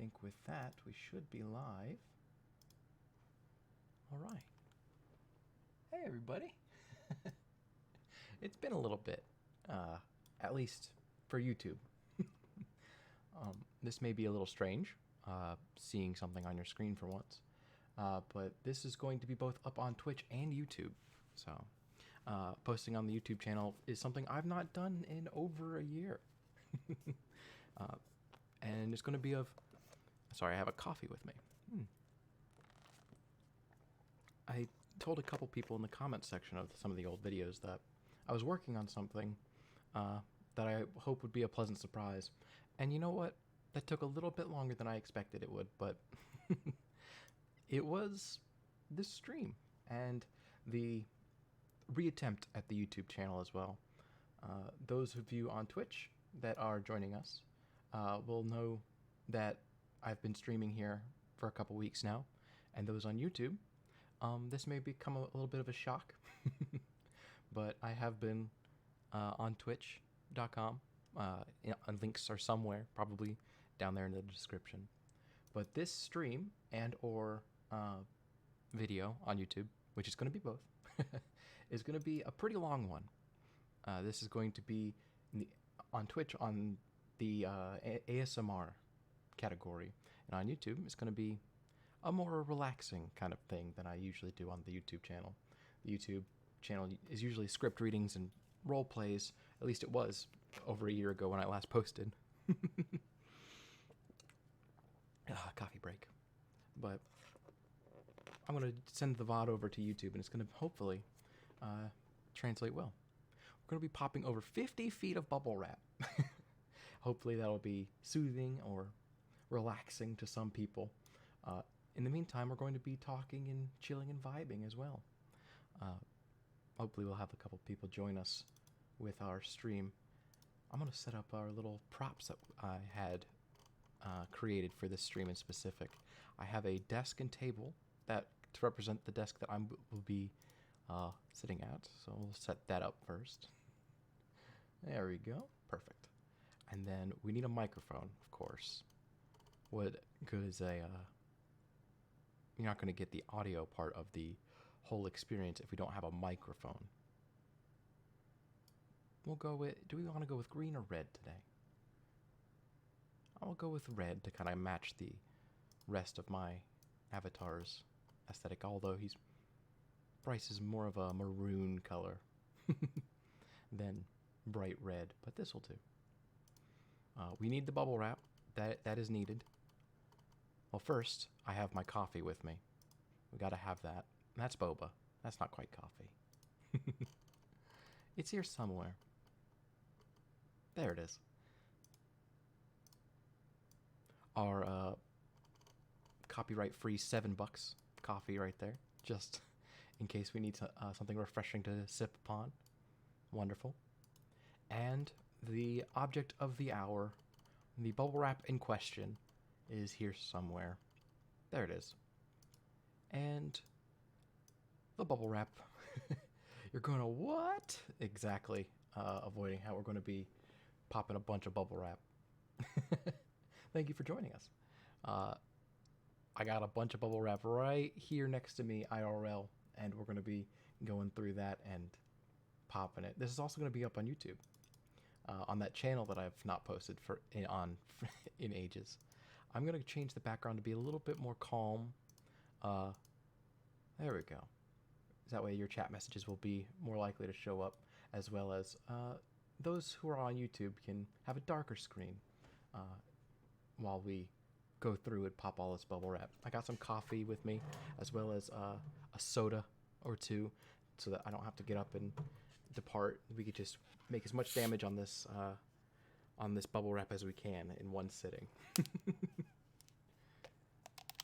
think with that, we should be live. All right. Hey, everybody. It's been a little bit, at least for YouTube. This may be a little strange, seeing something on your screen for once, but this is going to be both up on Twitch and YouTube. So, posting on the YouTube channel is something I've not done in over a year. And it's going to be sorry, I have a coffee with me. I told a couple people in the comments section of some of the old videos that I was working on something that I hope would be a pleasant surprise. And you know what? That took a little bit longer than I expected it would, but it was this stream and the reattempt at the YouTube channel as well. Those of you on Twitch that are joining us will know that I've been streaming here for a couple weeks now, and those on YouTube, this may become a little bit of a shock, but I have been on twitch.com. Links are somewhere, probably down there in the description. But this stream and or video on YouTube, which is going to be both, is going to be a pretty long one. This is going to be on Twitch on the ASMR category, and on YouTube it's going to be a more relaxing kind of thing than I usually do on the YouTube channel. The YouTube channel is usually script readings and role plays. At least it was over a year ago when I last posted. Coffee break. But I'm going to send the VOD over to YouTube, and it's going to hopefully translate well. We're going to be popping over 50 feet of bubble wrap. Hopefully that'll be soothing or relaxing to some people. In the meantime, we're going to be talking and chilling and vibing as well. Hopefully we'll have a couple people join us with our stream. I'm going to set up our little props that I had created for this stream in specific. I have a desk and table that to represent the desk that I will be sitting at. So we'll set that up first. There we go. Perfect. And then we need a microphone, of course. What good is a... you're not going to get the audio part of the whole experience if we don't have a microphone. We'll go with... do we want to go with green or red today? I'll go with red to kind of match the rest of my avatar's aesthetic, although Bryce is more of a maroon color than bright red, but this will do. We need the bubble wrap. That is needed. Well, first, I have my coffee with me. We gotta have that. That's boba. That's not quite coffee. It's here somewhere. There it is. Our copyright-free $7 coffee right there, just in case we need something refreshing to sip upon. Wonderful. And the object of the hour, the bubble wrap in question, is here somewhere. There it is. And the bubble wrap. You're going to what? Exactly. Avoiding how we're going to be popping a bunch of bubble wrap. Thank you for joining us. I got a bunch of bubble wrap right here next to me, IRL, and we're going to be going through that and popping it. This is also going to be up on YouTube, on that channel that I've not posted in ages. I'm going to change the background to be a little bit more calm. There we go. That way your chat messages will be more likely to show up, as well as those who are on YouTube can have a darker screen while we go through and pop all this bubble wrap. I got some coffee with me, as well as a soda or two, so that I don't have to get up and depart. We could just make as much damage on this bubble wrap as we can in one sitting.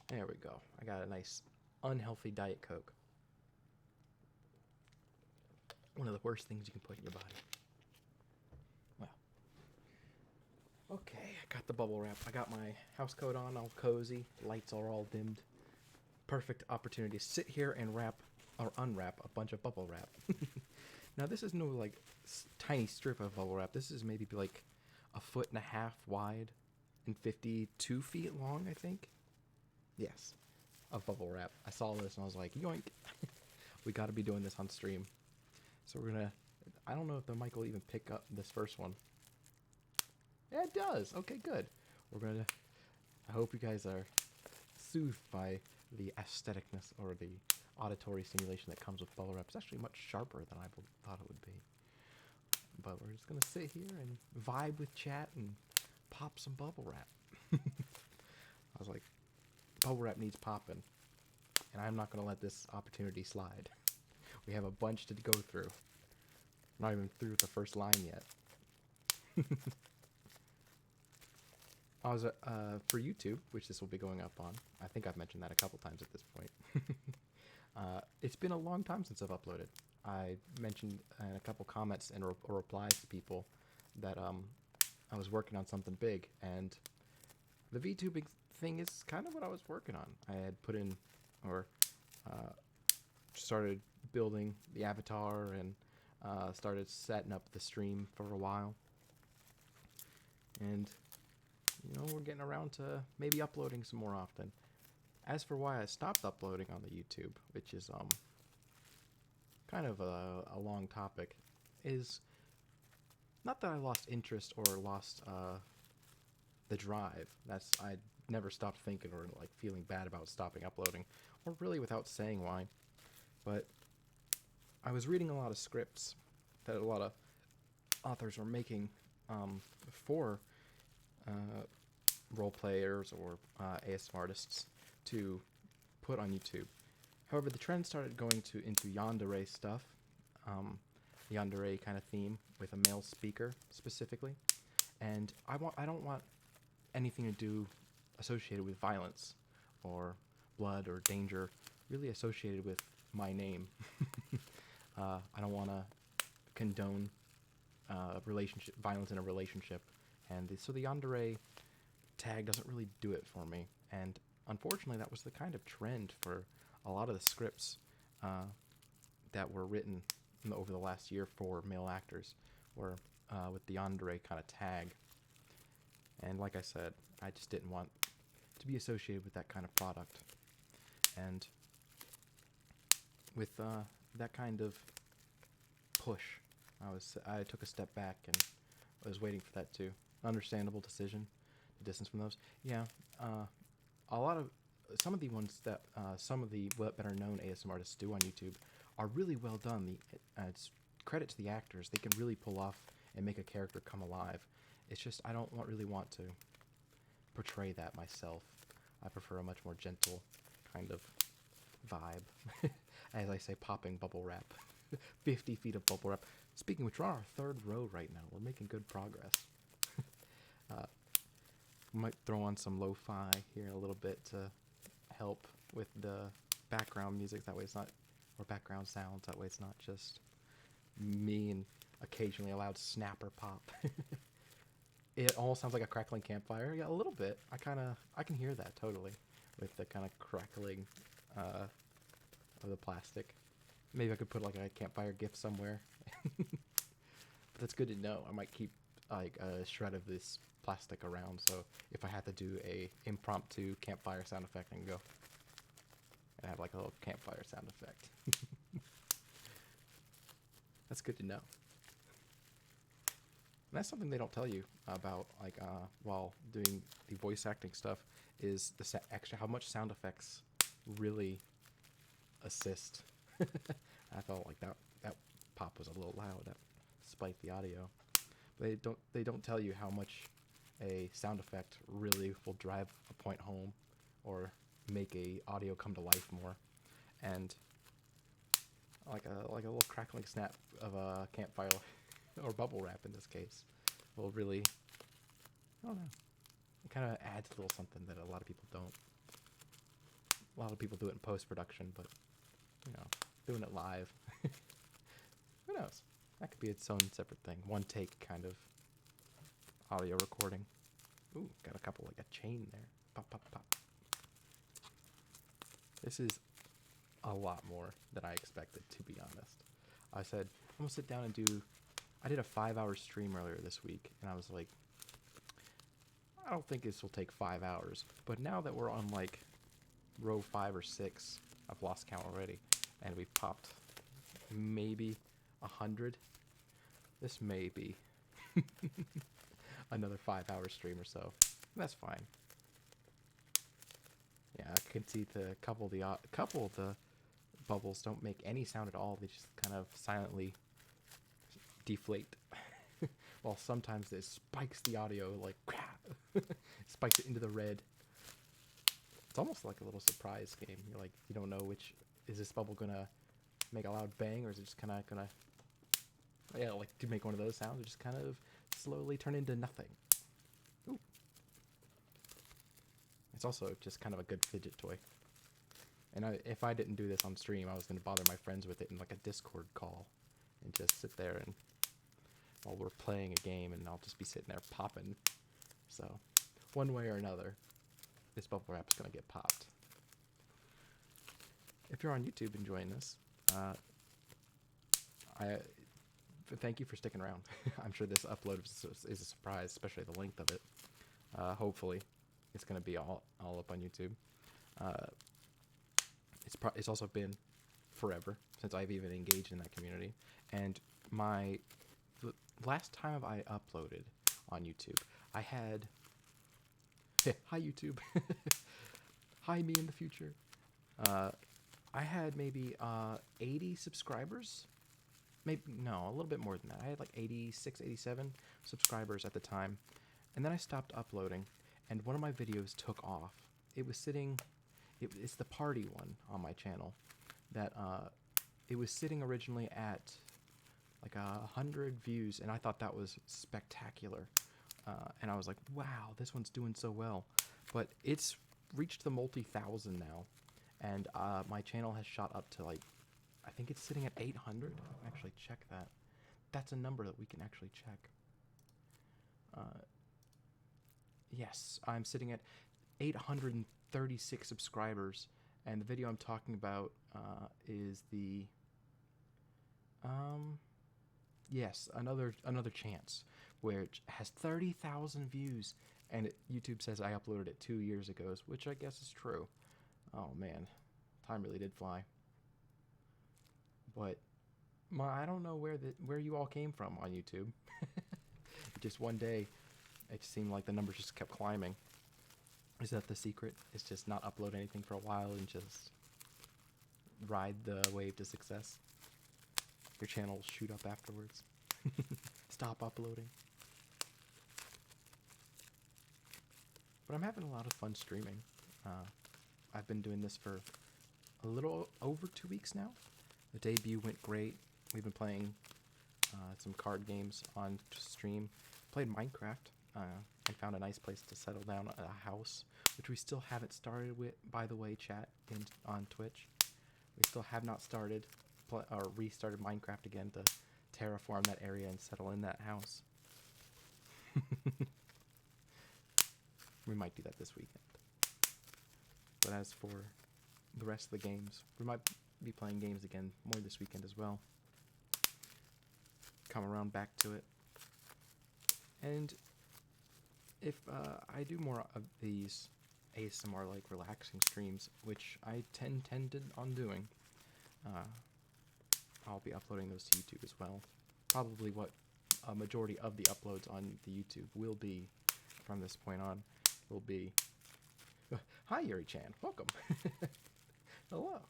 There we go. I got a nice unhealthy Diet Coke. One of the worst things you can put in your body. Well. Okay, I got the bubble wrap. I got my house coat on, all cozy. Lights are all dimmed. Perfect opportunity to sit here and wrap or unwrap a bunch of bubble wrap. Now this is no like tiny strip of bubble wrap. This is maybe like 1.5 feet wide and 52 feet long, I think. Yes, of Bubblewrap. I saw this and I was like, yoink. We got to be doing this on stream. So we're gonna, I don't know if the mic will even pick up this first one. Yeah, it does. Okay, good. We're gonna, I hope you guys are soothed by the aestheticness or the auditory stimulation that comes with Bubblewrap. It's actually much sharper than I thought it would be. But we're just gonna sit here and vibe with chat and pop some Bubblewrap. I was like, Bubblewrap needs popping, and I'm not gonna let this opportunity slide. We have a bunch to go through. Not even through the first line yet. I was for YouTube, which this will be going up on. I think I've mentioned that a couple times at this point. It's been a long time since I've uploaded. I mentioned in a couple comments and or replies to people that I was working on something big, and the VTubing thing is kind of what I was working on. I had put in or started building the avatar and started setting up the stream for a while, and you know, we're getting around to maybe uploading some more often. As for why I stopped uploading on the YouTube, which is kind of a long topic, is not that I lost interest or lost the drive. That's, I never stopped thinking or like feeling bad about stopping uploading, or really without saying why. But I was reading a lot of scripts that a lot of authors were making for role players or ASMR artists to put on YouTube. However, the trend started going into yandere stuff, yandere kind of theme with a male speaker specifically, and I don't want anything to do associated with violence or blood or danger really associated with my name. I don't want to condone violence in a relationship, and so the yandere tag doesn't really do it for me. And unfortunately, that was the kind of trend for a lot of the scripts that were written over the last year for male actors, were with the yandere kind of tag. And like I said, I just didn't want to be associated with that kind of product. And with that kind of push, I took a step back and I was waiting for that too. Understandable decision to distance from those. Yeah, some of the ones that some of the better known ASMR artists do on YouTube are really well done. It's credit to the actors; they can really pull off and make a character come alive. It's just I don't really want to portray that myself. I prefer a much more gentle kind of vibe. As I say, popping Bubblewrap. 50 feet of Bubblewrap. Speaking of which, we're on our third row right now. We're making good progress. Might throw on some lo-fi here a little bit to help with the background music. That way it's not, or background sounds. That way it's not just me and occasionally a loud snapper pop. It almost sounds like a crackling campfire. Yeah, a little bit. I can hear that totally with the kind of crackling of the plastic. Maybe I could put like a campfire gif somewhere. But that's good to know. I might keep like a shred of this plastic around, so if I had to do a impromptu campfire sound effect, I can go and have like a little campfire sound effect. That's good to know. And that's something they don't tell you about, like while doing the voice acting stuff, is the extra how much sound effects really assist. I felt like that pop was a little loud, despite the audio. They don't tell you how much a sound effect really will drive a point home or make a audio come to life more. And like a little crackling snap of a campfire or Bubblewrap in this case will really, I don't know, it kind of adds a little something that a lot of people don't. A lot of people do it in post-production, but you know, doing it live, who knows? That could be its own separate thing. One take kind of audio recording. Ooh, got a couple, like a chain there. Pop, pop, pop. This is a lot more than I expected, to be honest. I said, I'm gonna sit down and I did a 5-hour stream earlier this week, and I was like, I don't think this will take 5 hours. But now that we're on like row 5 or 6, I've lost count already, and we've popped maybe 100. This may be another 5-hour stream or so. That's fine. Yeah, I can see the couple of the bubbles don't make any sound at all. They just kind of silently deflate. While sometimes it spikes the audio like crap. Spikes it into the red. It's almost like a little surprise game. You're like, you don't know which, is this bubble gonna make a loud bang, or is it just kind of gonna, yeah, like to make one of those sounds, or just kind of slowly turn into nothing. Ooh. It's also just kind of a good fidget toy. And if I didn't do this on stream, I was going to bother my friends with it in like a Discord call and just sit there and while we're playing a game, and I'll just be sitting there popping. So one way or another, this bubble wrap is going to get popped. If you're on YouTube enjoying this, thank you for sticking around. I'm sure this upload is a surprise, especially the length of it. Hopefully, it's going to be all up on YouTube. It's also been forever since I've even engaged in that community. And the last time I uploaded on YouTube, I had... Hi, YouTube. Hi, me in the future. I had maybe 80 subscribers. Maybe, no, a little bit more than that. I had like 86, 87 subscribers at the time. And then I stopped uploading, and one of my videos took off. It was sitting... It's the party one on my channel. That it was sitting originally at like 100 views, and I thought that was spectacular. And I was like, wow, this one's doing so well. But it's reached the multi-thousand now, and my channel has shot up to like, I think it's sitting at 800. Actually, check that. That's a number that we can actually check. Yes, I'm sitting at 836 subscribers, and the video I'm talking about is the yes, another chance, which has 30,000 views, and YouTube says I uploaded it 2 years ago, which I guess is true. Oh man, time really did fly. But I don't know where you all came from on YouTube. Just one day, it seemed like the numbers just kept climbing. Is that the secret? It's just not upload anything for a while and just ride the wave to success. Your channel will shoot up afterwards. Stop uploading. But I'm having a lot of fun streaming. I've been doing this for a little over 2 weeks now. The debut went great. We've been playing some card games on stream. Played Minecraft. I found a nice place to settle down, a house, which we still haven't started with, by the way, chat, on Twitch. We still have not started or restarted Minecraft again to terraform that area and settle in that house. We might do that this weekend. But as for the rest of the games, we might be playing games again more this weekend as well. Come around back to it. And if I do more of these ASMR like relaxing streams, which I tended on doing, I'll be uploading those to YouTube as well. Probably what a majority of the uploads on the YouTube will be from this point on will be... Hi, Yuri-chan. Welcome. Hello.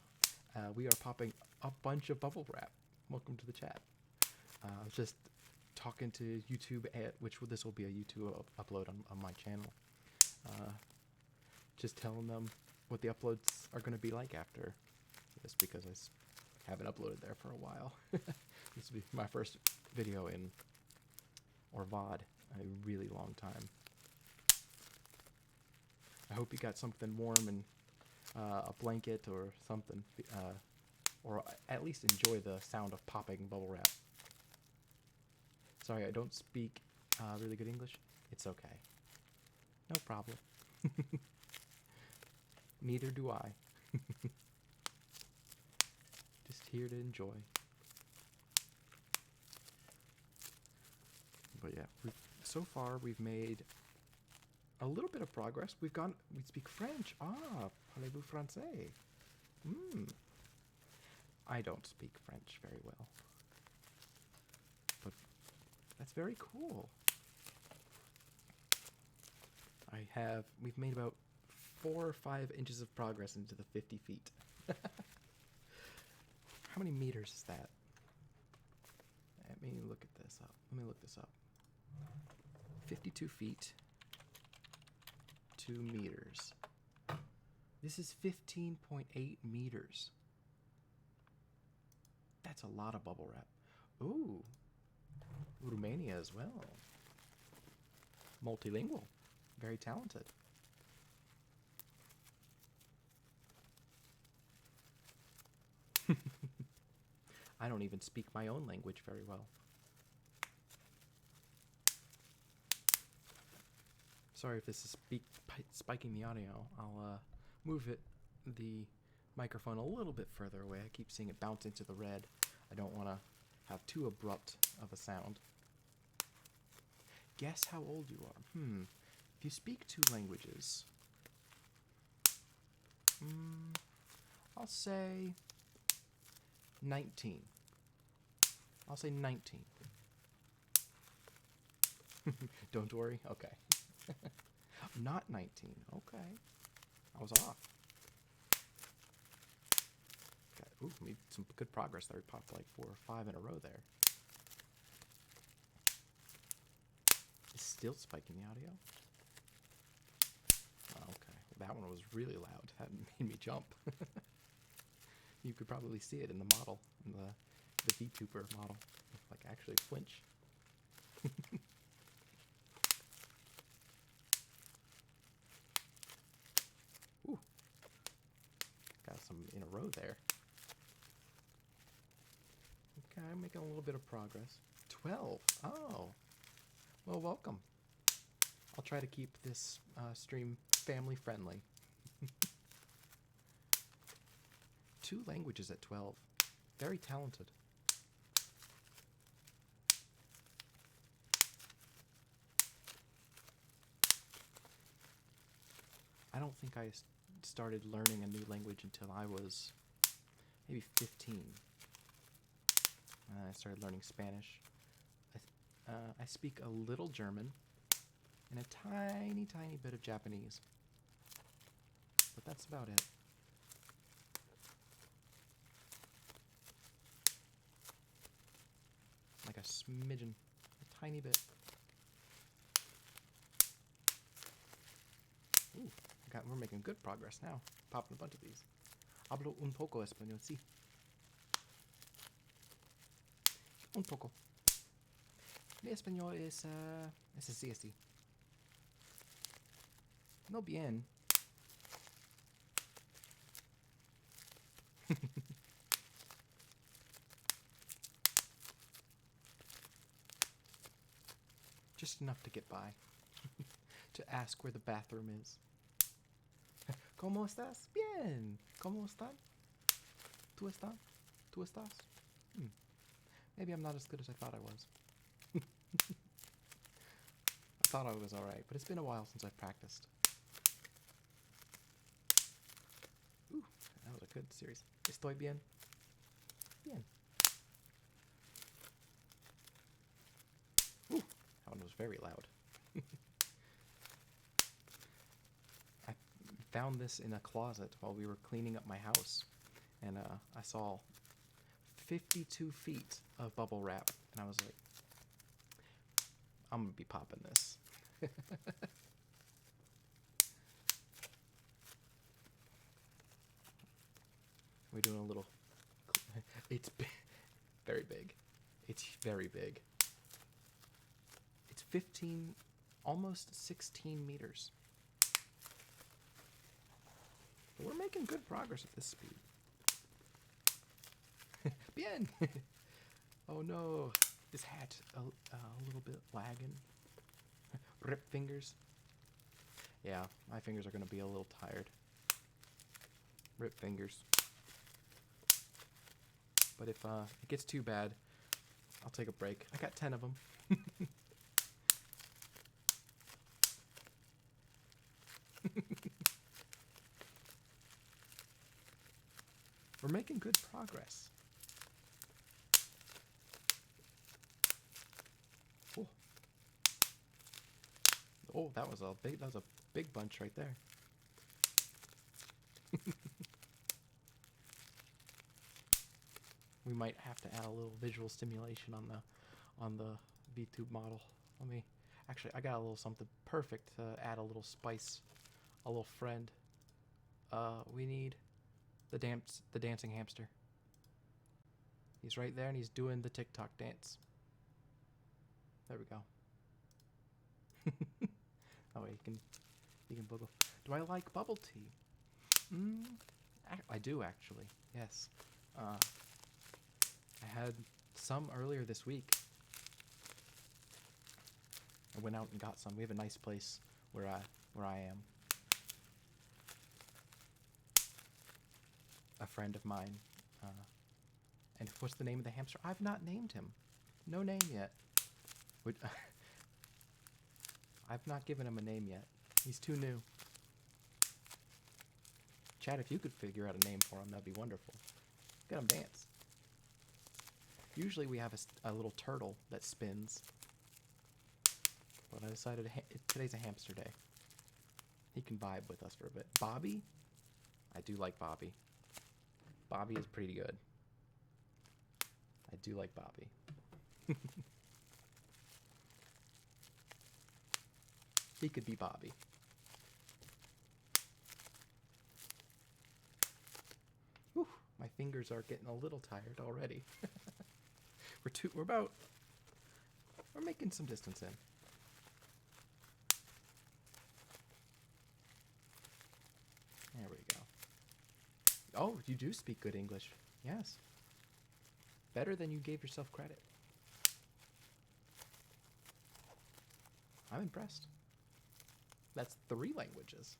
We are popping a bunch of bubble wrap. Welcome to the chat. I was just talking to YouTube, which this will be a YouTube upload on my channel. Just telling them what the uploads are going to be like after this, because I haven't uploaded there for a while. This will be my first video or VOD, a really long time. I hope you got something warm and a blanket or something, or at least enjoy the sound of popping bubble wrap. Sorry, I don't speak really good English. It's okay. No problem. Neither do I. Just here to enjoy. But yeah, so far we've made a little bit of progress. We speak French. Ah, parlez-vous français? I don't speak French very well. But that's very cool. We've made about 4 or 5 inches of progress into the 50 feet. How many meters is that? Let me look this up. 52 feet, 2 meters. This is 15.8 meters. That's a lot of bubble wrap. Ooh, Romania as well. Multilingual, very talented. I don't even speak my own language very well. Sorry if this is spiking the audio. I'll move the microphone a little bit further away. I keep seeing it bounce into the red. I don't want to have too abrupt of a sound. Guess how old you are. If you speak 2 languages, I'll say 19. I'll say 19. Don't worry. Okay. Not 19. Okay. I was off. Okay. Ooh, made some good progress there. We popped like 4 or 5 in a row there. It's still spiking the audio. Oh, okay. That one was really loud. That made me jump. You could probably see it in the model, in the Vtuber model. Like actually flinch. Ooh. Got some in a row there. Okay, I'm making a little bit of progress. 12. Oh. Well, welcome. I'll try to keep this stream family friendly. 2 languages at 12. Very talented. I don't think I started learning a new language until I was maybe 15. I started learning Spanish. I speak a little German and a tiny, tiny bit of Japanese. But that's about it. Like a smidgen, a tiny bit. Ooh, we're making good progress now. Popping a bunch of these. Hablo un poco español, sí. Un poco. Mi español es así, así. No bien. Just enough to get by. To ask where the bathroom is. ¿Cómo estás? Bien. ¿Cómo están? ¿Tú estás? ¿Tú estás? Maybe I'm not as good as I thought I was. I thought I was alright, but it's been a while since I've practiced. Ooh, that was a good series. Estoy bien? Bien. Ooh, that one was very loud. I found this in a closet while we were cleaning up my house, and I saw 52 feet of bubble wrap, and I was like, I'm gonna be popping this. We're doing a little. It's very big. It's very big. It's 15, almost 16 meters. But we're making good progress at this speed. Bien! Oh no, this hat a little bit lagging. Rip fingers. Yeah, my fingers are gonna be a little tired. Rip fingers. But if it gets too bad, I'll take a break. I got 10 of them. We're making good progress. Oh, oh, that was a big bunch right there. We might have to add a little visual stimulation on the VTube model. Let me actually, I got a little something perfect to add a little spice, a little friend. We need the dancing hamster. He's right there and he's doing the TikTok dance. There we go. Oh, he can bubble. Do I like bubble tea? I do actually. Yes. I had some earlier this week. I went out and got some. We have a nice place where I am. A friend of mine. And what's the name of the hamster? I've not named him. No name yet. I've not given him a name yet. He's too new. Chad, if you could figure out a name for him, that'd be wonderful. Get him dance. Usually we have a little turtle that spins. But I decided today's a hamster day. He can vibe with us for a bit. Bobby? I do like Bobby. Bobby is pretty good. I do like Bobby. He could be Bobby. Whew, my fingers are getting a little tired already. We're making some distance in. There we go. Oh, you do speak good English. Yes. Better than you gave yourself credit. I'm impressed. That's 3 languages.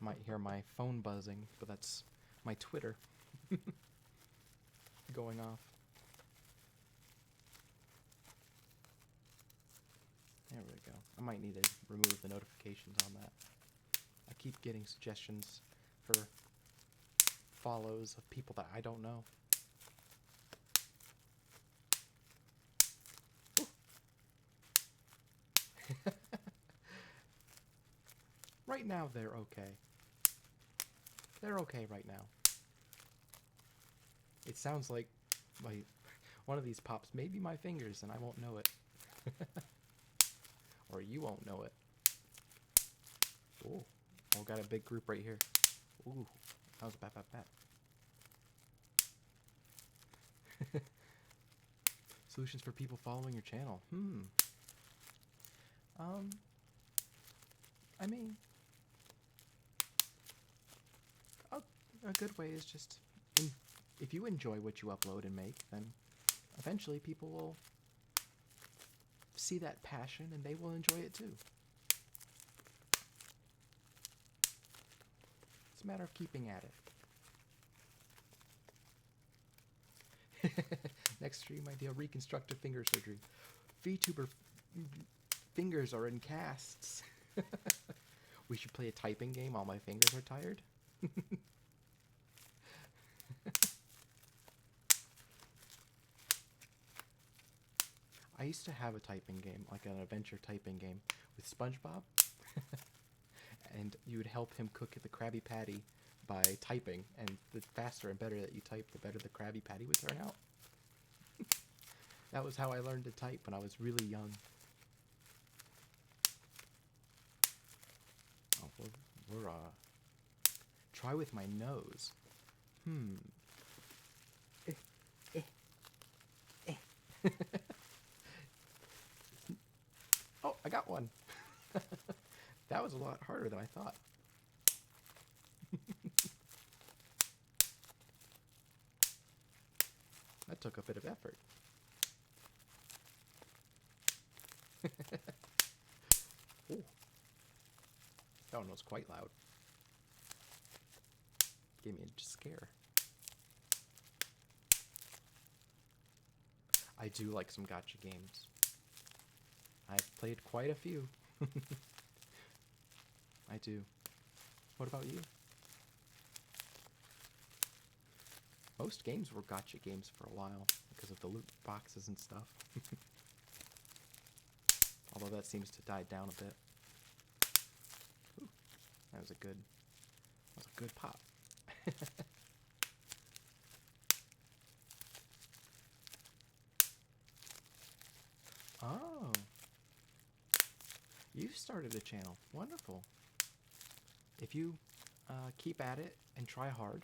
Might hear my phone buzzing, but that's my Twitter going off. There we go. I might need to remove the notifications on that. I keep getting suggestions for follows of people that I don't know. Right now, they're okay. They're okay right now. It sounds like one of these pops may be my fingers and I won't know it. Or you won't know it. Ooh. Oh, got a big group right here. Ooh. That was a bat. Solutions for people following your channel. I mean, a good way is just, if you enjoy what you upload and make, then eventually people will see that passion and they will enjoy it too. It's a matter of keeping at it. Next stream idea, reconstructive finger surgery. VTuber fingers are in casts. We should play a typing game while my fingers are tired. I used to have a typing game, like an adventure typing game with SpongeBob. And you would help him cook the Krabby Patty by typing, and the faster and better that you type, the better the Krabby Patty would turn out. That was how I learned to type when I was really young. Oh, we're try with my nose. Oh, I got one. That was a lot harder than I thought. That took a bit of effort. Ooh. That one was quite loud. Gave me a scare. I do like some gacha games. I've played quite a few. I do. What about you? Most games were gacha games for a while because of the loot boxes and stuff. Although that seems to die down a bit. Ooh, that was a good pop. Oh, you started a channel. Wonderful. If you keep at it and try hard,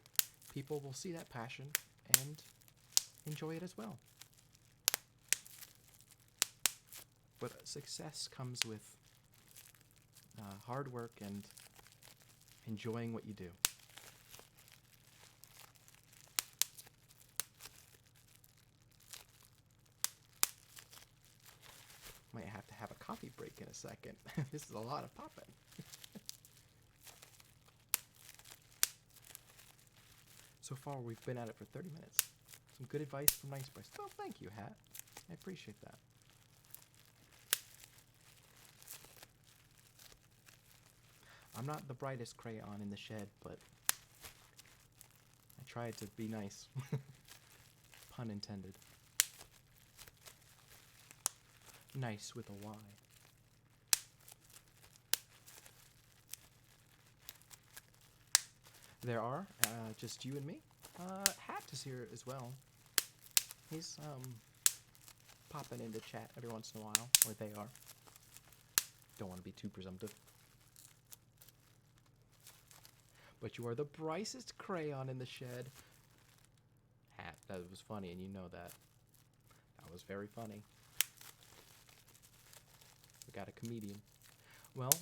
people will see that passion and enjoy it as well. But success comes with hard work and enjoying what you do. Might have to have a coffee break in a second. This is a lot of popping. So far, we've been at it for 30 minutes. Some good advice from NyceBryce. Oh, thank you, Hat. I appreciate that. I'm not the brightest crayon in the shed, but I tried to be nice. Pun intended. Nice with a Y. There are just you and me. Hat is here as well. He's popping into chat every once in a while, or they are. Don't want to be too presumptive. But you are the brightest crayon in the shed. Hat, that was funny, and you know that. That was very funny. We got a comedian. Well,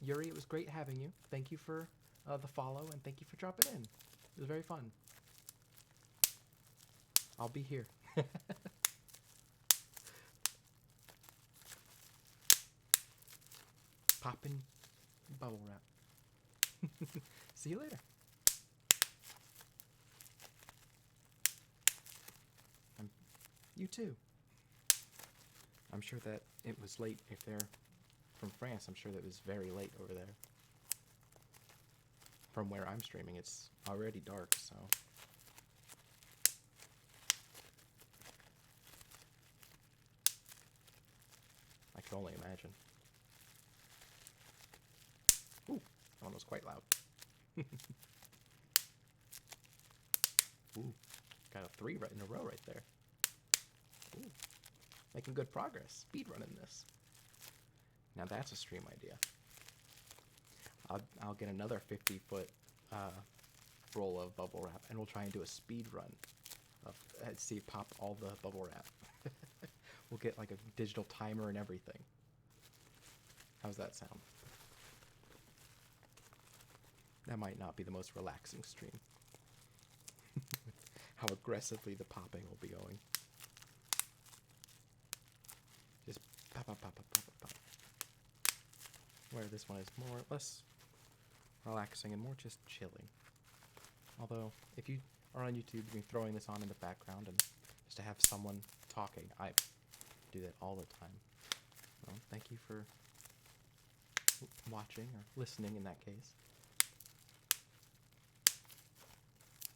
Yuri, it was great having you. Thank you for the follow, and thank you for dropping in. It was very fun. I'll be here. Poppin' bubble wrap. See you later. You too. I'm sure that it was late. If they're from France, I'm sure that it was very late over there. From where I'm streaming, it's already dark, so. I can only imagine. Ooh, that one was quite loud. Ooh, got a 3 right in a row right there. Ooh, making good progress. Speed running this. Now that's a stream idea. I'll get another 50-foot roll of bubble wrap, and we'll try and do a speed run of see pop all the bubble wrap. We'll get like a digital timer and everything. How's that sound? That might not be the most relaxing stream. How aggressively the popping will be going. Just pop, pop, pop, pop, pop, pop. Where this one is more, less relaxing and more just chilling. Although, if you are on YouTube, you can be throwing this on in the background and just to have someone talking. I do that all the time. Well, thank you for watching or listening in that case.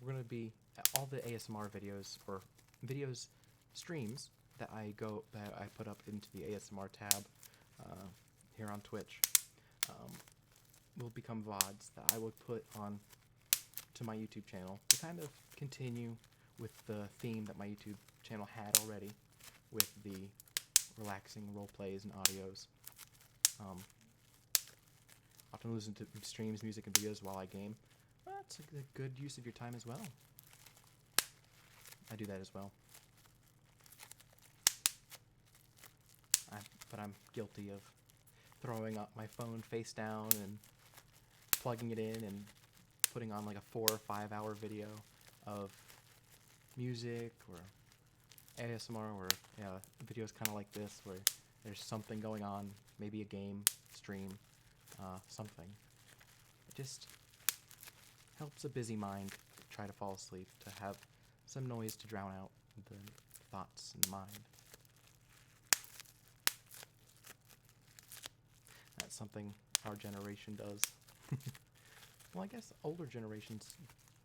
We're going to be all the ASMR videos or videos streams that I put up into the ASMR tab here on Twitch will become VODs that I would put on to my YouTube channel to kind of continue with the theme that my YouTube channel had already with the relaxing role plays and audios. Often listen to streams, music, and videos while I game. Well, that's a good use of your time as well. I do that as well. But I'm guilty of throwing up my phone face down and plugging it in and putting on like a 4 or 5 hour video of music or ASMR or videos kind of like this where there's something going on, maybe a game, stream, something. It just helps a busy mind try to fall asleep, to have some noise to drown out the thoughts in the mind. That's something our generation does Well, I guess older generations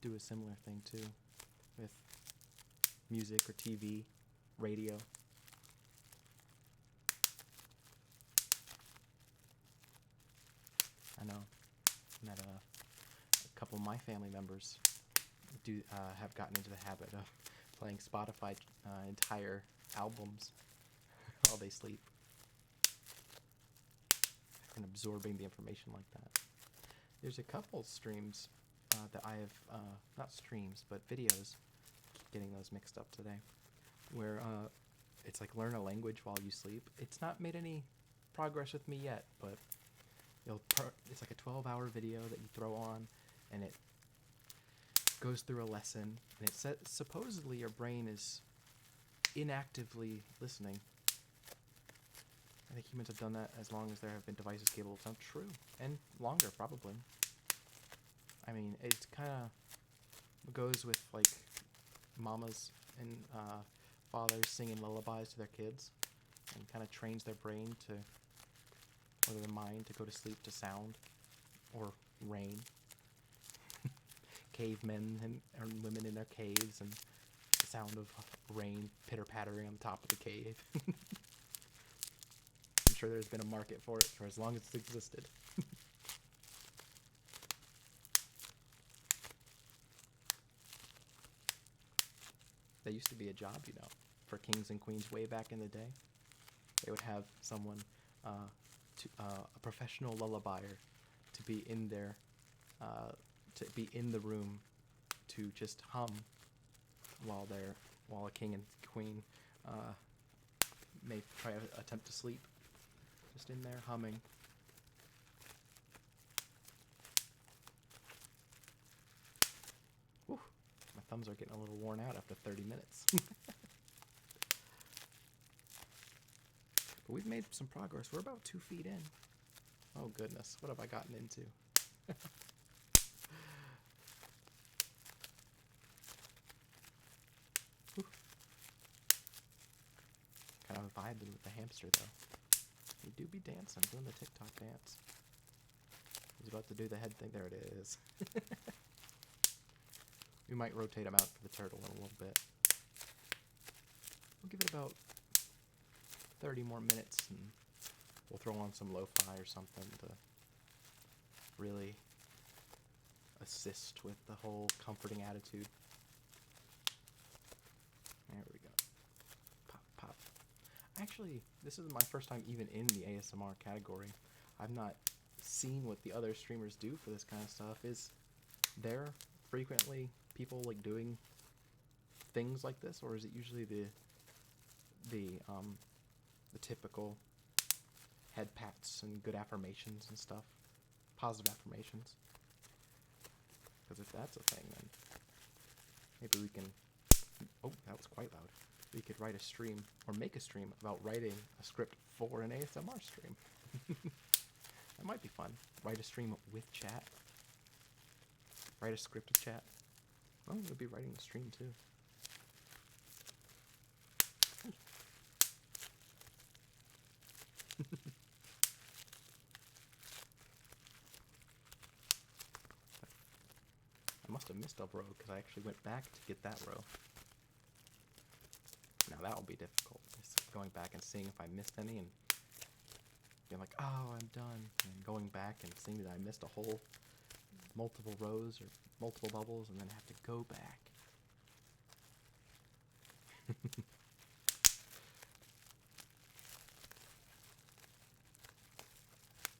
do a similar thing too, with music or TV, radio. I know that a couple of my family members have gotten into the habit of playing Spotify entire albums while they sleep and absorbing the information like that. There's a couple streams that I have, not streams, but videos, keep getting those mixed up today, where it's like learn a language while you sleep. It's not made any progress with me yet, but it's like a 12-hour video that you throw on, and it goes through a lesson, and it says supposedly your brain is inactively listening. I think humans have done that as long as there have been devices capable of sound. True. And longer, probably. I mean, it kind of goes with, like, mamas and fathers singing lullabies to their kids, and kind of trains their brain to, or their mind to go to sleep to sound, or rain. Cavemen and women in their caves, and the sound of rain pitter-pattering on the top of the cave. I'm sure there's been a market for it for as long as it's existed. That used to be a job, you know, for kings and queens way back in the day. They would have someone, a professional lullabier, to be in there, to be in the room, to just hum while a king and queen may try to attempt to sleep. Just in there humming. Whew, my thumbs are getting a little worn out after 30 minutes. But we've made some progress. We're about 2 feet in. Oh goodness, what have I gotten into? Kind of vibing with the hamster though. We do be dancing, doing the TikTok dance. He's about to do the head thing. There it is. We might rotate him out for the turtle in a little bit. We'll give it about 30 more minutes, and we'll throw on some lo-fi or something to really assist with the whole comforting attitude. There we go. Pop, pop. Actually, this is my first time even in the ASMR category. I've not seen what the other streamers do for this kind of stuff. Is there frequently people like doing things like this, or is it usually the typical head pats and good affirmations and stuff, positive affirmations? Because if that's a thing, then maybe we can. Oh, that was quite loud. We could write a stream, or make a stream, about writing a script for an ASMR stream. That might be fun. Write a stream with chat. Write a script of chat. Oh, we'll be writing the stream too. I must have missed a row because I actually went back to get that row. Now that will be difficult. Just going back and seeing if I missed any and being like, oh, I'm done. And going back and seeing that I missed a whole multiple rows or multiple bubbles and then have to go back.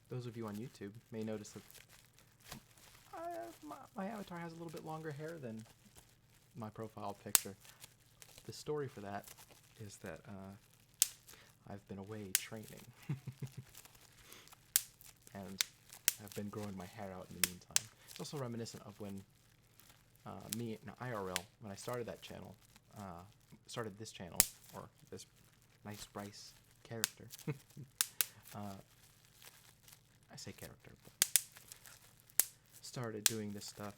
Those of you on YouTube may notice that my avatar has a little bit longer hair than my profile picture. The story for that is that I've been away training and I've been growing my hair out in the meantime. It's also reminiscent of when me in IRL, when I started that channel, started this channel, or this NyceBryce character. I say character, but started doing this stuff.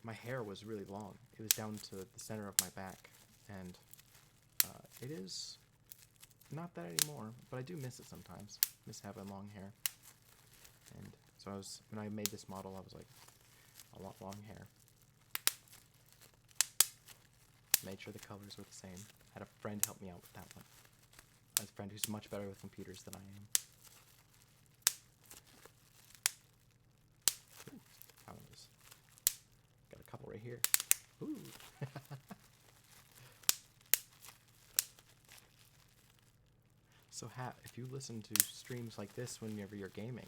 My hair was really long. It was down to the center of my back, and it is not that anymore, but I do miss it sometimes. Miss having long hair. And So when I made this model, I was like, I want long hair. Made sure the colors were the same. Had a friend help me out with that one. I have a friend who's much better with computers than I am. Ooh, found this. Got a couple right here. Ooh. So, if you listen to streams like this whenever you're gaming,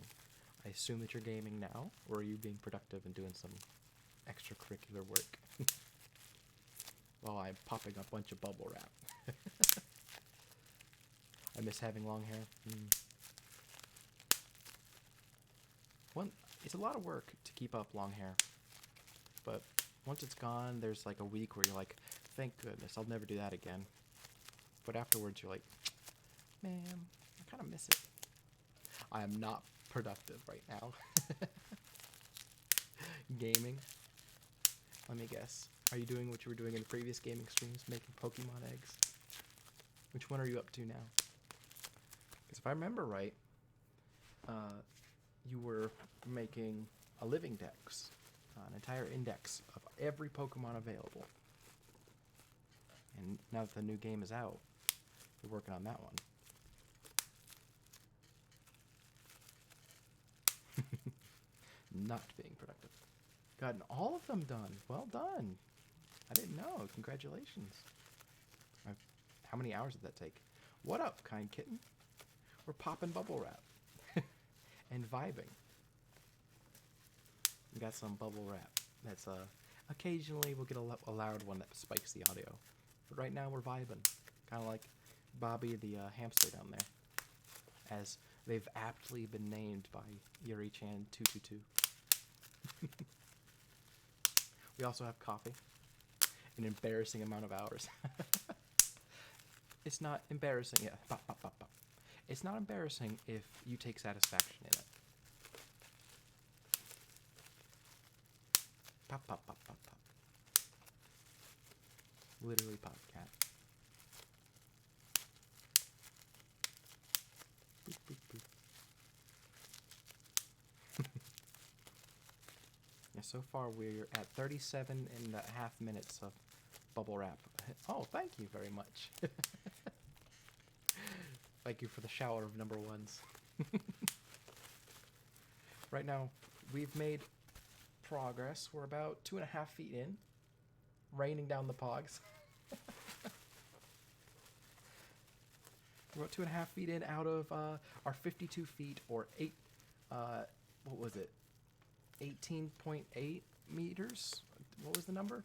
I assume that you're gaming now, or are you being productive and doing some extracurricular work? While I'm popping a bunch of bubble wrap. I miss having long hair. It's a lot of work to keep up long hair, but once it's gone, there's like a week where you're like, thank goodness, I'll never do that again. But afterwards, you're like, man, I kind of miss it. I am not productive right now. Gaming. Let me guess. Are you doing what you were doing in the previous gaming streams, making Pokemon eggs? Which one are you up to now? Because if I remember right, you were making a living dex, an entire index of every Pokemon available. And now that the new game is out, you're working on that one. Not being productive. Gotten all of them done. Well done. I didn't know. Congratulations. How many hours did that take? What up, kind kitten? We're popping bubble wrap and vibing. We got some bubble wrap. That's occasionally we'll get a loud one that spikes the audio, but right now we're vibing, kind of like Bobby the hamster down there, as they've aptly been named by Yuri-chan 222. We also have coffee. An embarrassing amount of hours. It's not embarrassing. Yeah. Pop, pop, pop, pop. It's not embarrassing if you take satisfaction in it. Pop, pop, pop, pop, pop. Literally pop, cat. Boop, boop, boop. Yeah, so far we're at 37.5 minutes of bubble wrap. Oh, thank you very much. Thank you for the shower of number ones. Right now, we've made progress. We're about 2.5 feet in, raining down the pogs. We're about 2.5 feet in out of our 52 feet, or what was it? 18.8 meters? What was the number?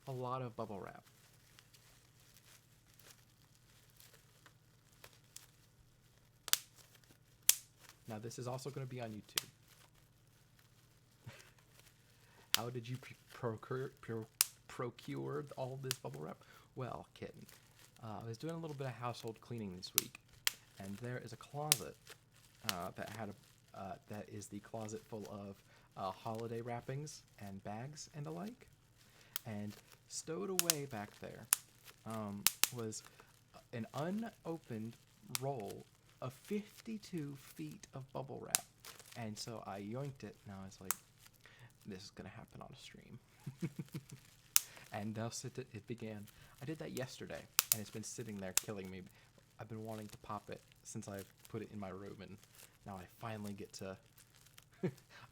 A lot of bubble wrap. Now this is also going to be on YouTube. How did you procure all this bubble wrap? Well, kitten, I was doing a little bit of household cleaning this week, and there is a closet that is the closet full of holiday wrappings and bags and the like. And stowed away back there was an unopened roll of 52 feet of bubble wrap. And so I yoinked it, and I was like, this is going to happen on a stream. And thus it began. I did that yesterday, and it's been sitting there killing me. I've been wanting to pop it since I've put it in my room, and now I finally get to...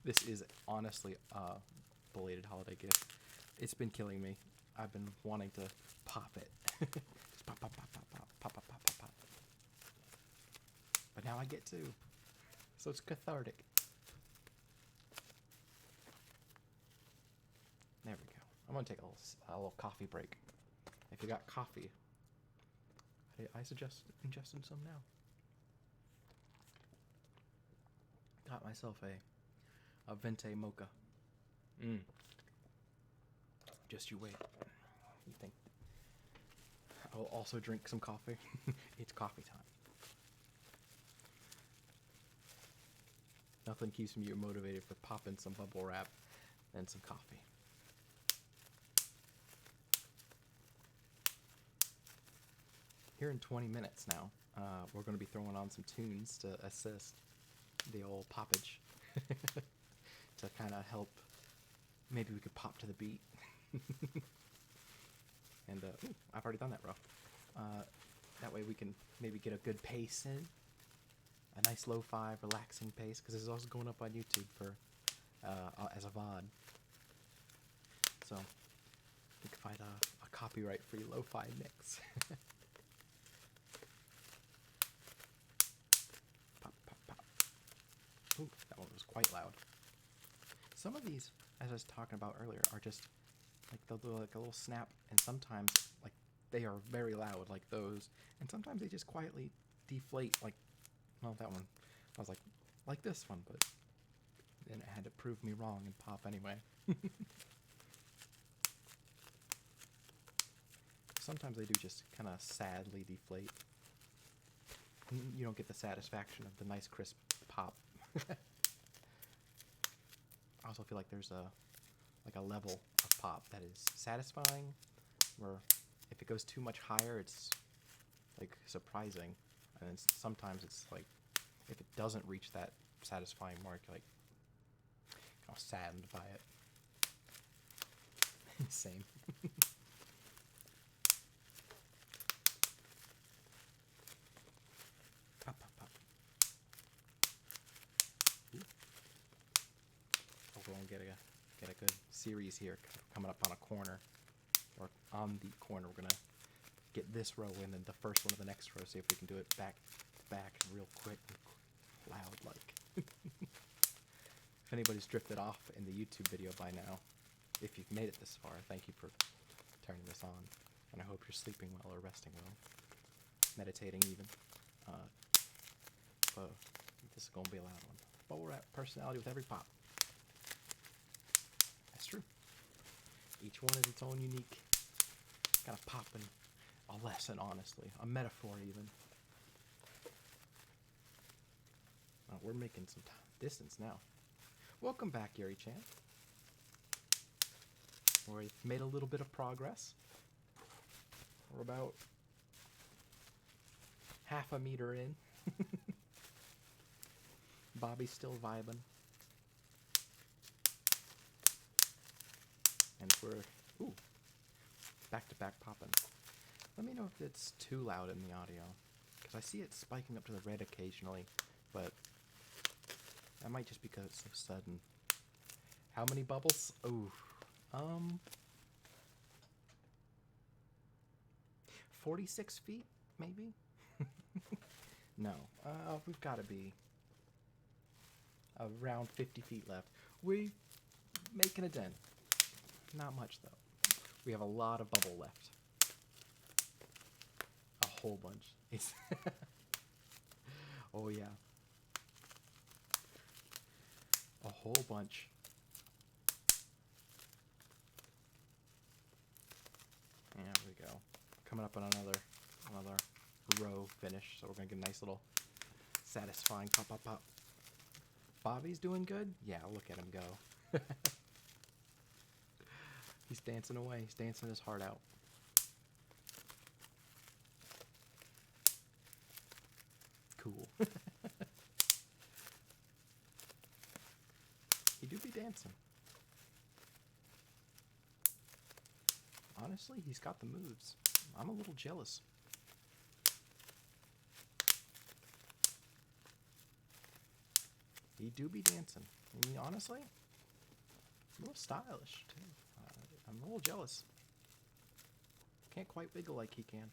This is honestly a belated holiday gift. It's been killing me. I've been wanting to pop it. Just pop, pop, pop, pop, pop, pop, pop, pop, pop, pop. But now I get to. So it's cathartic. There we go. I'm going to take a little coffee break. If you got coffee, I suggest ingesting some now. Got myself a venti mocha. Just you wait. You think I will also drink some coffee? It's coffee time. Nothing keeps me motivated for popping some bubble wrap than some coffee. Here in 20 minutes now, we're going to be throwing on some tunes to assist. the old poppage to kind of help. Maybe we could pop to the beat. And ooh, I've already done that row. That way we can maybe get a good pace in, a nice lo-fi, relaxing pace, because this is also going up on YouTube for as a VOD. So we can find a copyright-free lo-fi mix. Pop, pop, pop. Ooh, that one was quite loud. Some of these, as I was talking about earlier, are just like they'll do like a little snap, and sometimes like they are very loud, like those, and sometimes they just quietly deflate, like, well, that one. I was like this one, but then it had to prove me wrong and pop anyway. Sometimes they do just kind of sadly deflate. You don't get the satisfaction of the nice crisp pop. I also feel like there's a level of pop that is satisfying, where if it goes too much higher, it's like surprising, and then sometimes it's like if it doesn't reach that satisfying mark, you're like kind of saddened by it. Same. Pop, pop, pop. Ooh. We're gonna get a good series here coming up on a corner, or on the corner. We're gonna get this row in, and the first one of the next row. See if we can do it back to back, real quick, loud like. If anybody's drifted off in the YouTube video by now, if you've made it this far, thank you for turning this on, and I hope you're sleeping well or resting well, meditating even. But this is gonna be a loud one. Bubblewrap personality with every pop. That's true. Each one is its own unique kind of pop and a lesson, honestly, a metaphor even. We're making some distance now. Welcome back, Yuri-chan. We've made a little bit of progress. We're about half a meter in. Bobby's still vibing. And we're, ooh, back-to-back popping. Let me know if it's too loud in the audio, because I see it spiking up to the red occasionally, but that might just because it's so sudden. How many bubbles? Ooh, 46 feet, maybe? No, we've got to be around 50 feet left. We making a dent. Not much, though. We have a lot of bubble left. A whole bunch. It's oh, yeah. A whole bunch. There we go. Coming up on another row finish, so we're gonna get a nice little satisfying pop, pop, pop. Bobby's doing good? Yeah, look at him go. He's dancing away. He's dancing his heart out. Cool. He do be dancing. Honestly, he's got the moves. I'm a little jealous. He do be dancing. I mean, honestly, a little stylish, too. I'm a little jealous. Can't quite wiggle like he can.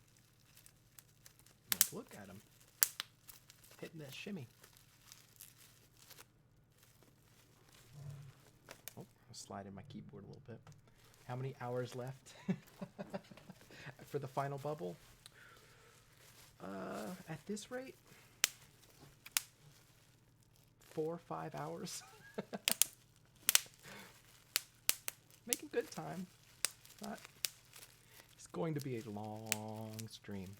Like, look at him. Hitting that shimmy. Oh, I'm sliding my keyboard a little bit. How many hours left for the final bubble? At this rate, 4 or 5 hours. Making good time. But it's going to be a long stream.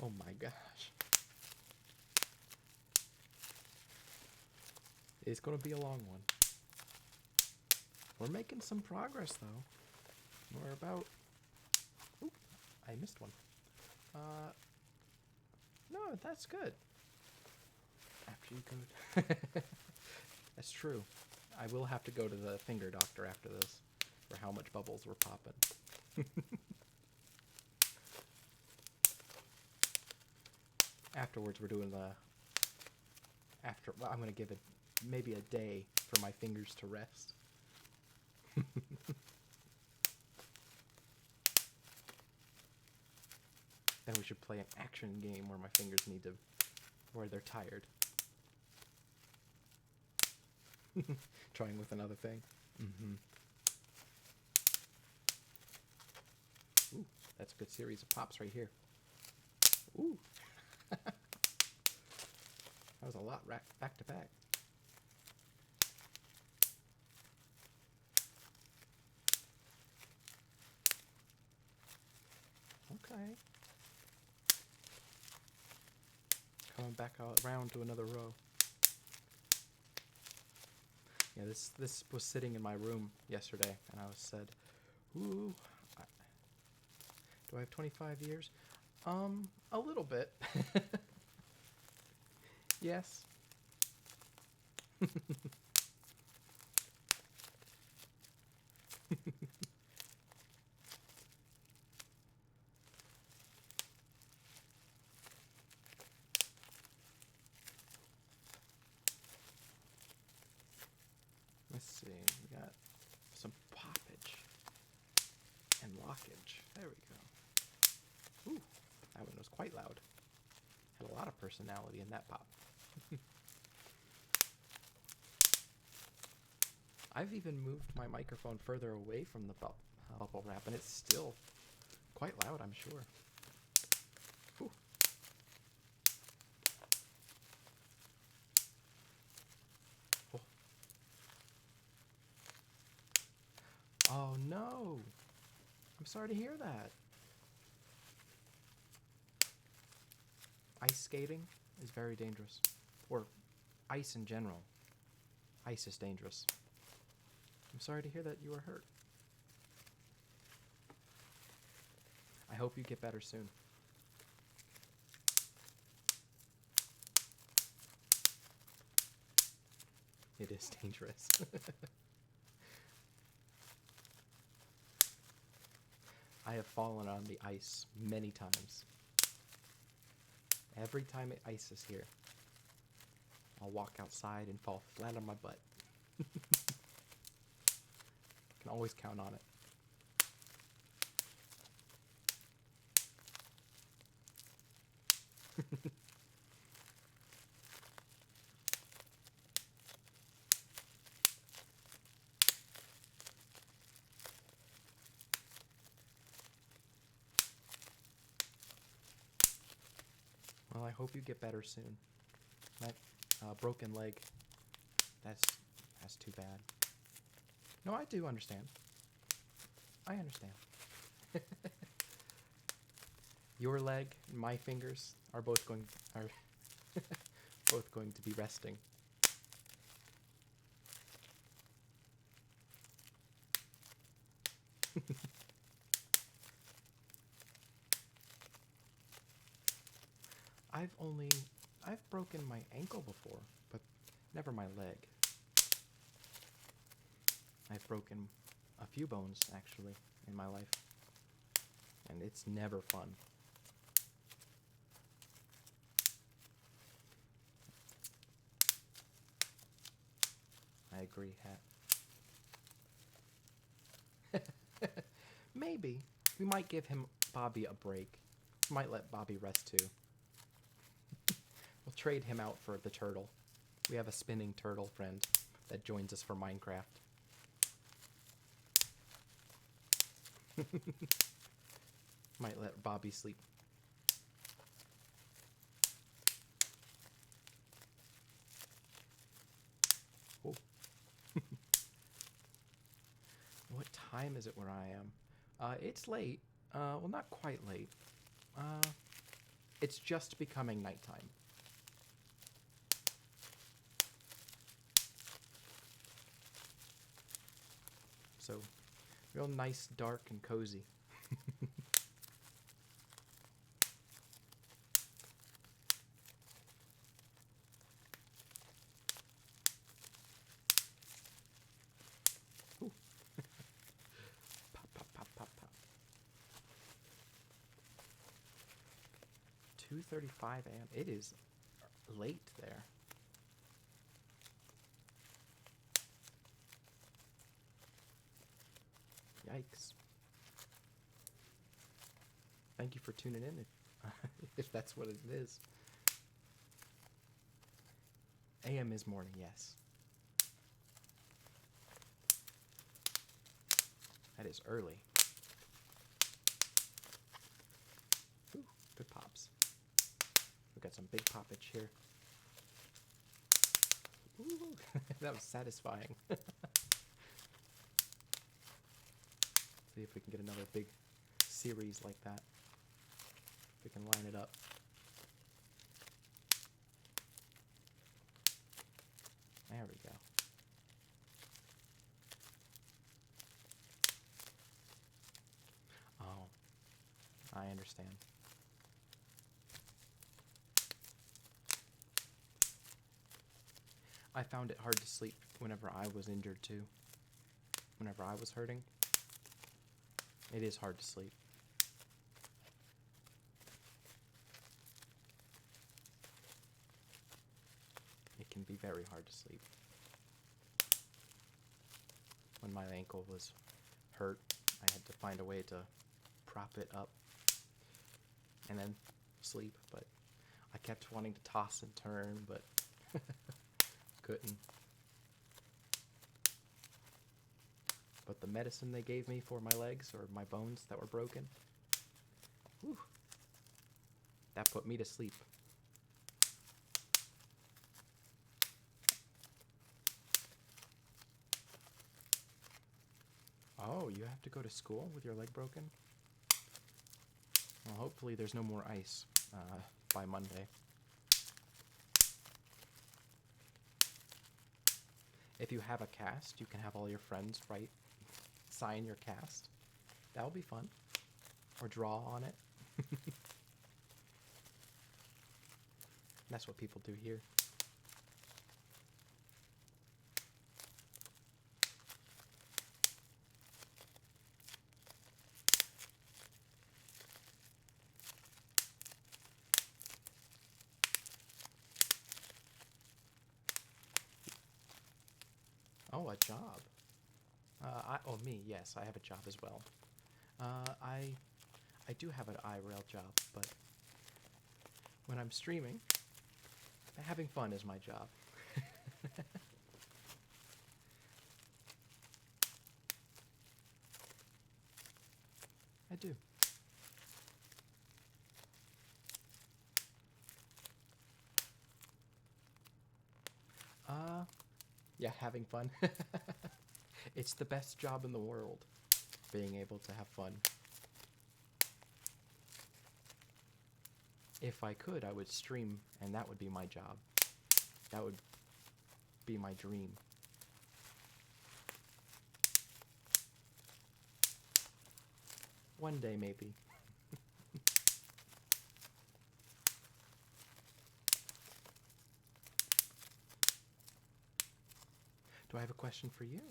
Oh my gosh. It's going to be a long one. We're making some progress, though. We're about... Oop, I missed one. No, that's good. After you go... That's true. I will have to go to the finger doctor after this for how much bubbles we're popping. Afterwards, we're doing the... Well, I'm going to give it maybe a day for my fingers to rest. Then we should play an action game where my fingers need to... where they're tired. Trying with another thing. Ooh, that's a good series of pops right here. Ooh. That was a lot back to back. Okay. Coming back around to another row. Yeah, this was sitting in my room yesterday, and I said, ooh, do I have 25 years? A little bit. Yes. Let's see, we got some poppage and lockage. There we go. Ooh, that one was quite loud. Had a lot of personality in that pop. I've even moved my microphone further away from the bubble wrap, and it's still quite loud, I'm sure. Whew. Oh. Oh no! I'm sorry to hear that. Ice skating is very dangerous. Or ice in general. Ice is dangerous. I'm sorry to hear that you were hurt. I hope you get better soon. It is dangerous. I have fallen on the ice many times. Every time it ices here, I'll walk outside and fall flat on my butt. Can always count on it. Well, I hope you get better soon. That broken leg, that's too bad. No, I do understand. I understand. Your leg and my fingers are both going both going to be resting. I've broken my ankle before, but never my leg. I've broken a few bones, actually, in my life. And it's never fun. I agree, Hat. Maybe. We might give Bobby a break. Might let Bobby rest too. We'll trade him out for the turtle. We have a spinning turtle friend that joins us for Minecraft. Might let Bobby sleep. Oh. What time is it where I am? It's late. Well, not quite late. It's just becoming nighttime. so real nice, dark, and cozy. Ooh. Pop, pop, pop, pop, pop. 2:35 a.m. It is late there. Yikes. Thank you for tuning in, if that's what it is. AM is morning, yes. That is early. Ooh, good pops. We've got some big poppage here. Ooh, that was satisfying. See if we can get another big series like that. If we can line it up. There we go. Oh, I understand. I found it hard to sleep whenever I was injured too. Whenever I was hurting, it is hard to sleep. It can be very hard to sleep. When my ankle was hurt, I had to find a way to prop it up and then sleep, but I kept wanting to toss and turn, but couldn't. But the medicine they gave me for my legs, or my bones that were broken, whew, that put me to sleep. Oh, you have to go to school with your leg broken? Well, hopefully there's no more ice by Monday. If you have a cast, you can have all your friends sign your cast. That'll be fun. Or draw on it. That's what people do here. Oh, a job. Me, yes, I have a job as well. I do have an IRL job, but when I'm streaming, having fun is my job. I do. Yeah, having fun. It's the best job in the world, being able to have fun. If I could, I would stream, and that would be my job. That would be my dream. One day, maybe. Do I have a question for you?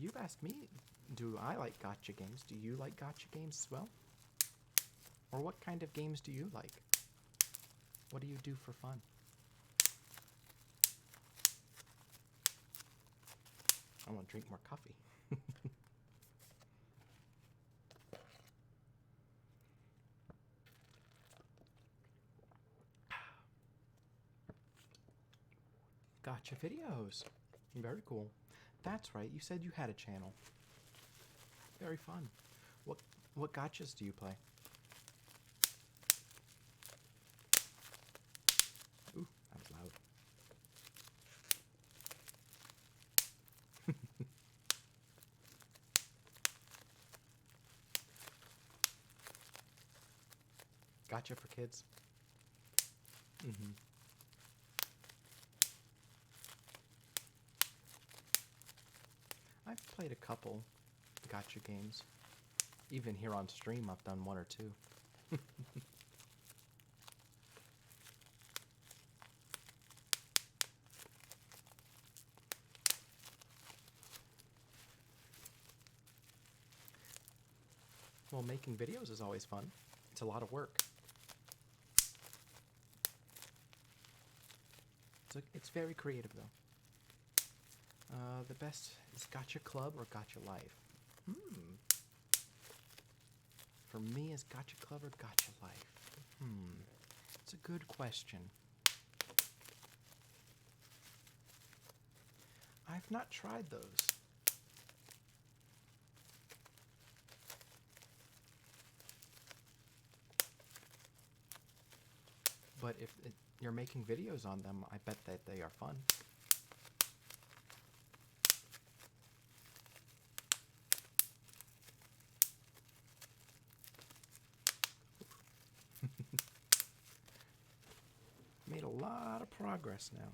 You've asked me, do I like gotcha games? Do you like gotcha games as well? Or what kind of games do you like? What do you do for fun? I want to drink more coffee. Gotcha videos. Very cool. That's right, you said you had a channel. Very fun. What gotchas do you play? Ooh, that was loud. Gotcha for kids? Mm-hmm. I've played a couple gotcha games. Even here on stream, I've done one or two. Well, making videos is always fun. It's a lot of work. It's very creative, though. The best is Gotcha Club or Gotcha Life? For me, is Gotcha Club or Gotcha Life? It's a good question. I've not tried those. But if you're making videos on them, I bet that they are fun. Made a lot of progress now.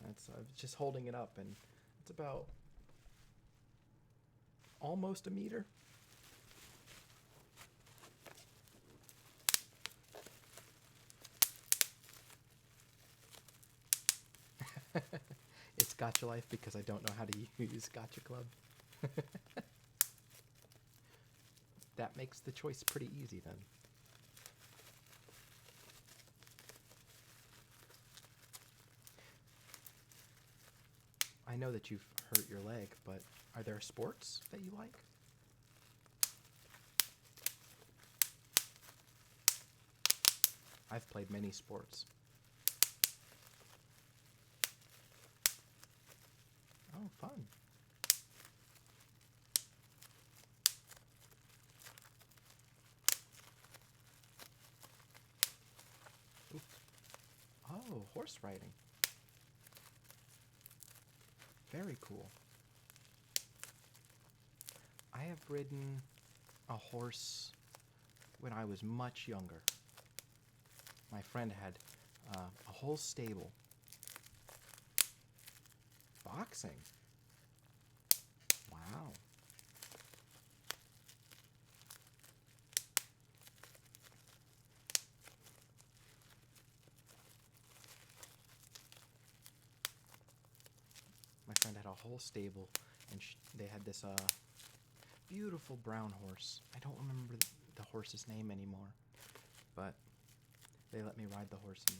I was just holding it up, and it's about almost a meter. It's Gotcha Life because I don't know how to use Gotcha Club. That makes the choice pretty easy then. I know that you've hurt your leg, but are there sports that you like? I've played many sports. Oh, fun. Oops. Oh, horse riding. Very cool. I have ridden a horse when I was much younger. My friend had a whole stable. Boxing? Wow. My friend had a whole stable, and they had this beautiful brown horse. I don't remember the horse's name anymore, but they let me ride the horse, and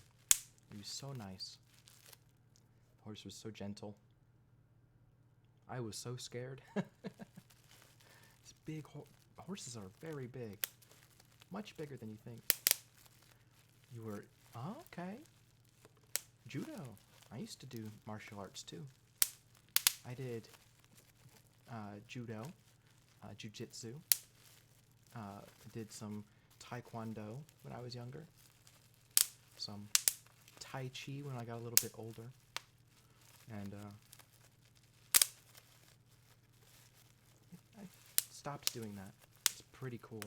he was so nice. The horse was so gentle. I was so scared. These big horses are very big. Much bigger than you think. You were... Oh, okay. Judo. I used to do martial arts too. I did judo, jiu-jitsu. Did some taekwondo when I was younger. Some tai chi when I got a little bit older. And I stopped doing that. It's pretty cool.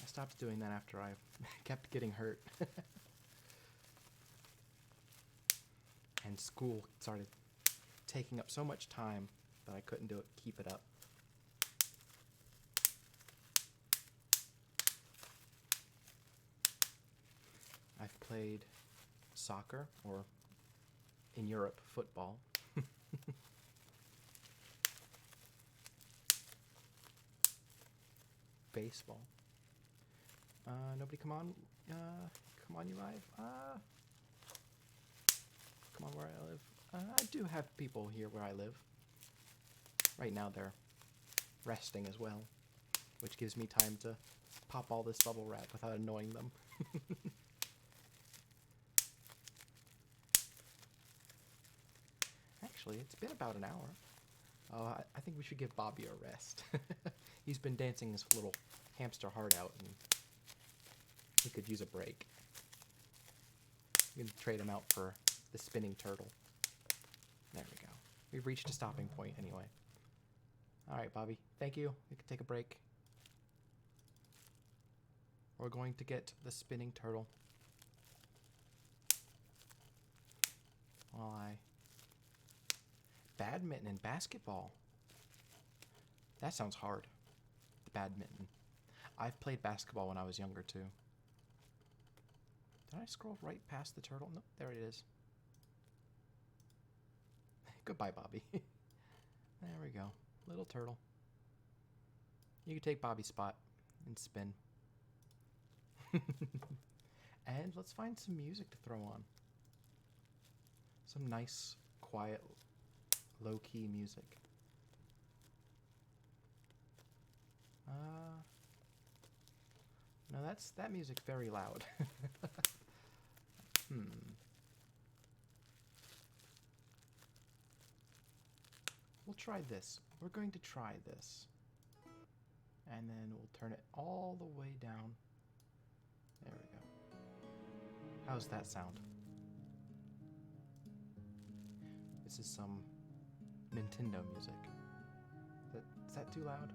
I stopped doing that after I kept getting hurt. And school started taking up so much time that I couldn't keep it up. I've played soccer, or in Europe, football. Baseball. Nobody come on. Come on, you live. Come on, where I live. I do have people here where I live. Right now they're resting as well, which gives me time to pop all this bubble wrap without annoying them. Actually, it's been about an hour. I think we should give Bobby a rest. He's been dancing his little hamster heart out, and he could use a break. You can trade him out for the spinning turtle. There we go. We've reached a stopping point anyway. Alright, Bobby. Thank you. We can take a break. We're going to get the spinning turtle. While I Badminton and basketball. That sounds hard. Badminton. I've played basketball when I was younger too. Did I scroll right past the turtle? Nope, there it is. Goodbye, Bobby. There we go. Little turtle. You can take Bobby's spot and spin. And let's find some music to throw on. Some nice, quiet, low-key music. No, that music very loud. We'll try this. We're going to try this. And then we'll turn it all the way down. There we go. How's that sound? This is some Nintendo music. Is that too loud?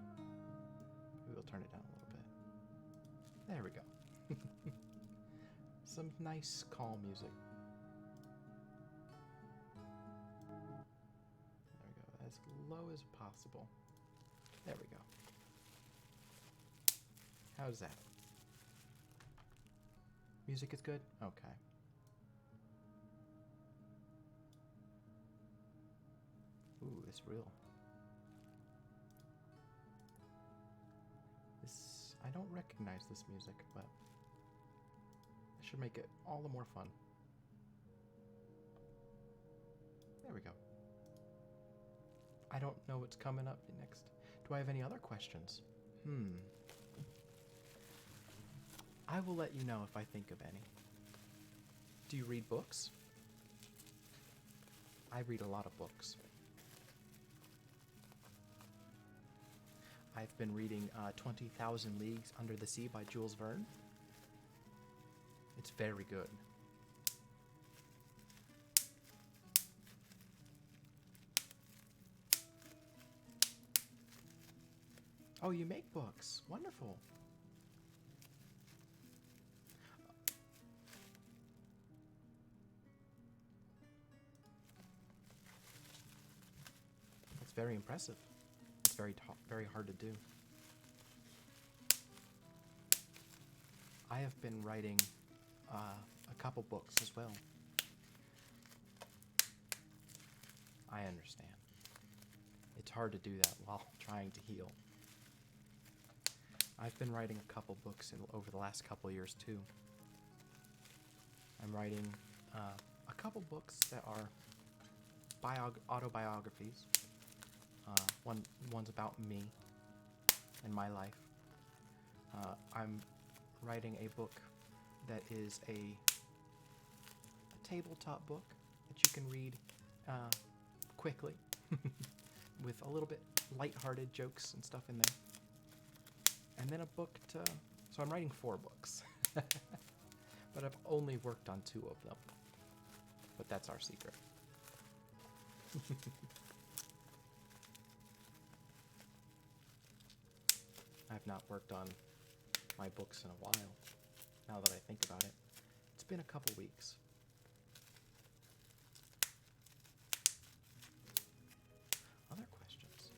Maybe we'll turn it down a little bit. There we go. Some nice, calm music. There we go. As low as possible. There we go. How's that? Music is good? Okay. Ooh, it's real. I don't recognize this music, but it should make it all the more fun. There we go. I don't know what's coming up next. Do I have any other questions? I will let you know if I think of any. Do you read books? I read a lot of books. I've been reading 20,000 Leagues Under the Sea by Jules Verne. It's very good. Oh, you make books. Wonderful. That's very impressive. It's very hard to do. I have been writing a couple books as well. I understand. It's hard to do that while trying to heal. I've been writing a couple books over the last couple years too. I'm writing a couple books that are autobiographies. One's about me and my life. I'm writing a book that is a tabletop book that you can read quickly with a little bit lighthearted jokes and stuff in there. And then a book so I'm writing 4 books. But I've only worked on 2 of them. But that's our secret. I've not worked on my books in a while, now that I think about it. It's been a couple weeks. Other questions?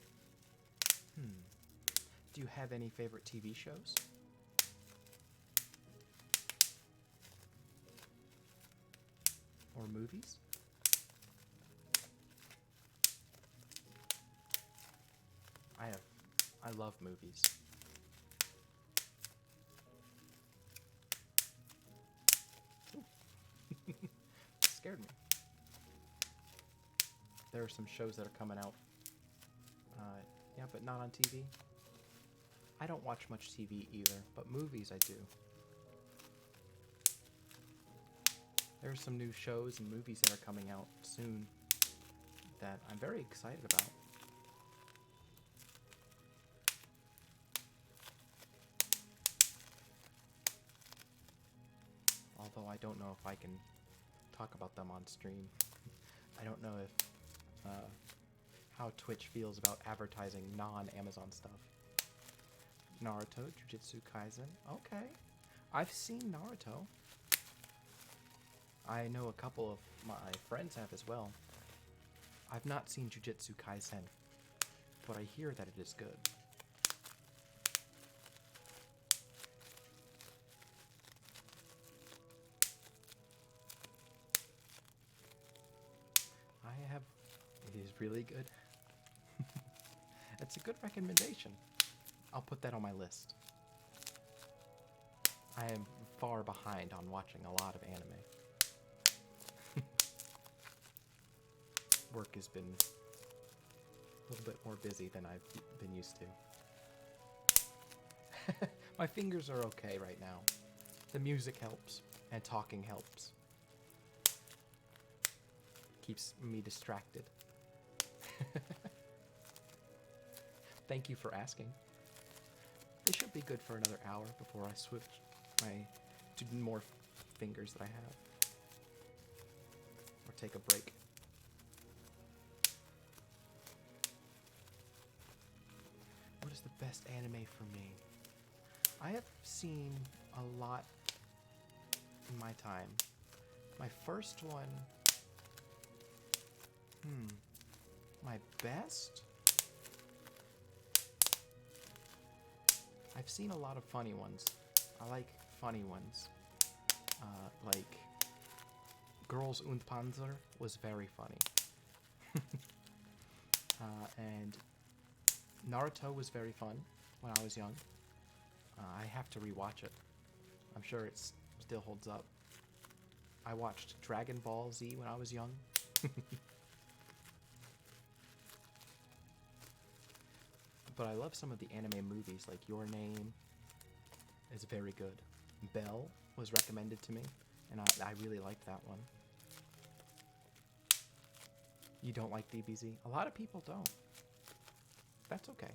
Do you have any favorite TV shows? Or movies? I love movies. Scared me. There are some shows that are coming out. Yeah, but not on TV. I don't watch much TV either, but movies I do. There are some new shows and movies that are coming out soon that I'm very excited about. Although I don't know if I can talk about them on stream. I don't know if how Twitch feels about advertising non-Amazon stuff. Naruto, Jujutsu Kaisen. Okay. I've seen Naruto. I know a couple of my friends have as well. I've not seen Jujutsu Kaisen, but I hear that it is good. It is really good. It's a good recommendation. I'll put that on my list. I am far behind on watching a lot of anime. Work has been a little bit more busy than I've been used to. My fingers are okay right now. The music helps, and talking helps. Keeps me distracted. Thank you for asking. They should be good for another hour before I switch to more fingers that I have. Or take a break. What is the best anime for me? I have seen a lot in my time. My first one... My best? I've seen a lot of funny ones. I like funny ones. Like Girls und Panzer was very funny. And Naruto was very fun when I was young. I have to rewatch it. I'm sure it still holds up. I watched Dragon Ball Z when I was young. But I love some of the anime movies, like Your Name is very good. Belle was recommended to me, and I really liked that one. You don't like DBZ? A lot of people don't. That's okay.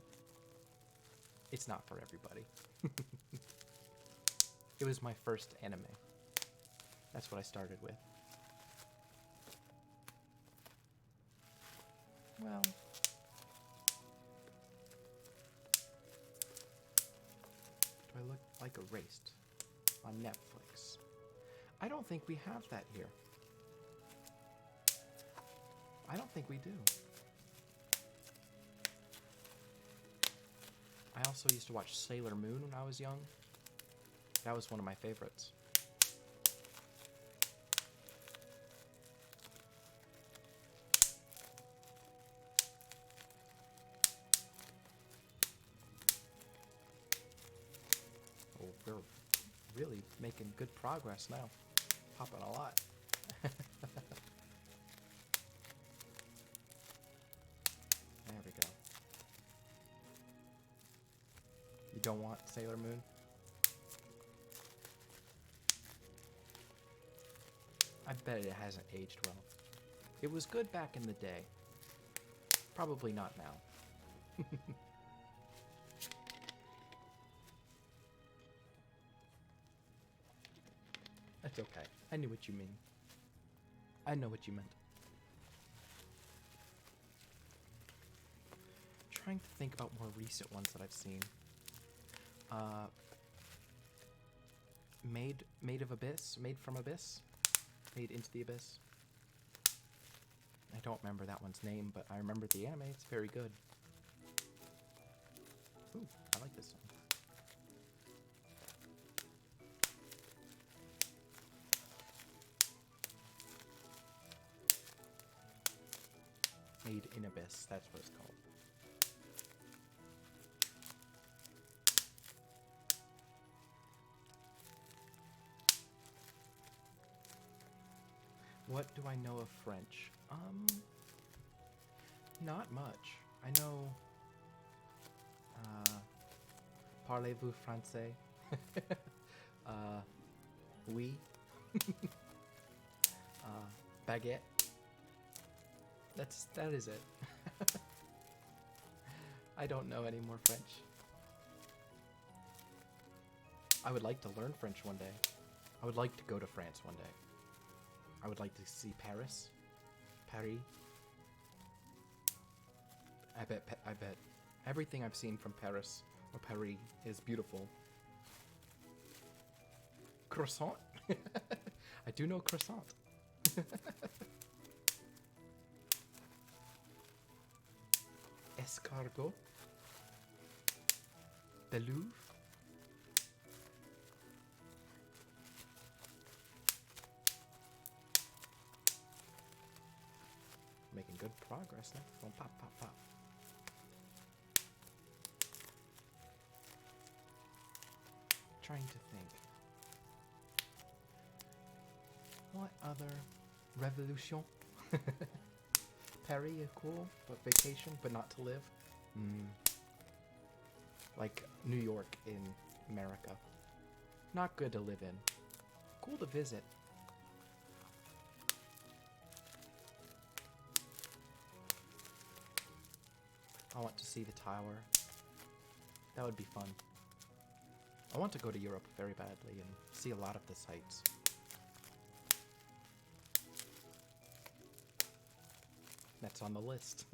It's not for everybody. It was my first anime. That's what I started with. Well... Do I look like Erased on Netflix? I don't think we have that here. I don't think we do. I also used to watch Sailor Moon when I was young. That was one of my favorites. Oh, we're really making good progress now. Popping a lot. There we go. You don't want Sailor Moon? I bet it hasn't aged well. It was good back in the day. Probably not now. That's okay. I knew what you mean. I know what you meant. Trying to think about more recent ones that I've seen. Made of Abyss? Made from Abyss? Made into the Abyss? I don't remember that one's name, but I remember the anime. It's very good. Ooh, I like this song. Made in Abyss, that's what it's called. What do I know of French? Not much. I know, parlez-vous français? Oui. Baguette. That is it. I don't know any more French. I would like to learn French one day. I would like to go to France one day. I would like to see Paris. Paris. I bet everything I've seen from Paris or Paris is beautiful. Croissant? I do know croissant. escargot, beluga. Making good progress now. Oh, pop, pop, pop. Trying to think. What other revolution? Paris is cool, but vacation, but not to live. Like New York in America. Not good to live in. Cool to visit. I want to see the tower. That would be fun. I want to go to Europe very badly and see a lot of the sights. That's on the list.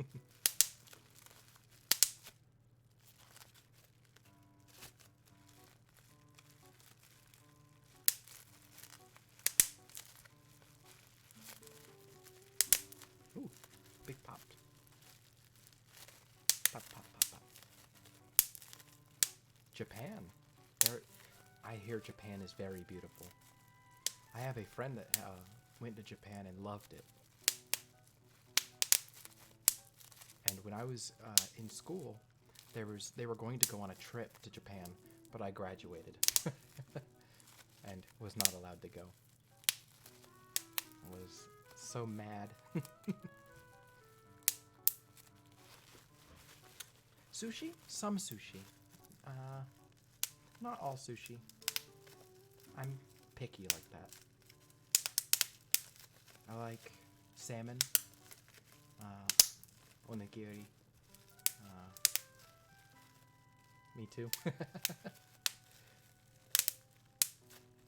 Ooh, big popped. Pop, pop, pop, pop. Japan. I hear Japan is very beautiful. I have a friend that went to Japan and loved it. And when I was in school, they were going to go on a trip to Japan, but I graduated and was not allowed to go. I was so mad. Sushi? Some sushi. Not all sushi. I'm picky like that. I like salmon, onigiri. Me too.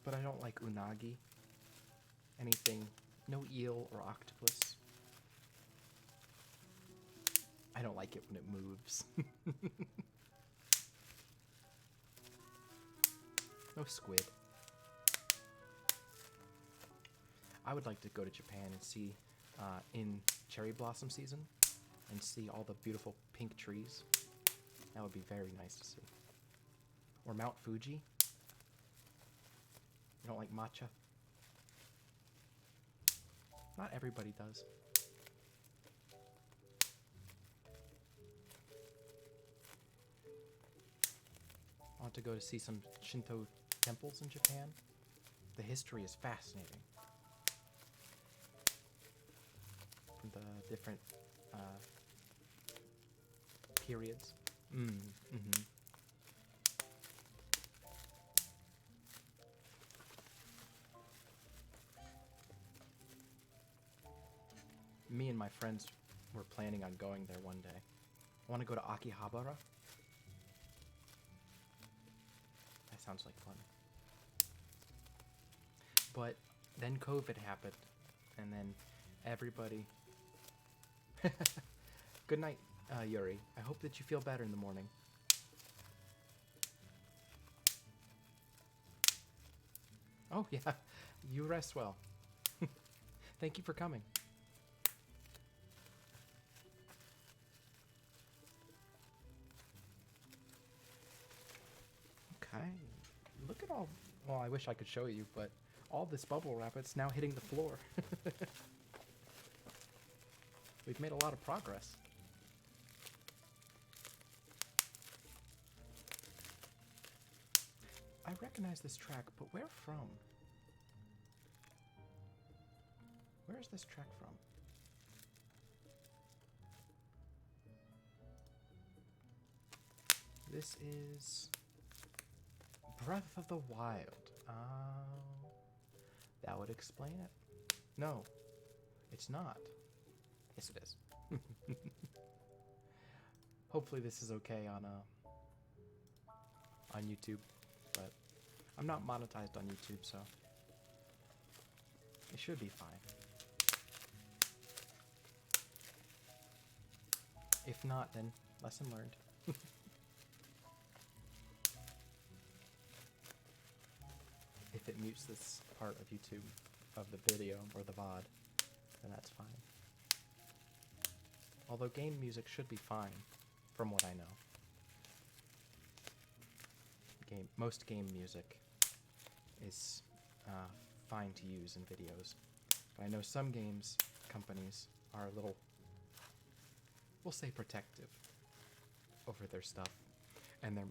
But I don't like unagi. Anything, no eel or octopus. I don't like it when it moves. No squid. I would like to go to Japan and see in cherry blossom season and see all the beautiful pink trees. That would be very nice to see. Or Mount Fuji. You don't like matcha? Not everybody does. I want to go to see some Shinto temples in Japan. The history is fascinating. From the different periods. Me and my friends were planning on going there one day. I want to go to Akihabara. That sounds like fun. But then COVID happened, and then everybody... Good night, Yuri. I hope that you feel better in the morning. Oh, yeah. You rest well. Thank you for coming. Okay. Look at all... Well, I wish I could show you, but all this bubble wrap, it's now hitting the floor. We've made a lot of progress. I recognize this track, but where from? Where is this track from? This is Breath of the Wild. That would explain it. No, it's not. Yes, it is. Hopefully this is okay on YouTube, but I'm not monetized on YouTube, so it should be fine. If not, then lesson learned. If it mutes this part of YouTube, of the video, or the VOD, then that's fine. Although game music should be fine. from what I know. Most game music is fine to use in videos. But I know some games companies are a little, we'll say, protective over their stuff and their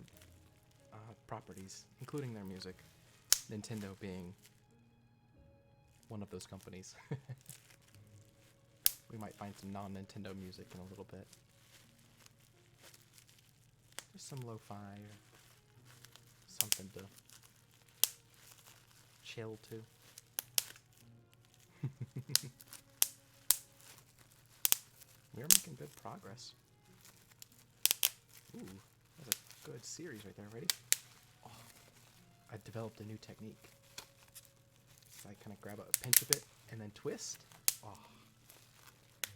properties, including their music. Nintendo being one of those companies. We might find some non-Nintendo music in a little bit. Just some lo-fi or something to chill to. We're making good progress. Ooh, that's a good series right there. Ready? Oh, I developed a new technique. So I kind of grab a pinch of it and then twist. Oh,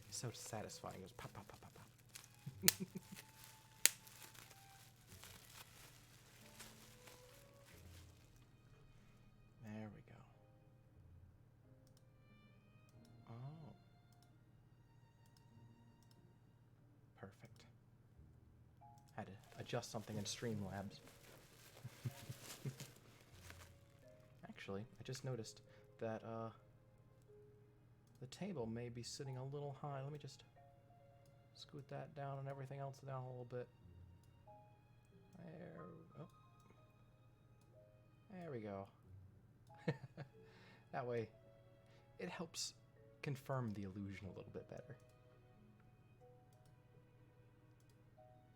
it's so satisfying. It goes pop, pop, pop, pop, pop. There we go. Oh. Perfect. Had to adjust something in Streamlabs. Actually, I just noticed that the table may be sitting a little high. Let me just scoot that down and everything else down a little bit. There we go. That way, it helps confirm the illusion a little bit better.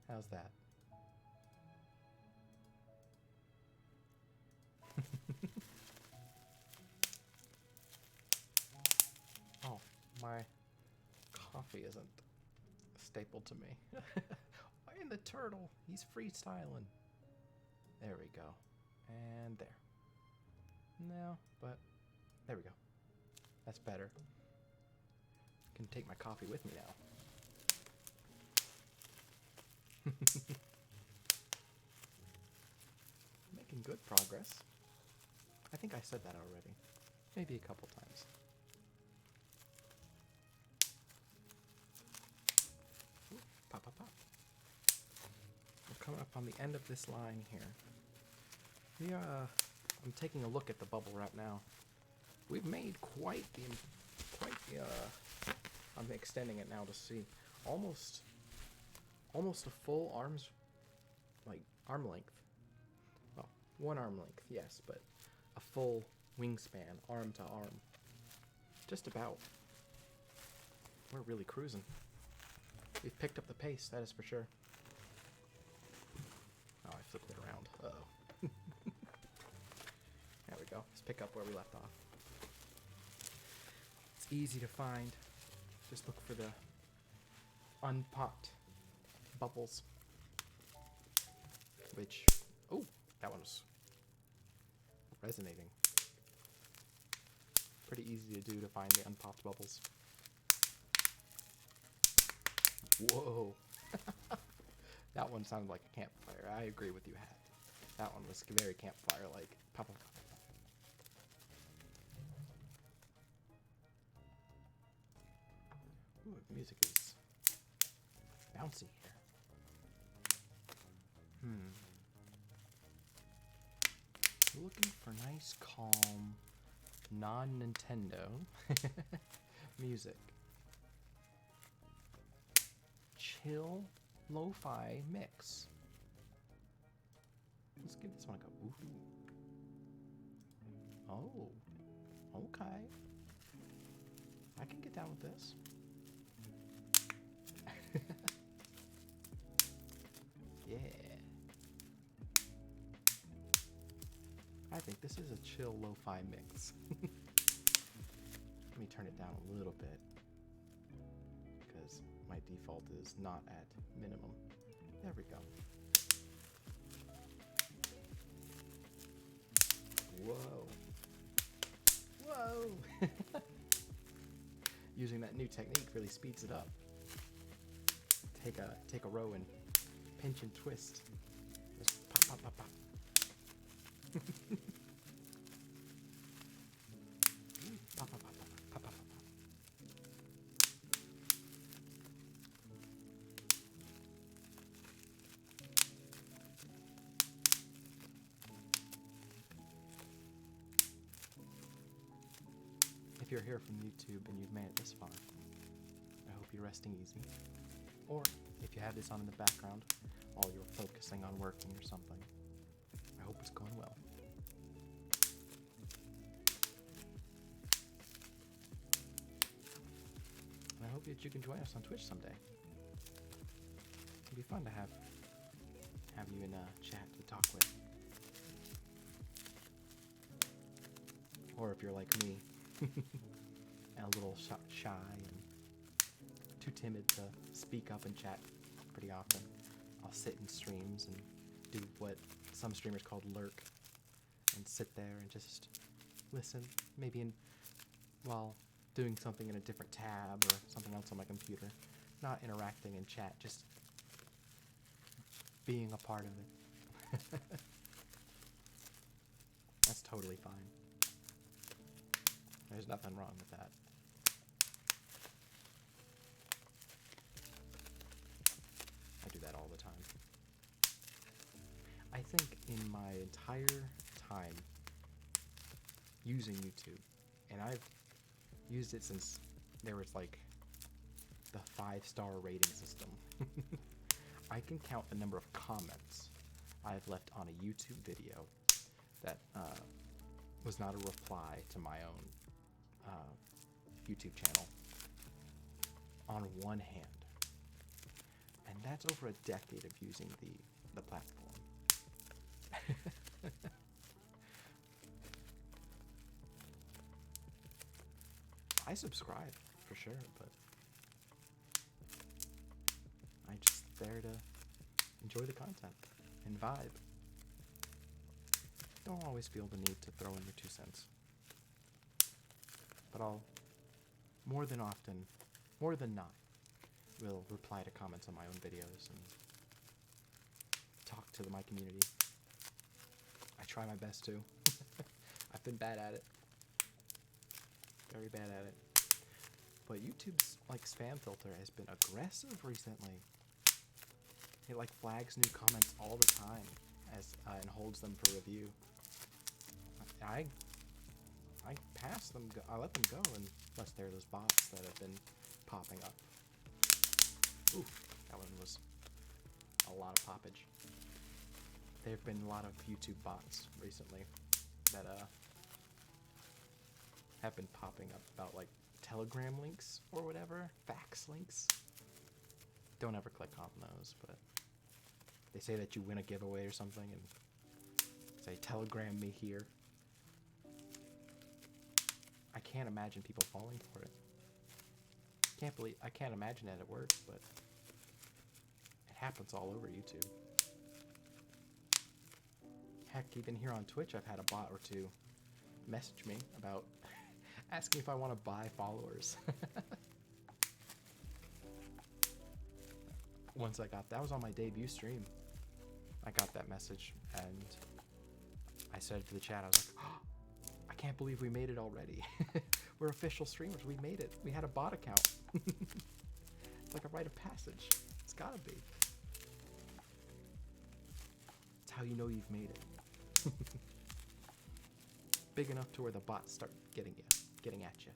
How's that? Oh, my coffee isn't a staple to me. And the turtle, he's freestyling. There we go. And there. No, but there we go. That's better. Can take my coffee with me now. Making good progress. I think I said that already. Maybe a couple times. Ooh, pop, pop, pop. We're coming up on the end of this line here. I'm taking a look at the bubble wrap now. We've made quite the I'm extending it now to see almost a full arm length. Well, one arm length, yes, but a full wingspan, arm to arm. Just about. We're really cruising. We've picked up the pace, that is for sure. Oh, I flipped it around. Uh-oh. There we go. Let's pick up where we left off. It's easy to find. Just look for the unpopped bubbles. Which, oh, that one was resonating. Pretty easy to do to find the unpopped bubbles. Whoa. That one sounded like a campfire. I agree with you, Hat. That one was very campfire-like. Pop, pop, pop. Ooh, the music is bouncy here. Looking for nice, calm, non-Nintendo music. Chill, lo-fi mix. Let's give this one a go. Ooh. Oh, okay. I can get down with this. Yeah. I think this is a chill lo-fi mix. Let me turn it down a little bit because my default is not at minimum. There we go. Whoa. Whoa. Using that new technique really speeds it up. Take a row and pinch and twist. Just pop, pop, pop, pop. Pop, pop, pop, pop, pop, pop, pop. you're here from YouTube and you've made it this far, I hope you're resting easy. Or if you have this on in the background while you're focusing on working or something, I hope it's going well. And I hope that you can join us on Twitch someday. It'd be fun to have you in a chat to talk with. Or if you're like me, and a little shy and too timid to speak up and chat pretty often, I'll sit in streams and do what some streamers call lurk, and sit there and just listen, maybe while doing something in a different tab or something else on my computer, not interacting in chat, just being a part of it. That's totally fine. There's nothing wrong with that. I do that all the time. I think in my entire time using YouTube, and I've used it since there was like the 5-star rating system, I can count the number of comments I've left on a YouTube video that was not a reply to my own YouTube channel on one hand. And that's over a decade of using the platform. I subscribe for sure, but I'm just there to enjoy the content and vibe. Don't always feel the need to throw in your 2 cents. But I'll, more than not, will reply to comments on my own videos and talk to my community. I try my best to. I've been bad at it. Very bad at it. But YouTube's spam filter has been aggressive recently. It flags new comments all the time and holds them for review. I pass them. I let them go unless they're those bots that have been popping up. Ooh, that one was a lot of poppage. There have been a lot of YouTube bots recently that have been popping up about Telegram links or whatever, fax links. Don't ever click on those, but they say that you win a giveaway or something and say telegram me here. I can't imagine people falling for it. I can't imagine that it works, but it happens all over YouTube. Heck, even here on Twitch, I've had a bot or two message me about asking if I want to buy followers. Once that was on my debut stream. I got that message and I said to the chat, I was like, oh, I can't believe we made it already. We're official streamers. We made it. We had a bot account. It's like a rite of passage. It's gotta be. It's how you know you've made it. Big enough to where the bots start getting at you.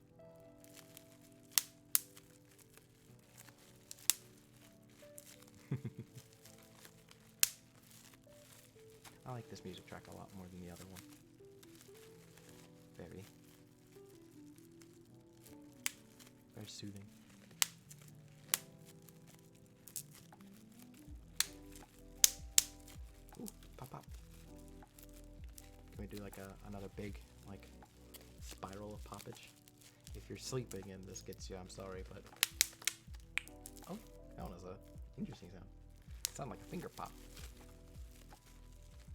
I like this music track a lot more than the other one. Very soothing. Ooh, pop. Can we do another big spiral of poppage? If you're sleeping and this gets you, I'm sorry, but oh, that one is a interesting sound. It sounded like a finger pop,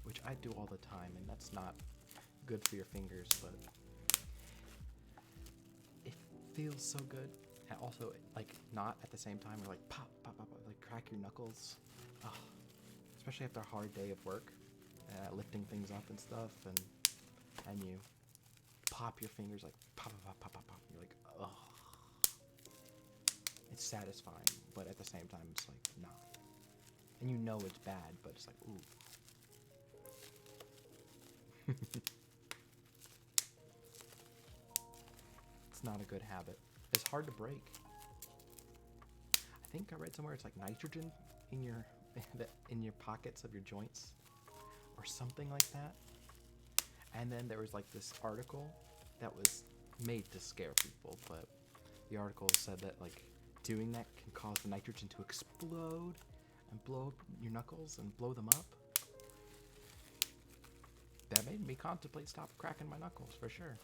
which I do all the time, and that's not good for your fingers, but it feels so good. And also, not at the same time, you're pop, crack your knuckles. Oh, especially after a hard day of work, lifting things up and stuff, and you pop your fingers pop. You're oh. It's satisfying, but at the same time, it's not. And you know it's bad, but it's ooh. It's not a good habit. It's hard to break. I think I read somewhere it's like nitrogen in your pockets of your joints or something like that. And then there was like this article that was made to scare people, but the article said that like doing that can cause the nitrogen to explode and blow up your knuckles and blow them up. That made me contemplate stop cracking my knuckles for sure.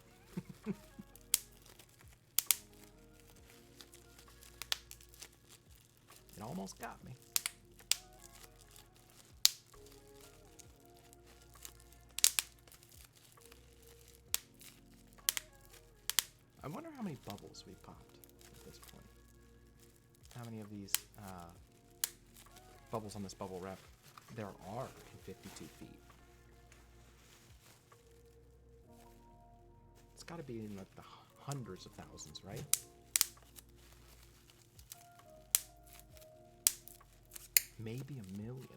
It almost got me. I wonder how many bubbles we popped at this point. How many of these bubbles on this bubble wrap there are in 52 feet. It's got to be in like the hundreds of thousands, right? Maybe a million.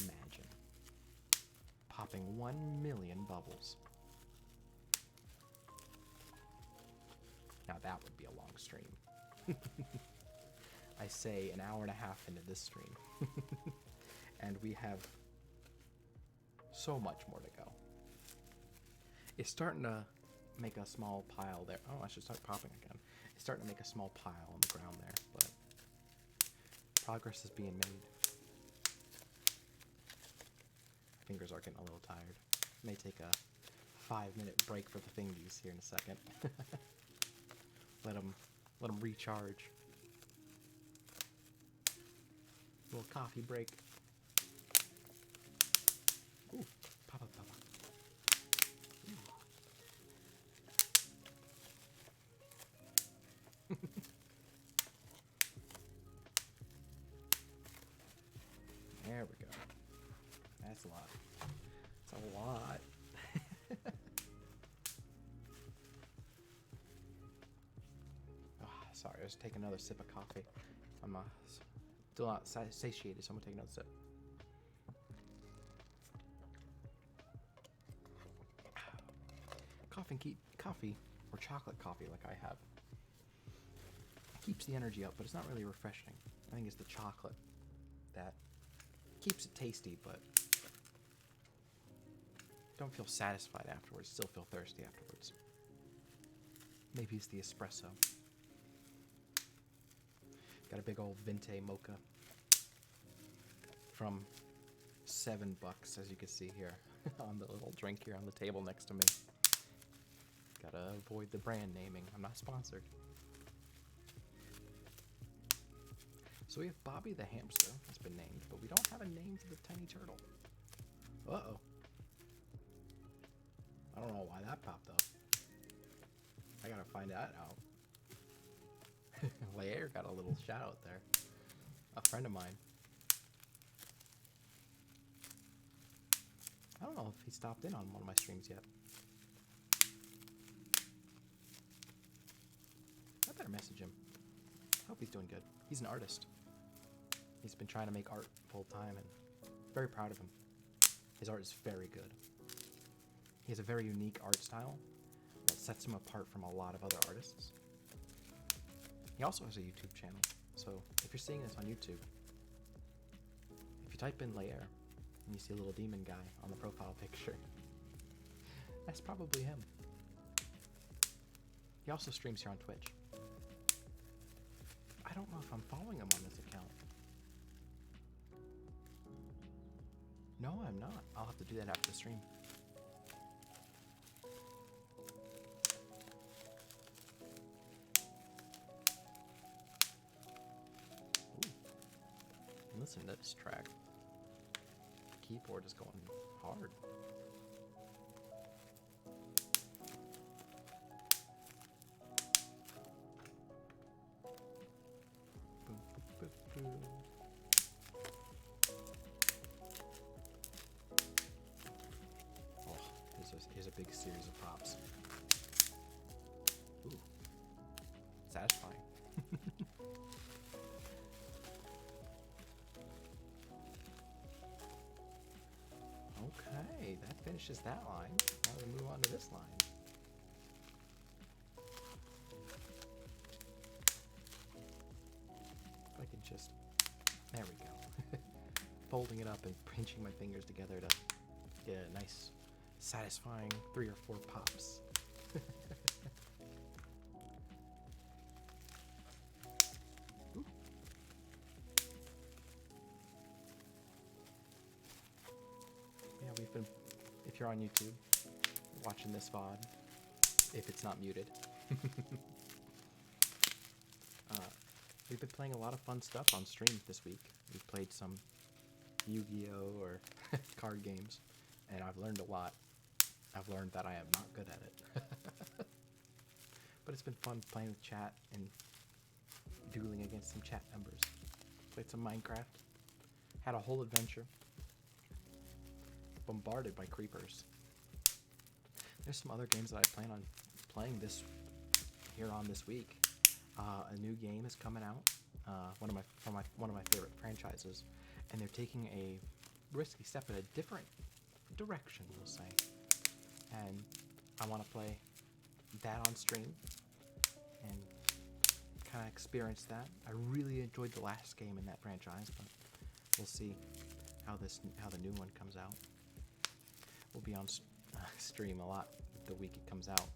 Imagine popping 1 million bubbles. Now that would be a long stream. I say an hour and a half into this stream. And we have so much more to go. It's starting to make a small pile there. Oh, I should start popping again. It's starting to make a small pile on the ground there, but progress is being made. Fingers are getting a little tired. May take a 5-minute break for the fingies here in a second. Let them recharge. Little coffee break. Ooh, papa. There we go. That's a lot. That's a lot. Sorry, I was taking another sip of coffee. I'm still not satiated, so I'm gonna take another sip. Coffee or chocolate coffee like I have keeps the energy up, but it's not really refreshing. I think it's the chocolate that keeps it tasty, but don't feel satisfied afterwards. Still feel thirsty afterwards. Maybe it's the espresso. Got a big old Venti mocha from $7, as you can see here on the little drink here on the table next to me. Gotta avoid the brand naming. I'm not sponsored. So we have Bobby the hamster that's been named, but we don't have a name for the tiny turtle. Uh-oh. I don't know why that popped up. I gotta find that out. Lair got a little shout out there. A friend of mine. I don't know if he stopped in on one of my streams yet. I better message him. Hope he's doing good. He's an artist. He's been trying to make art full time and very proud of him. His art is very good. He has a very unique art style that sets him apart from a lot of other artists. He also has a YouTube channel, so if you're seeing this on YouTube, if you type in Lair and you see a little demon guy on the profile picture, that's probably him. He also streams here on Twitch. I don't know if I'm following him on this account. No, I'm not. I'll have to do that after the stream. Listen to this track. The keyboard is going hard. Oh, here's a big series of pops. Ooh, satisfying. Okay, that finishes that line. Now we move on to this line. folding it up and pinching my fingers together to get a nice, satisfying 3 or 4 pops. Yeah, we've been, if you're on YouTube, watching this VOD, if it's not muted. We've been playing a lot of fun stuff on stream this week. We've played some Yu-Gi-Oh! Or card games, and I've learned a lot. I've learned that I am not good at it. But it's been fun playing with chat and dueling against some chat members. Played some Minecraft. Had a whole adventure. Bombarded by creepers. There's some other games that I plan on playing this week. A new game is coming out. One of my favorite franchises, and they're taking a risky step in a different direction, we'll say. And I want to play that on stream and kind of experience that. I really enjoyed the last game in that franchise, but we'll see how the new one comes out. We'll be on stream a lot the week it comes out.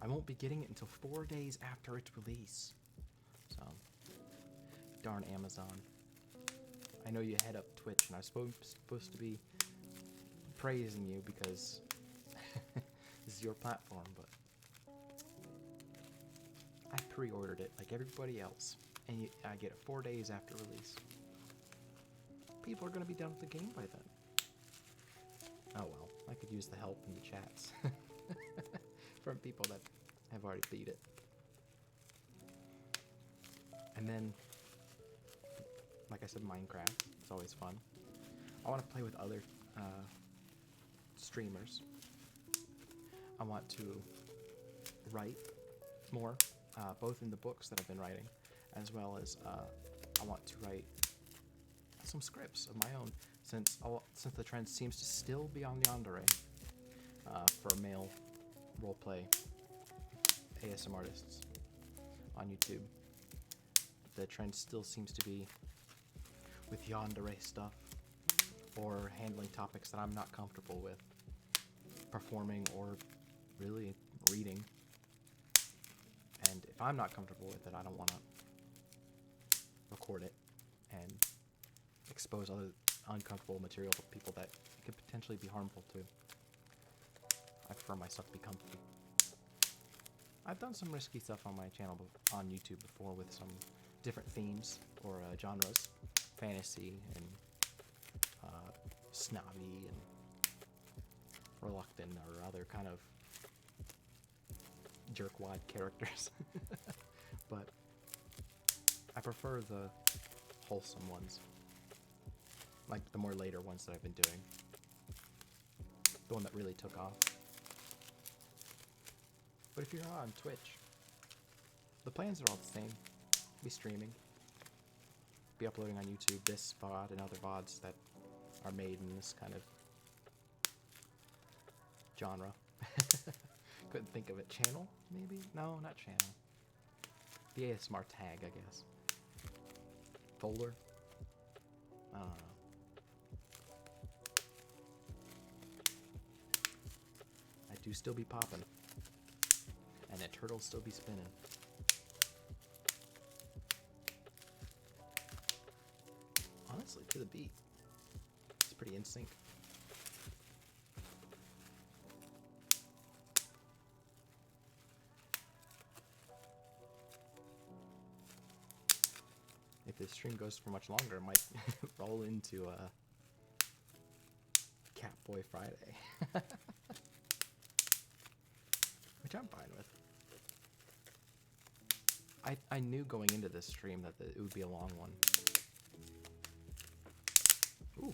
I won't be getting it until 4 days after its release. So, darn Amazon. I know you head up Twitch, and I'm supposed to be praising you because this is your platform, but I pre-ordered it like everybody else, and I get it 4 days after release. People are going to be done with the game by then. Oh well, I could use the help in the chats from people that have already beat it. And then, like I said, Minecraft. It's always fun. I want to play with other streamers. I want to write more, both in the books that I've been writing, as well as I want to write some scripts of my own, since the trend seems to still be on the yandere for male roleplay ASM artists on YouTube. The trend still seems to be with yandere stuff or handling topics that I'm not comfortable with performing or really reading. And if I'm not comfortable with it, I don't want to record it and expose other uncomfortable material to people that could potentially be harmful to. I prefer my stuff to be comfy. I've done some risky stuff on my channel on YouTube before with some different themes or genres, fantasy and snobby and reluctant or other kind of jerkwad characters. But I prefer the wholesome ones, like the more later ones that I've been doing. The one that really took off. But if you're on Twitch, the plans are all the same. Be streaming, be uploading on YouTube this VOD and other VODs that are made in this kind of genre. Couldn't think of it. Channel, maybe? No, not channel. The ASMR tag, I guess. Folder? I don't know. I do still be popping. And that turtle still be spinning. Honestly, to the beat. It's pretty in sync. If this stream goes for much longer, it might roll into Catboy Friday. Which I'm fine with. I knew going into this stream that it would be a long one. Ooh.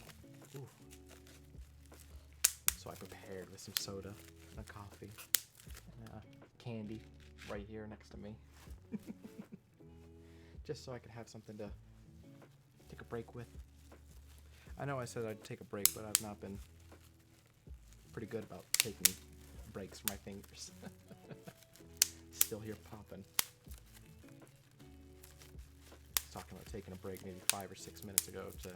So I prepared with some soda and a coffee and candy right here next to me. Just so I could have something to take a break with. I know I said I'd take a break, but I've not been pretty good about taking breaks for my fingers. Still here popping. Talking about taking a break maybe 5 or 6 minutes ago to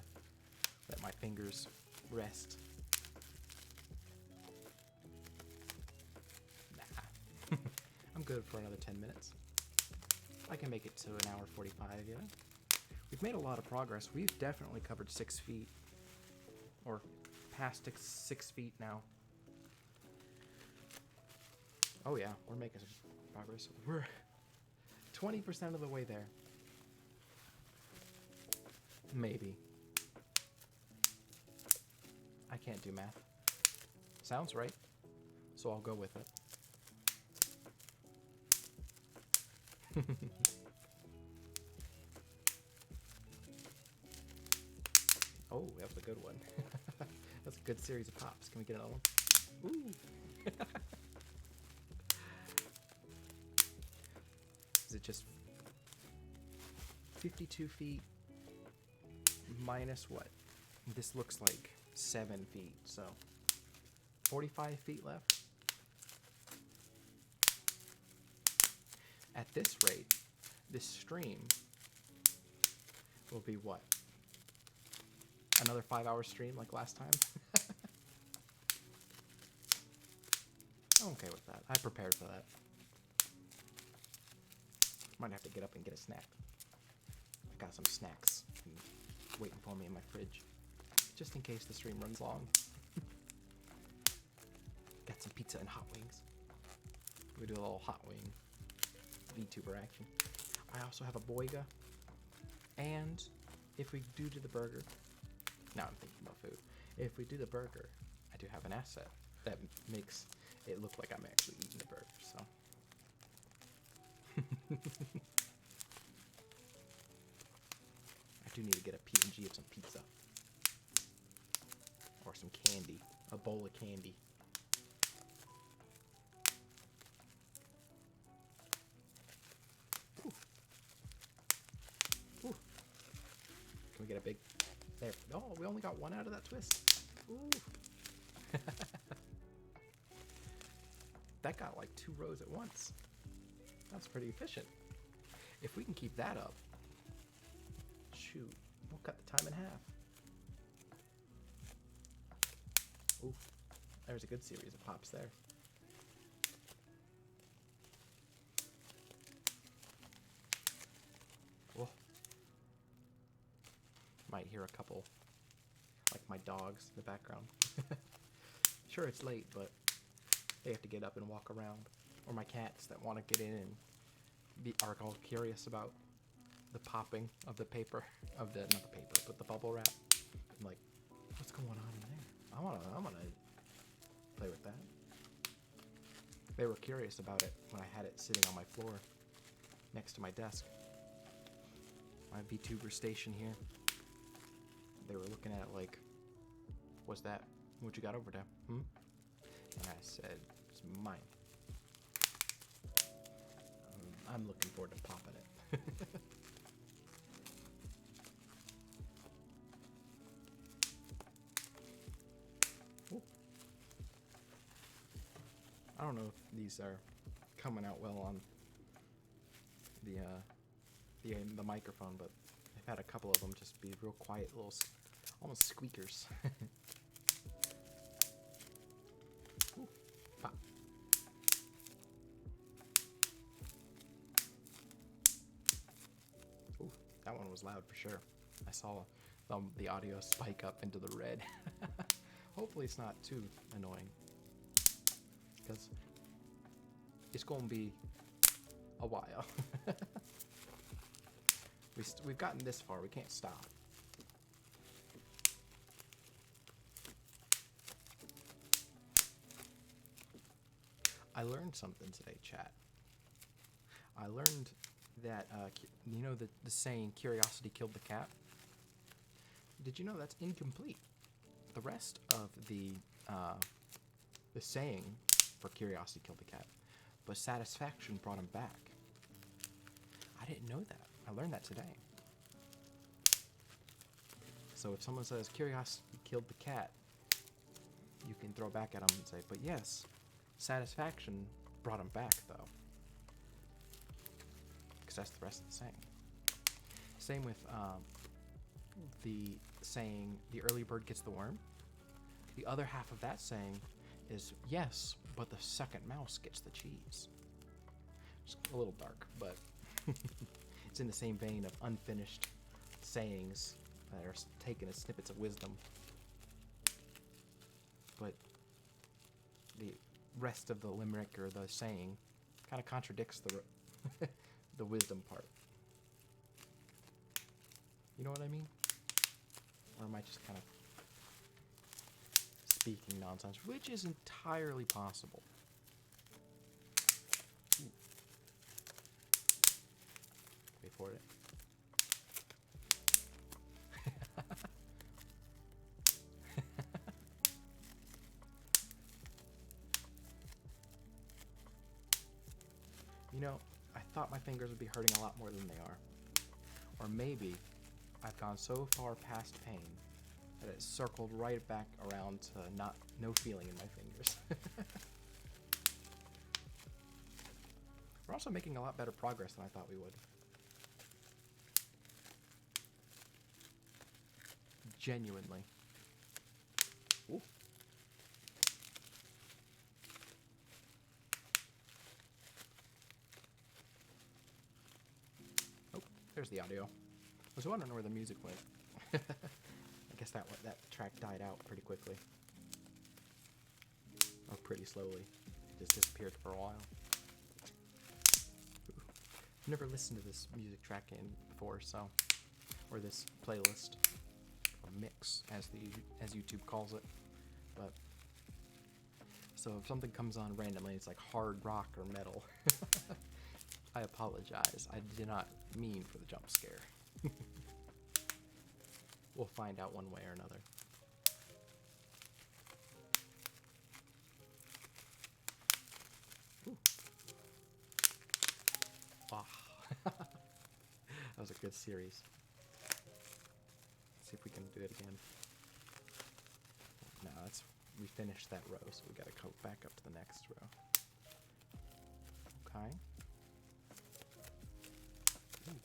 Let my fingers rest. Nah. I'm good for another 10 minutes. I can make it to an hour 45, yeah. We've made a lot of progress. We've definitely covered 6 feet. Or past 6 feet now. Oh yeah, we're making some progress. We're 20% of the way there. Maybe. I can't do math. Sounds right, so I'll go with it. Oh, that was a good one. That's a good series of pops. Can we get another one? Ooh. Is it just 52 feet minus what? This looks like 7 feet, so 45 feet left. At this rate, this stream will be what? Another 5-hour stream like last time? I'm okay with that. I prepared for that. Might have to get up and get a snack. I got some snacks waiting for me in my fridge, just in case the stream runs long. Got some pizza and hot wings. We do a little hot wing VTuber action. I also have a boiga, and if we do the burger, now I'm thinking about food. If we do the burger, I do have an asset that makes it look like I'm actually eating the burger. So. I do need to get a PNG of some pizza. Or some candy. A bowl of candy. Ooh. Ooh. Can we get a big... There. Oh, we only got one out of that twist. Ooh. That got like 2 rows at once. That's pretty efficient. If we can keep that up, shoot, we'll cut the time in half. Ooh, there's a good series of pops there. Whoa. Might hear a couple, like my dogs in the background. Sure, it's late, but they have to get up and walk around. Or my cats that want to get in and are all curious about the popping of the paper, of the, not the paper, but the bubble wrap. I'm like, what's going on in there? I wanna play with that. They were curious about it when I had it sitting on my floor next to my desk. My Vtuber station here. They were looking at it like, what's that? What you got over there? And I said, it's mine. I'm looking forward to popping it. I don't know if these are coming out well on the microphone, but I've had a couple of them just be real quiet, little, almost squeakers. Ooh, pop. Ooh, that one was loud for sure. I saw the audio spike up into the red. Hopefully it's not too annoying, because it's going to be a while. We've gotten this far, we can't stop. I learned something today, chat. I learned that, you know the saying, curiosity killed the cat? Did you know that's incomplete? The rest of the saying for curiosity killed the cat, but satisfaction brought him back. I didn't know that. I learned that today. So if someone says curiosity killed the cat, you can throw back at them and say, but yes, satisfaction brought him back though. Because that's the rest of the saying. Same with the saying the early bird gets the worm. The other half of that saying is, yes, but the second mouse gets the cheese. It's a little dark, but it's in the same vein of unfinished sayings that are taken as snippets of wisdom. But the rest of the limerick or the saying kind of contradicts the the wisdom part. You know what I mean? Or am I just kind of speaking nonsense, which is entirely possible? Ooh. Wait for it. You know, I thought my fingers would be hurting a lot more than they are. Or maybe I've gone so far past pain that it circled right back around to no feeling in my fingers. We're also making a lot better progress than I thought we would. Genuinely. Ooh. Oh, there's the audio. I was wondering where the music went. I guess that track died out pretty quickly. Or pretty slowly. It just disappeared for a while. I've never listened to this music track before, so, or this playlist, or mix, as YouTube calls it. But so if something comes on randomly, it's like hard rock or metal. I apologize. I did not mean for the jump scare. We'll find out one way or another. Ooh. Ah. That was a good series. Let's see if we can do it again. No, we finished that row, so we gotta go back up to the next row. Okay. Ooh.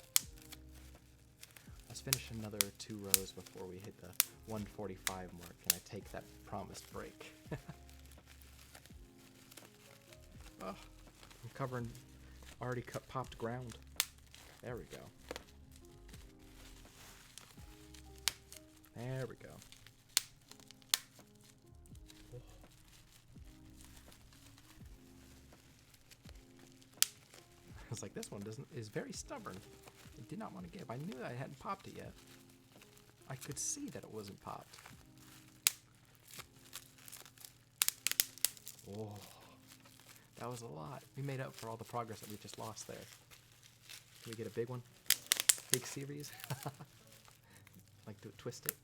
Let's finish another 2 rows before we hit the 145 mark, and I take that promised break. Oh, I'm covering already popped ground. There we go. There we go. Oh. I was like, this one is very stubborn. It did not want to give. I knew I hadn't popped it yet. I could see that it wasn't popped. Oh, that was a lot. We made up for all the progress that we just lost there. Can we get a big one? Big series? Like to twist it?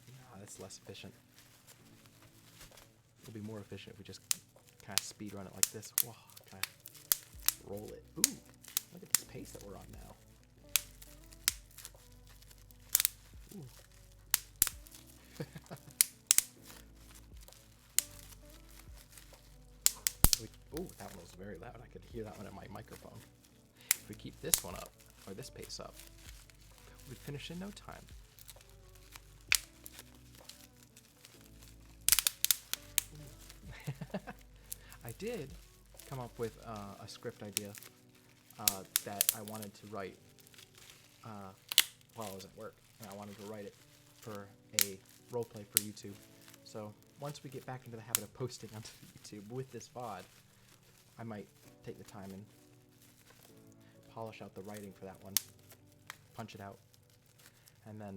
Nah, that's less efficient. It'll be more efficient if we just kind of speed run it like this. Whoa, kind of roll it. Ooh, look at this pace that we're on now. Ooh. Ooh, that one was very loud. I could hear that one in my microphone. If we keep this one up, or this pace up, we'd finish in no time. I did come up with a script idea that I wanted to write while I was at work, and I wanted to write it for a roleplay for YouTube. So once we get back into the habit of posting onto YouTube with this VOD, I might take the time and polish out the writing for that one, punch it out, and then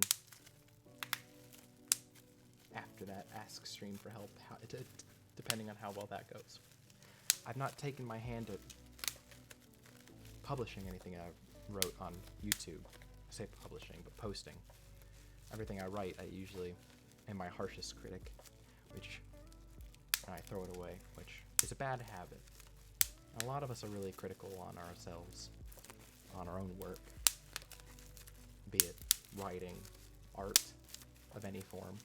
after that ask stream for help, depending on how well that goes. I've not taken my hand at publishing anything I wrote on YouTube. I say publishing, but posting. Everything I write, I usually am my harshest critic, which I throw it away, which is a bad habit. A lot of us are really critical on ourselves, on our own work, be it writing, art of any form,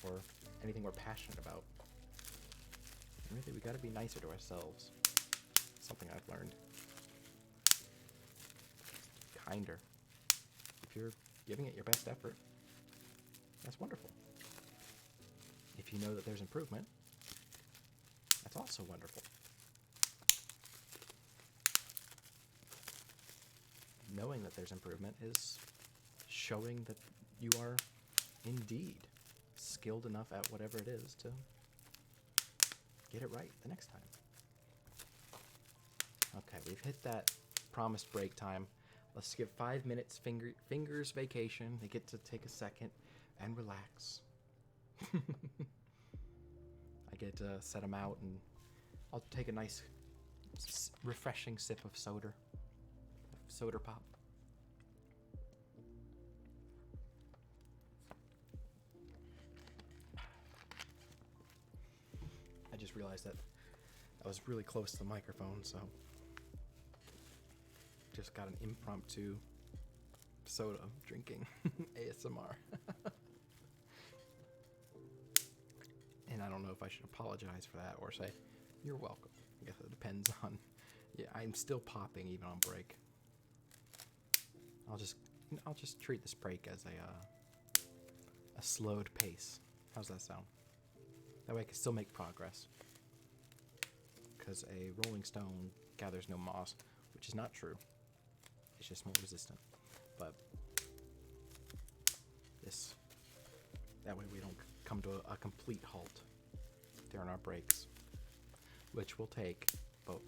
or anything we're passionate about. And really, we gotta be nicer to ourselves. Something I've learned. Kinder. if you're giving it your best effort, that's wonderful. If you know that there's improvement, that's also wonderful. Knowing that there's improvement is showing that you are indeed skilled enough at whatever it is to get it right the next time. Okay, we've hit that promised break time. Let's give 5 minutes fingers vacation. They get to take a second and relax. I get to set them out, and I'll take a nice refreshing sip of soda pop. I just realized that I was really close to the microphone, so just got an impromptu soda drinking ASMR. And I don't know if I should apologize for that or say, you're welcome. I guess it depends on, yeah, I'm still popping even on break. I'll just treat this break as a slowed pace. How's that sound? That way I can still make progress. Because a rolling stone gathers no moss, which is not true. It's just more resistant. But that way we don't come to a complete halt during our breaks, which will take, but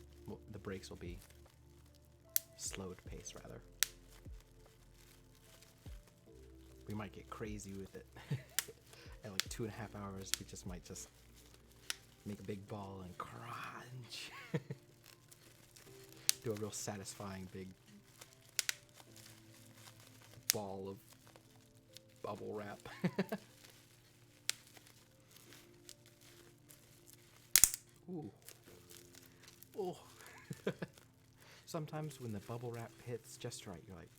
the breaks will be slowed pace rather. We might get crazy with it. At like 2.5 hours, we might make a big ball and crunch. Do a real satisfying big ball of bubble wrap. Ooh. Oh. Sometimes when the bubble wrap hits just right, you're like,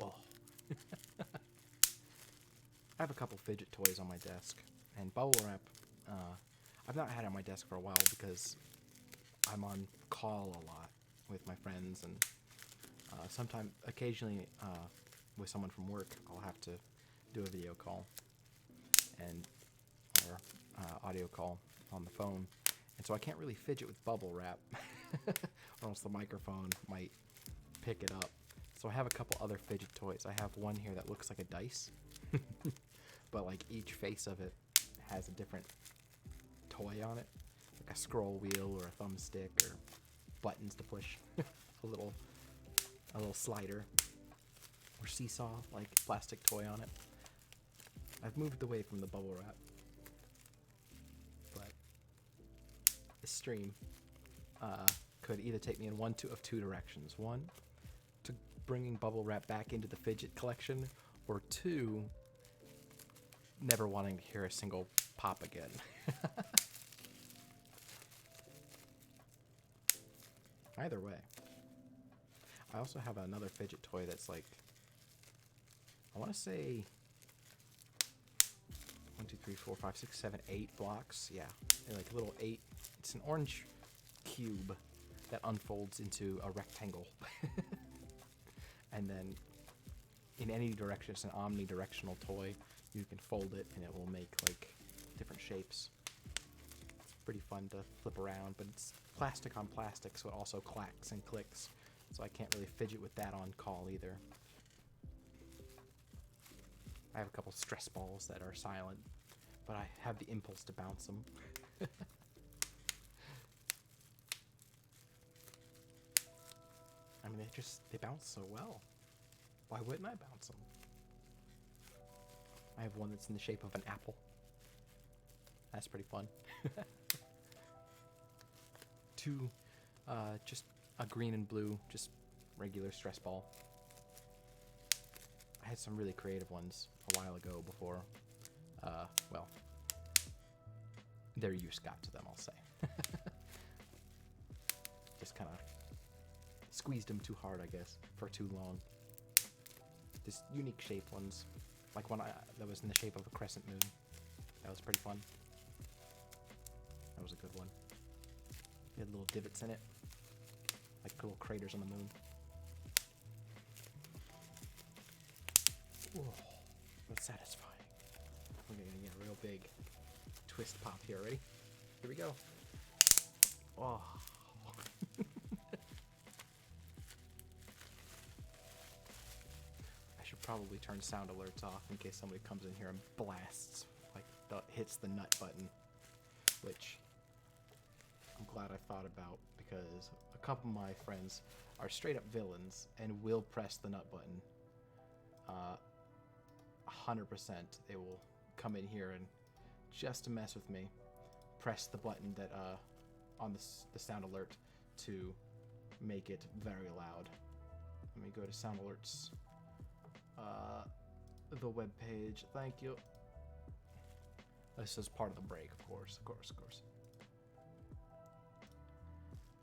oh. I have a couple fidget toys on my desk, and bubble wrap, I've not had it on my desk for a while because I'm on call a lot with my friends, and occasionally with someone from work, I'll have to do a video call or audio call on the phone, and so I can't really fidget with bubble wrap, or else the microphone might pick it up. So I have a couple other fidget toys. I have one here that looks like a dice, but like each face of it has a different toy on it, like a scroll wheel or a thumbstick or buttons to push, a little slider or seesaw like plastic toy on it. I've moved away from the bubble wrap, but this stream could either take me in one of two directions. One, to bringing bubble wrap back into the fidget collection, or two, never wanting to hear a single pop again. Either way. I also have another fidget toy that's like, I want to say 1, 2, 3, 4, 5, 6, 7, 8 blocks. Yeah, they're like a little 8. It's an orange cube that unfolds into a rectangle. And then in any direction, it's an omnidirectional toy. You can fold it and it will make like different shapes. It's pretty fun to flip around, but it's plastic on plastic, so it also clacks and clicks. So I can't really fidget with that on call either. I have a couple stress balls that are silent, but I have the impulse to bounce them. I mean, they bounce so well. Why wouldn't I bounce them? I have one that's in the shape of an apple. That's pretty fun. Two, just a green and blue, just regular stress ball. I had some really creative ones a while ago before, well, their use got to them, I'll say. Just kind of squeezed them too hard, I guess, for too long. Just unique shaped ones, like one that was in the shape of a crescent moon. That was pretty fun. That was a good one. It had little divots in it, like little craters on the moon. Whoa, that's satisfying. We're gonna get a real big twist pop here. Ready? Here we go. Oh. I should probably turn sound alerts off in case somebody comes in here and blasts, like hits the nut button, which I'm glad I thought about because a couple of my friends are straight up villains and will press the nut button. 100% they will come in here and just to mess with me, press the button that on the sound alert to make it very loud. Let me go to sound alerts. The web page. Thank you. This is part of the break, of course.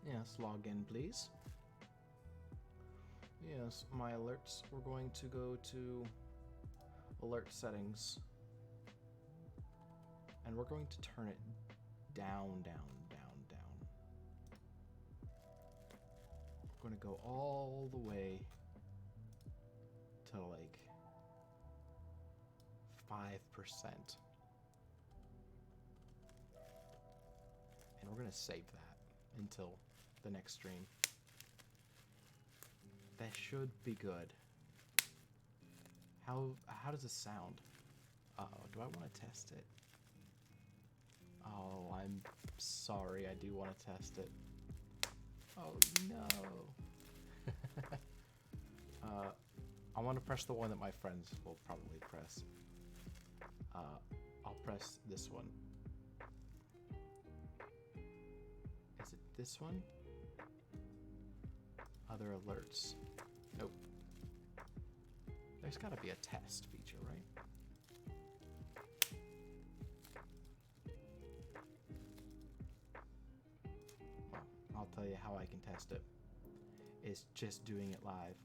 Yes, log in, please. Yes, my alerts. We're going to go to alert settings. And we're going to turn it down. We're going to go all the way to like 5%. And we're going to save that until the next stream. That should be good. How does this sound? Do I want to test it? Oh, I'm sorry. I do want to test it. Oh no. I want to press the one that my friends will probably press. I'll press this one. Is it this one? Other alerts. Nope. There's gotta be a test feature, right? Well, I'll tell you how I can test it. It's just doing it live.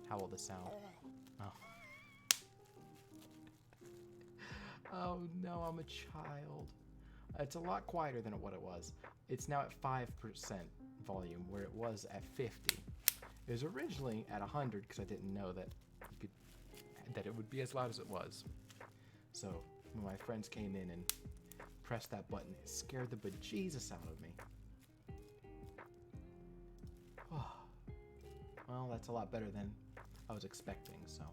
How will this sound? Oh. Oh no, I'm a child. It's a lot quieter than what it was. It's now at 5% volume, where it was at 50. It was originally at 100 because I didn't know that it would be as loud as it was. So when my friends came in and pressed that button, it scared the bejesus out of me. Oh. Well, that's a lot better than I was expecting, so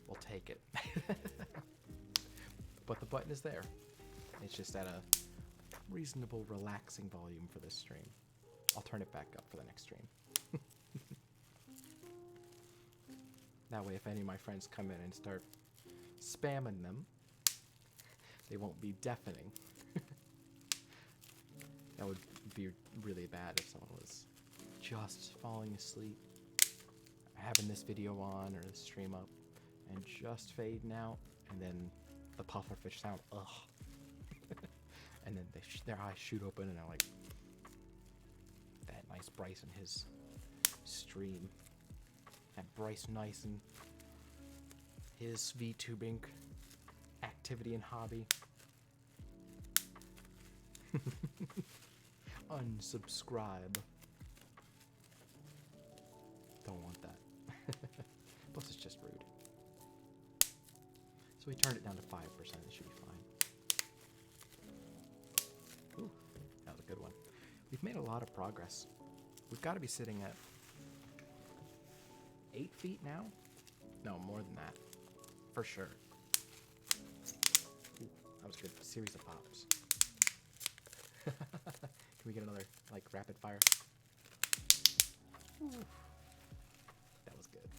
we'll take it. But the button is there. It's just at a reasonable, relaxing volume for this stream. I'll turn it back up for the next stream. That way, if any of my friends come in and start spamming them, they won't be deafening. That would be really bad if someone was just falling asleep, having this video on or this stream up, and just fading out, and then the pufferfish sound, ugh. And then their eyes shoot open and they're like, that nice Bryce and his stream. That Bryce Nice and his VTubing activity and hobby. Unsubscribe. Don't want that. Plus it's just rude. So we turned it down to 5%. It should be fine. Ooh, that was a good one. We've made a lot of progress. We've got to be sitting at 8 feet now? No, more than that. For sure. Ooh, that was a good series of pops. Can we get another, like, rapid fire? Ooh. That was good.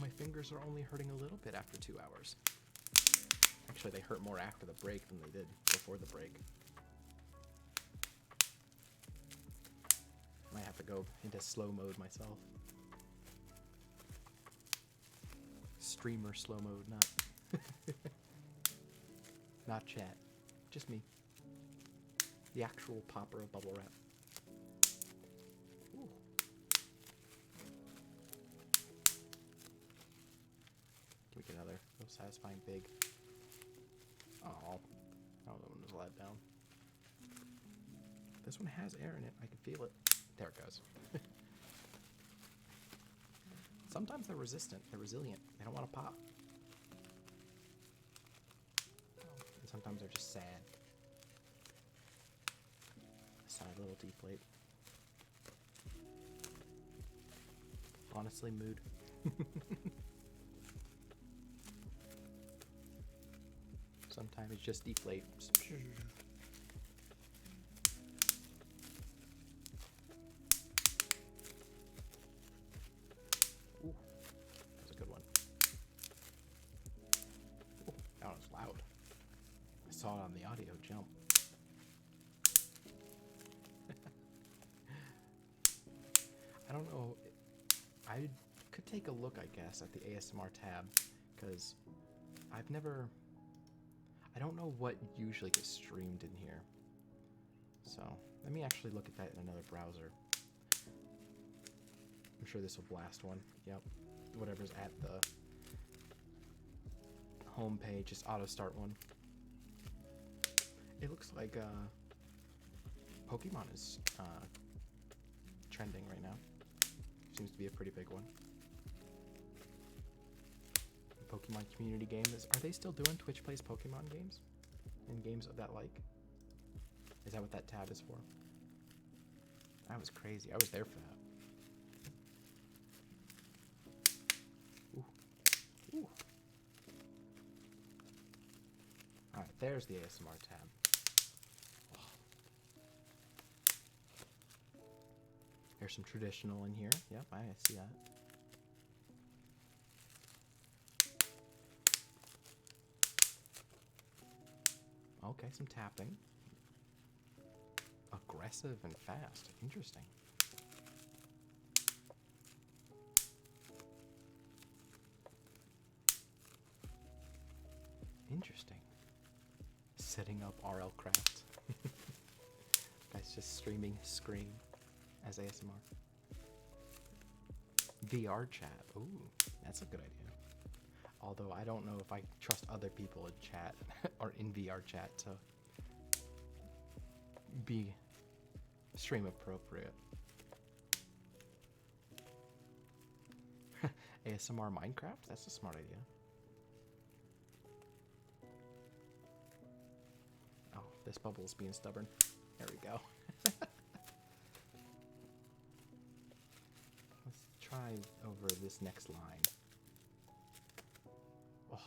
My fingers are only hurting a little bit after 2 hours. Actually, they hurt more after the break than they did before the break. Might have to go into slow mode myself. Streamer slow mode, not chat. Just me. The actual popper of Bubblewrap. Ooh. Can we get another satisfying big? Oh, that one was let down. This one has air in it. I can feel it. There it goes. Sometimes they're resistant. They're resilient. They don't want to pop. And sometimes they're just sad. A sad little deflate. Honestly, mood. Sometimes it's just deflate. Ooh, that was a good one. Ooh, that was loud. I saw it on the audio jump. I don't know. I could take a look, I guess, at the ASMR tab, because I don't know what usually gets streamed in here. So let me actually look at that in another browser. I'm sure this will blast one. Yep. Whatever's at the home page, just auto start one. It looks like Pokemon is trending right now. Seems to be a pretty big one. Pokemon community game. Are they still doing Twitch Plays Pokemon games? And games of that like? Is that what that tab is for? That was crazy. I was there for that. Ooh. Ooh. Alright, there's the ASMR tab. There's some traditional in here. Yep, I see that. Okay, some tapping. Aggressive and fast. Interesting. Interesting. Setting up RL Craft. Guy's just streaming Scream as ASMR. VR chat. Ooh, that's a good idea. Although I don't know if I trust other people in chat or in VR chat to be stream appropriate. ASMR Minecraft? That's a smart idea. Oh, this bubble's being stubborn. There we go. Let's try over this next line. Oh.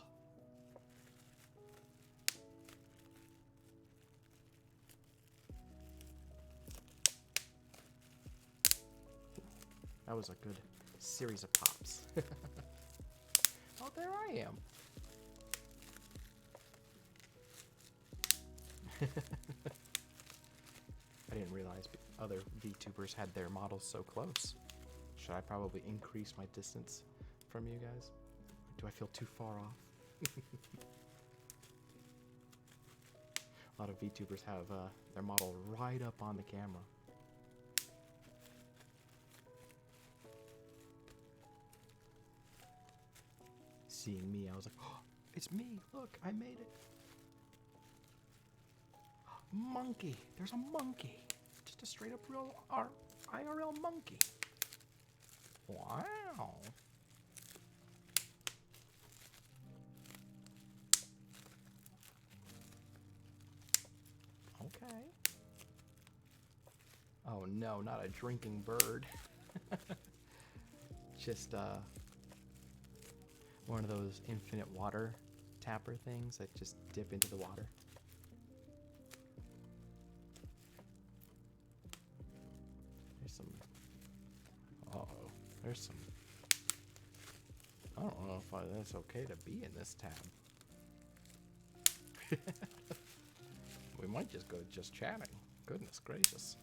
That was a good series of pops. Oh, there I am. I didn't realize other VTubers had their models so close. Should I probably increase my distance from you guys? Do I feel too far off? A lot of VTubers have their model right up on the camera. Seeing me, I was like, oh, it's me. Look, I made it. Monkey. There's a monkey. Just a straight up real IRL monkey. Wow. Okay. Oh no, not a drinking bird. Just one of those infinite water tapper things that just dip into the water. There's some. Uh-oh. There's some. I don't know if that's okay to be in this tab. We might just go just chatting. Goodness gracious.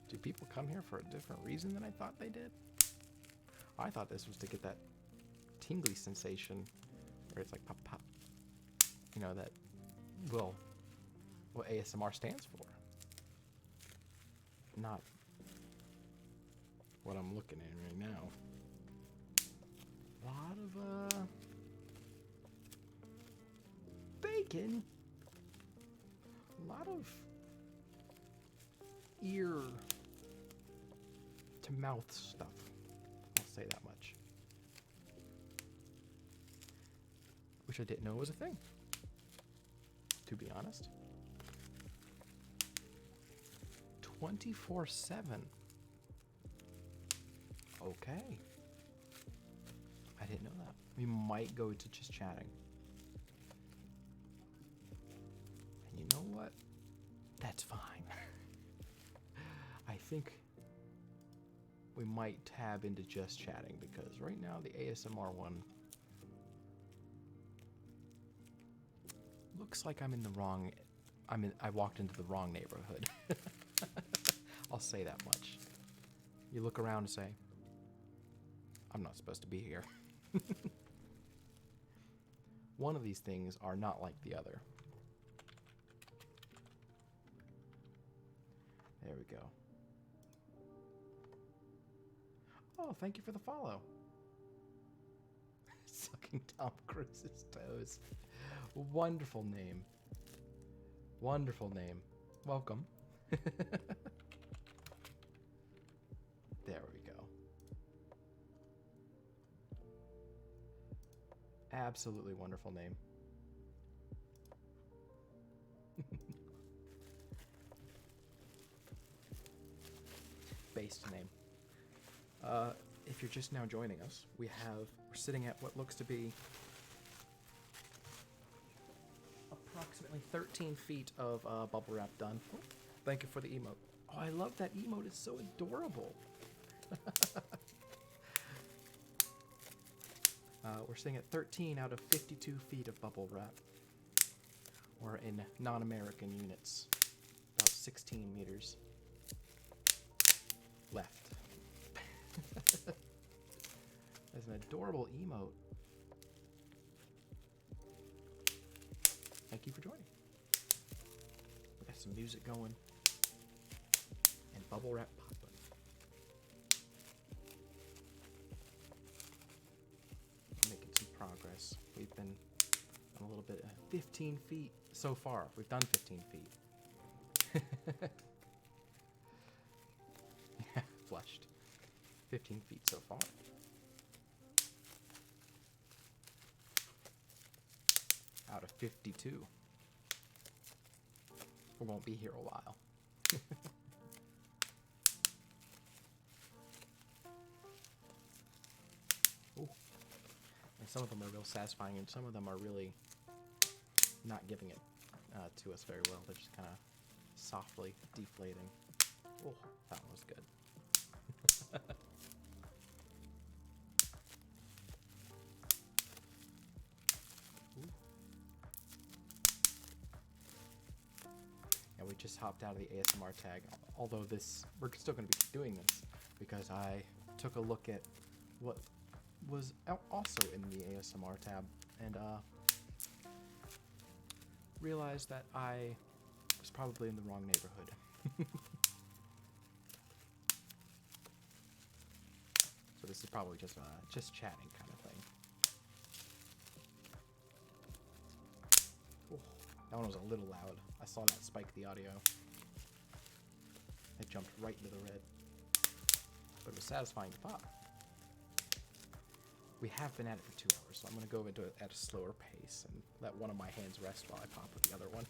Do people come here for a different reason than I thought they did? I thought this was to get that tingly sensation where it's like pop pop. You know, that, well, what ASMR stands for. Not what I'm looking at right now. A lot of bacon. A lot of ear to mouth stuff. I'll say that much. Which I didn't know was a thing, to be honest. 24/7. Okay. I didn't know that. We might go to just chatting. And you know what? That's fine. I think we might tab into just chatting because right now the ASMR one looks like I'm in the wrong. I walked into the wrong neighborhood. I'll say that much. You look around and say, I'm not supposed to be here. One of these things are not like the other. There we go. Oh, thank you for the follow. Sucking Tom Cruise's toes. Wonderful name. Wonderful name. Welcome. There we go. Absolutely wonderful name. Based name. If you're just now joining us, we're sitting at what looks to be approximately 13 feet of bubble wrap done. Oh, thank you for the emote. Oh, I love that emote. It's so adorable. We're sitting at 13 out of 52 feet of bubble wrap, or in non-American units, about 16 meters left. That's an adorable emote. Thank you for joining. We got some music going and bubble wrap popping. Making some progress. We've been on a little bit, 15 feet so far. We've done 15 feet. Yeah, flushed. 15 feet so far. Out of 52. We won't be here a while. Ooh. And some of them are real satisfying, and some of them are really not giving it to us very well. They're just kind of softly deflating. Oh, that one was good. And we just hopped out of the ASMR tag, although we're still going to be doing this because I took a look at what was also in the ASMR tab and realized that I was probably in the wrong neighborhood. So this is probably just chatting kind of thing. Ooh, that one was a little loud. I saw that spike the audio. It jumped right into the red. But it was satisfying to pop. We have been at it for 2 hours, so I'm going to go into it at a slower pace and let one of my hands rest while I pop with the other one.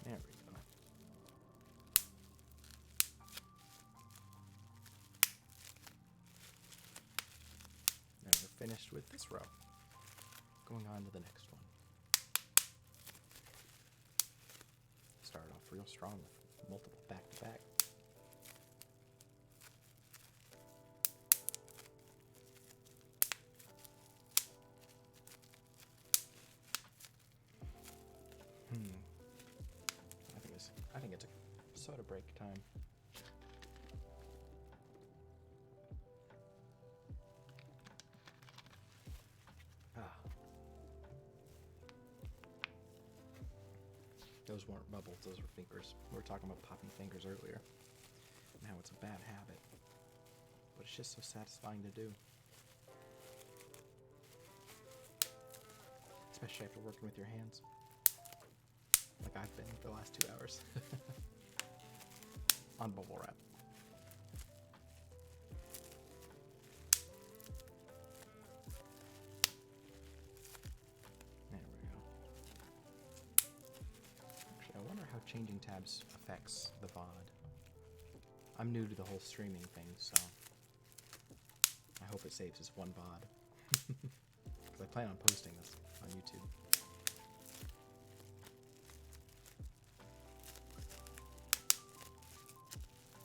There we go. Now we're finished with this row. Going on to the next one. Started off real strong with multiple back-to-back. I think it's a soda break time. Those weren't bubbles, those were fingers. We were talking about popping fingers earlier. And how it's a bad habit, but it's just so satisfying to do. Especially after working with your hands. Like I've been for the last 2 hours. On Bubblewrap. There we go. Actually, I wonder how changing tabs affects the VOD. I'm new to the whole streaming thing, so I hope it saves as one VOD. Because I plan on posting this on YouTube.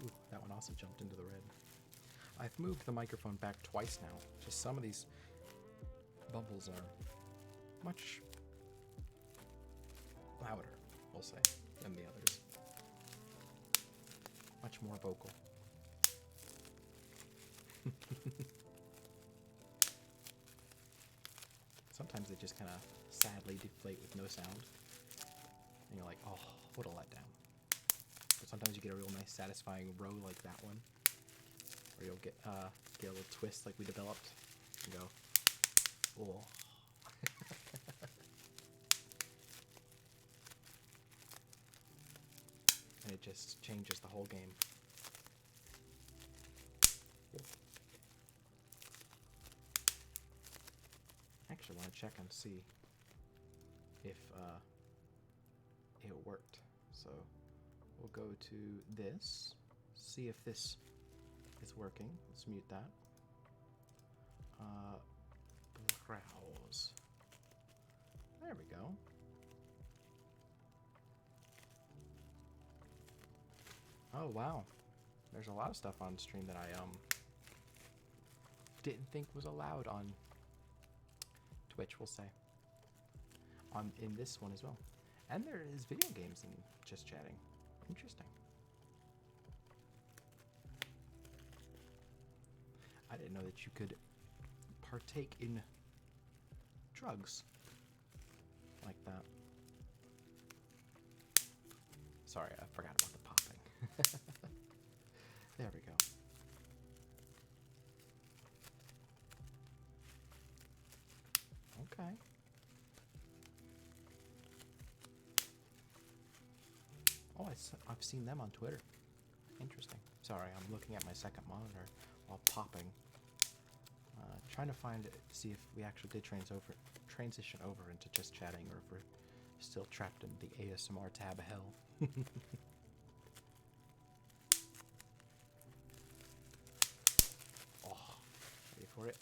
Ooh, that one also jumped into the red. I've moved the microphone back twice now. Just some of these bubbles are much louder, we'll say, than the others. Much more vocal. Sometimes they just kind of sadly deflate with no sound. And you're like, oh, what a letdown. But sometimes you get a real nice satisfying row like that one. Or you'll get a little twist like we developed. And go, oh. And it just changes the whole game. Actually want to check and see if it worked. So we'll go to this, see if this is working. Let's mute that. Browse. There we go. Oh wow, there's a lot of stuff on stream that I didn't think was allowed on Twitch, we'll say. In this one as well. And there is video games and just chatting. Interesting. I didn't know that you could partake in drugs like that. Sorry, I forgot about the popping. There we go. Okay. Oh, I've seen them on Twitter. Interesting. Sorry, I'm looking at my second monitor while popping. Trying to see if we actually did transition over into just chatting, or if we're still trapped in the ASMR tab hell. Oh, ready for it?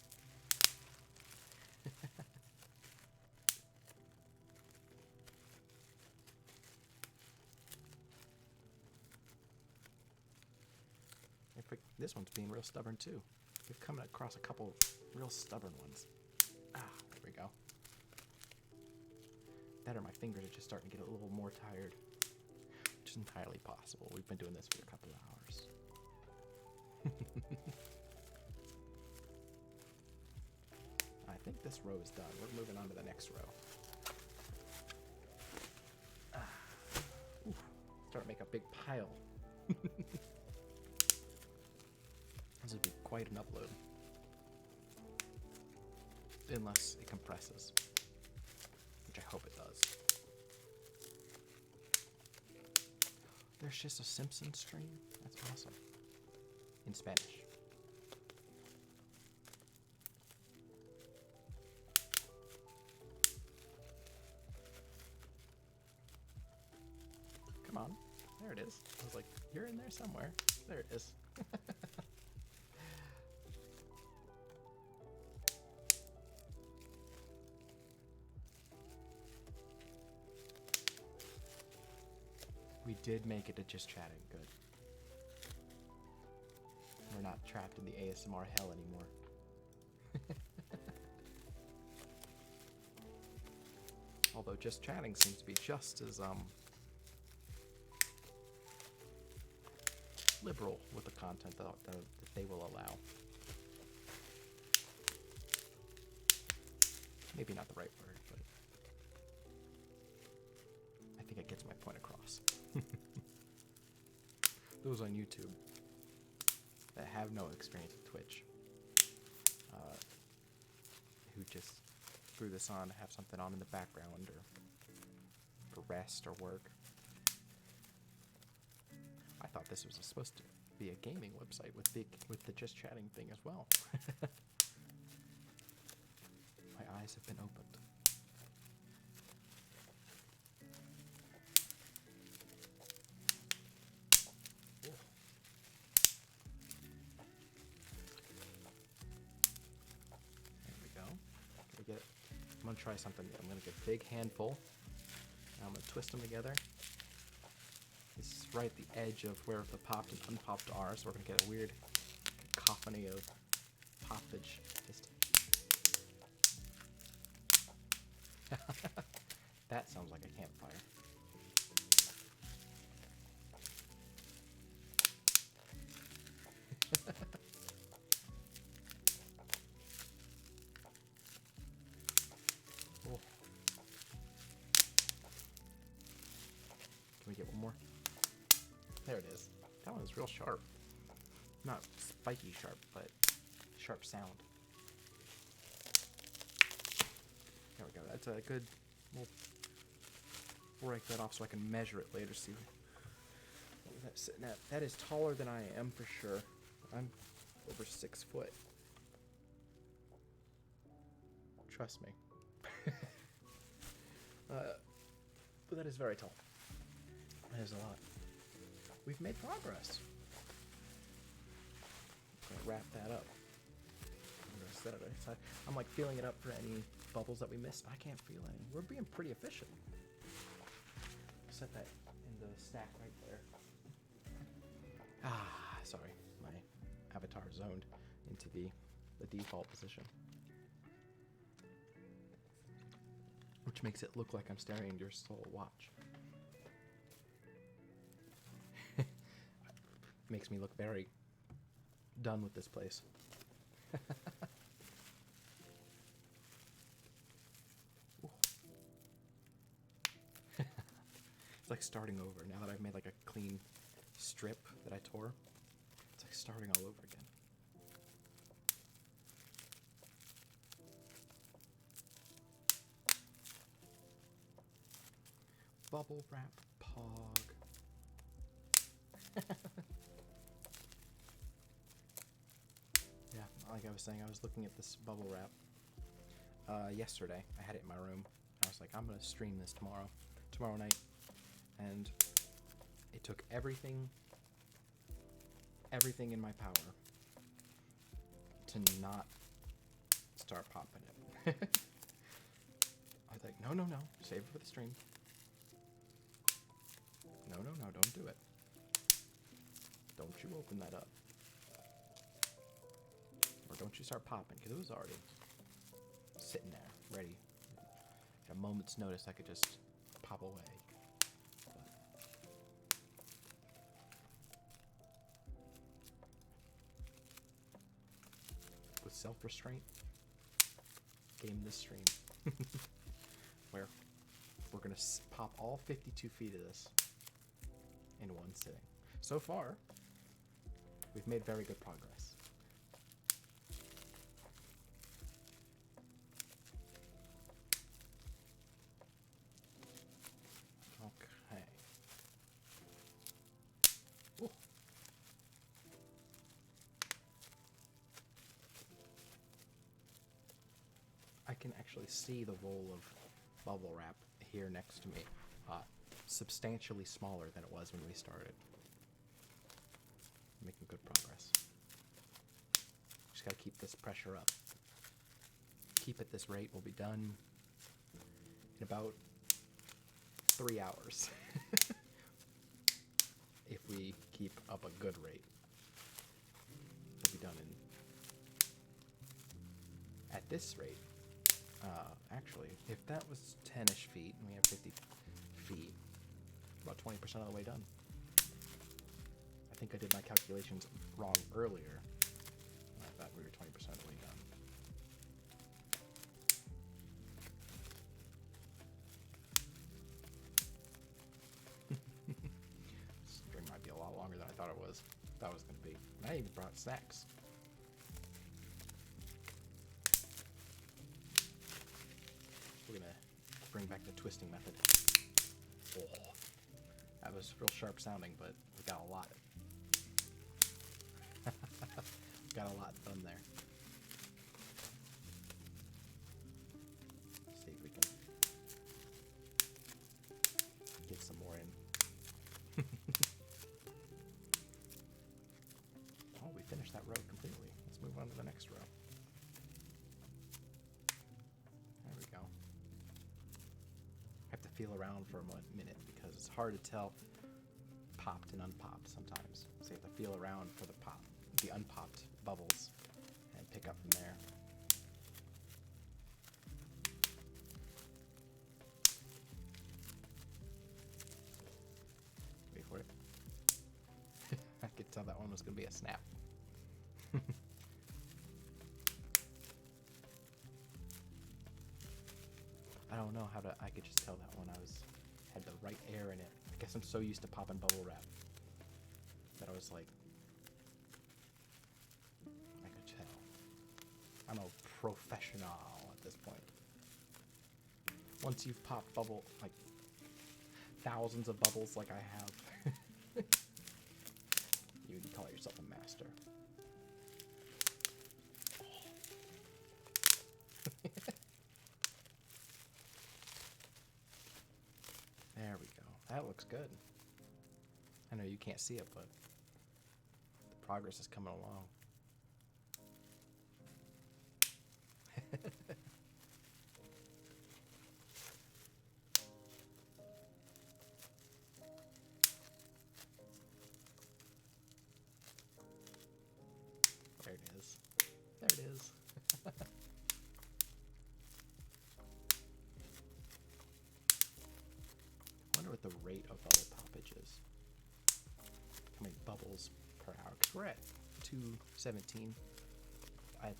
This one's being real stubborn too. We've come across a couple real stubborn ones. Ah, there we go. That or my fingers are just starting to get a little more tired. Which is entirely possible. We've been doing this for a couple of hours. I think this row is done. We're moving on to the next row. Oof. Start to make a big pile. This would be quite an upload. Unless it compresses. Which I hope it does. There's just a Simpsons stream? That's awesome. In Spanish. Come on. There it is. I was like, you're in there somewhere. There it is. We did make it to just chatting. Good. We're not trapped in the ASMR hell anymore. Although just chatting seems to be just as liberal with the content that they will allow. Maybe not the right word, but I think it gets my point across. Those on YouTube have no experience with Twitch, who just threw this on to have something on in the background or for rest or work. I thought this was supposed to be a gaming website with the just chatting thing as well. My eyes have been opened. I'm going to try something. I'm going to get a big handful. I'm going to twist them together. This is right at the edge of where the popped and unpopped are, so we're going to get a weird cacophony of poppage. Just that sounds like a campfire. Can we get one more? There it is. That one is real sharp. Not spiky sharp, but sharp sound. There we go. That's a good... We'll break that off so I can measure it later, see what was that sitting at. That is taller than I am, for sure. I'm over 6 foot. Trust me. But that is very tall. That is a lot. We've made progress. I'm gonna wrap that up. I'm gonna set it aside. I'm like feeling it up for any bubbles that we missed. I can't feel any. We're being pretty efficient. Set that in the stack right there. Ah, sorry. My avatar zoned into the default position. Which makes it look like I'm staring into your soul watch. Makes me look very done with this place. It's like starting over now that I've made like a clean strip that I tore. It's like starting all over again. Bubble wrap pog. Yeah, like I was saying, I was looking at this bubble wrap yesterday. I had it in my room. I was like, I'm gonna stream this tomorrow night, and it took everything in my power to not start popping it. I was like, no, save it for the stream. No, don't do it. Don't you open that up. Or don't you start popping, because it was already sitting there, ready. At a moment's notice, I could just pop away. But with self-restraint, game this stream. Where we're going to pop all 52 feet of this in one sitting. So far, we've made very good progress. Okay. Ooh. I can actually see the roll of bubble wrap here next to me. Substantially smaller than it was when we started. Making good progress. Just gotta keep this pressure up. Keep at this rate, we'll be done in about 3 hours. If we keep up a good rate, we'll be done in... At this rate, actually, if that was 10-ish feet, and we have 50 feet, about 20% of the way done. I think I did my calculations wrong earlier. I thought we were 20% of the way done. This string might be a lot longer than I thought it was. That was going to be. I even brought snacks. We're gonna bring back the twisting method. Oh, that was real sharp sounding, but we got a lot. Got a lot done there. Let's see if we can get some more in. Oh, we finished that row completely. Let's move on to the next row. There we go. I have to feel around for a minute because it's hard to tell popped and unpopped sometimes. So you have to feel around for the unpopped bubbles and pick up from there. Wait for it. I could tell that one was going to be a snap. I don't know how to, I could just tell that one had the right air in it. I guess I'm so used to popping bubble wrap that I was like, I could tell. I'm a professional at this point. Once you've popped like thousands of bubbles like I have, you can call yourself a master. There we go. That looks good. I know you can't see it, but the progress is coming along. There it is. There it is. I wonder what the rate of bubble poppage is. How many bubbles per hour? Because we're at 2:17. I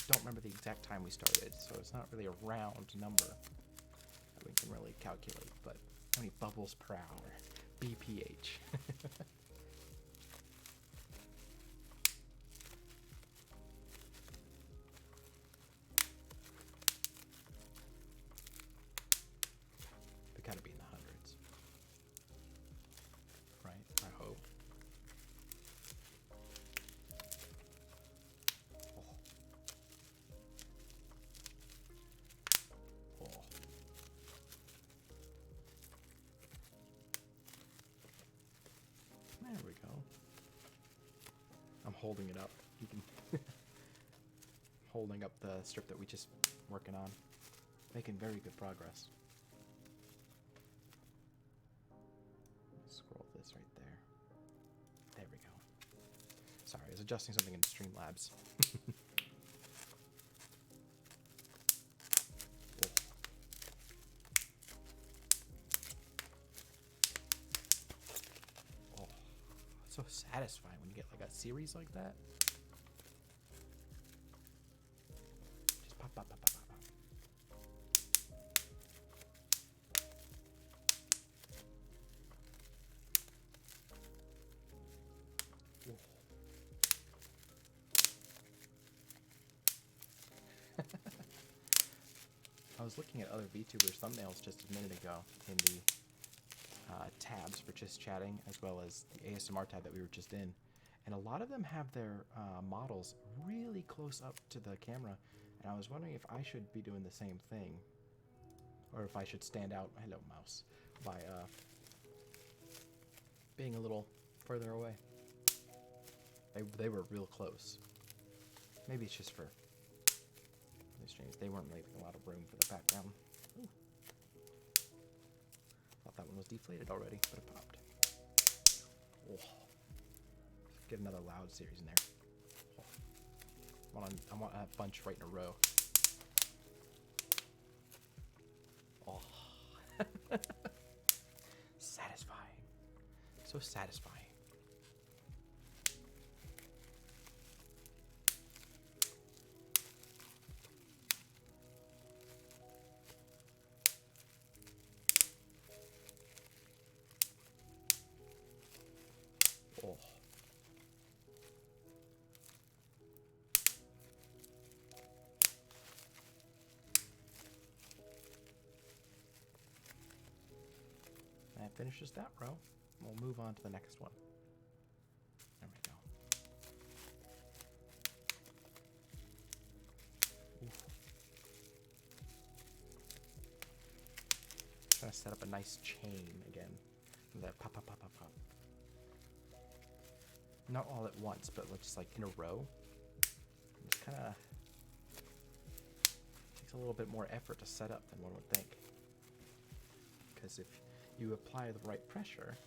don't remember the exact time we started, so it's not really a round number that we can really calculate, but how many bubbles per hour? BPH. They gotta be in the hundreds. Right? I hope. There we go. I'm holding it up. You can holding up the strip that we just working on. Making very good progress. Scroll this right there. There we go. Sorry, I was adjusting something in Streamlabs. So satisfying when you get like a series like that. Just pop, pop, pop, pop, pop, pop. I was looking at other VTubers thumbnails just a minute ago in the tabs for just chatting, as well as the ASMR tab that we were just in, and a lot of them have their models really close up to the camera, and I was wondering if I should be doing the same thing, or if I should stand out, hello mouse, by being a little further away. They were real close. Maybe it's just for this change. They weren't leaving a lot of room for the background. Ooh. Thought that one was deflated already, but it popped. Oh. Get another loud series in there. Oh. I want a bunch right in a row. Oh. Satisfying. So satisfying. Oh. finishes that row. We'll move on to the next one. There we go. Oof. Trying to set up a nice chain again. That pop, pop, pop, pop, pop. Not all at once, but just like in a row. It's kind of takes a little bit more effort to set up than one would think. Because if you apply the right pressure,